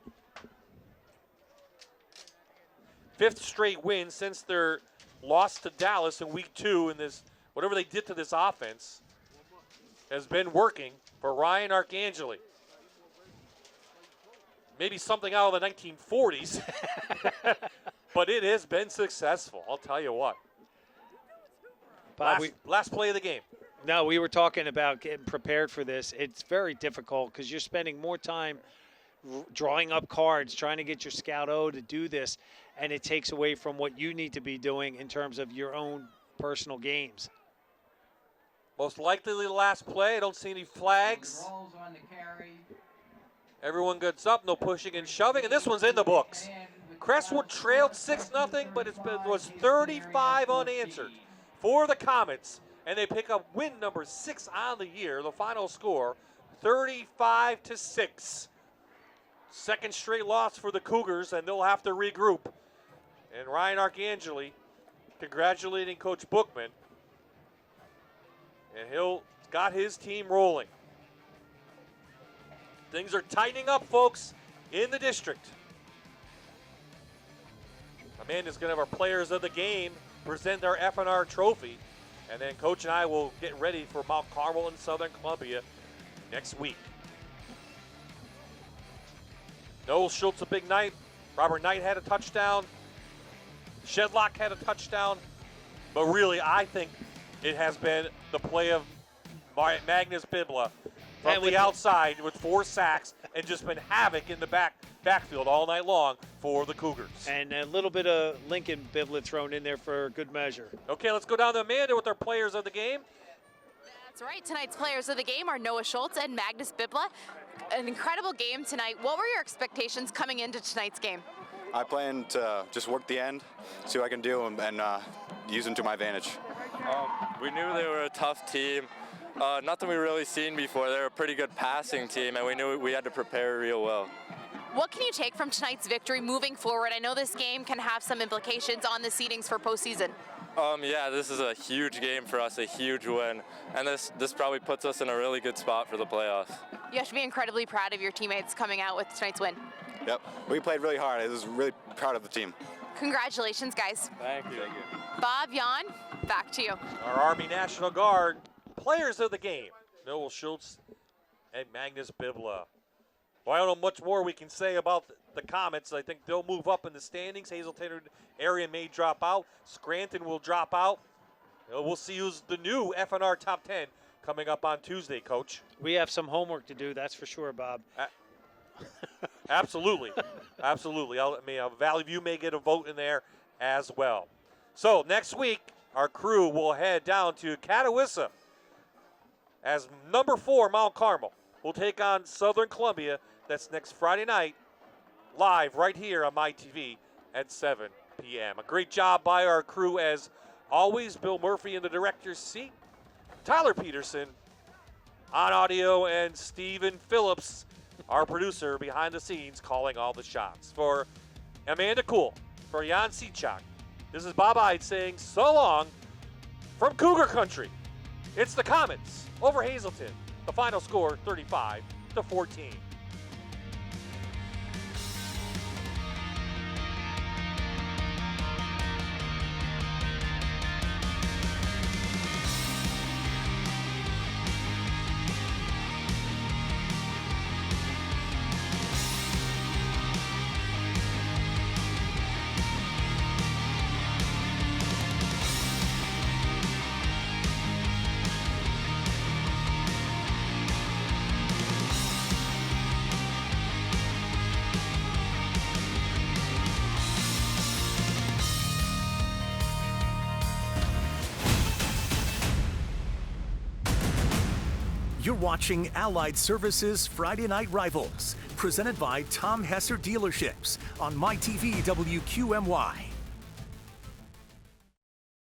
Speaker 5: 5th straight win since their loss to Dallas in week 2, and this whatever they did to this offense has been working for Ryan Arcangeli. Maybe something out of the 1940s, but it has been successful, I'll tell you what.
Speaker 7: Bob,
Speaker 5: last play of the game.
Speaker 7: No, we were talking about getting prepared for this. It's very difficult because you're spending more time drawing up cards, trying to get your Scout O to do this, and it takes away from what you need to be doing in terms of your own personal games.
Speaker 5: Most likely the last play. I don't see any flags. Everyone gets up, no pushing and shoving, and this one's in the books. Crestwood trailed 6-0, but it was 35 unanswered for the Comets, and they pick up win number 6 on the year. The final score, 35-6. Second straight loss for the Cougars, and they'll have to regroup. And Ryan Arcangeli congratulating Coach Bookman. And he'll got his team rolling. Things are tightening up, folks, in the district. Amanda's going to have our players of the game present their FNR trophy. And then Coach and I will get ready for Mount Carmel and Southern Columbia next week. Noel Schultz, a big night. Robert Knight had a touchdown. Shedlock had a touchdown. But really, I think it has been the play of Magnus Bibla from the outside with 4 sacks and just been havoc in the backfield all night long for the Cougars.
Speaker 7: And a little bit of Lincoln Bibla thrown in there for good measure.
Speaker 5: Okay, let's go down to Amanda with our players of the game.
Speaker 6: That's right. Tonight's players of the game are Noah Schultz and Magnus Bibla. An incredible game tonight. What were your expectations coming into tonight's game?
Speaker 17: I plan to just work the end, see what I can do, and use them to my advantage.
Speaker 18: We knew they were a tough team. Nothing we really seen before. They're a pretty good passing team, and we knew we had to prepare real well.
Speaker 6: What can you take from tonight's victory moving forward? I know this game can have some implications on the seedings for postseason.
Speaker 18: Yeah, this is a huge game for us, a huge win, and this probably puts us in a really good spot for the playoffs.
Speaker 6: You have to be incredibly proud of your teammates coming out with tonight's win.
Speaker 17: Yep, we played really hard. I was really proud of the team.
Speaker 6: Congratulations, guys.
Speaker 18: Thank you.
Speaker 6: Bob, Jan, back to you.
Speaker 5: Our Army National Guard players of the game, Noel Schultz and Magnus Bibla. Well, I don't know much more we can say about the Comets. I think they'll move up in the standings. Hazleton area may drop out. Scranton will drop out. We'll see who's the new FNR Top 10 coming up on Tuesday, Coach.
Speaker 7: We have some homework to do, that's for sure, Bob.
Speaker 5: Absolutely. Absolutely. Valley View may get a vote in there as well. So next week, our crew will head down to Catawissa as number 4 Mount Carmel will take on Southern Columbia. That's next Friday night, live right here on MyTV at 7 p.m. A great job by our crew as always. Bill Murphy in the director's seat, Tyler Peterson on audio, and Stephen Phillips, our producer behind the scenes, calling all the shots. For Amanda Kuhl, for Jan Sichak, this is Bob Ide saying so long from Cougar Country. It's the Comets over Hazleton. The final score, 35-14.
Speaker 1: You're watching Allied Services Friday Night Rivals, presented by Tom Hesser Dealerships on MyTV WQMY.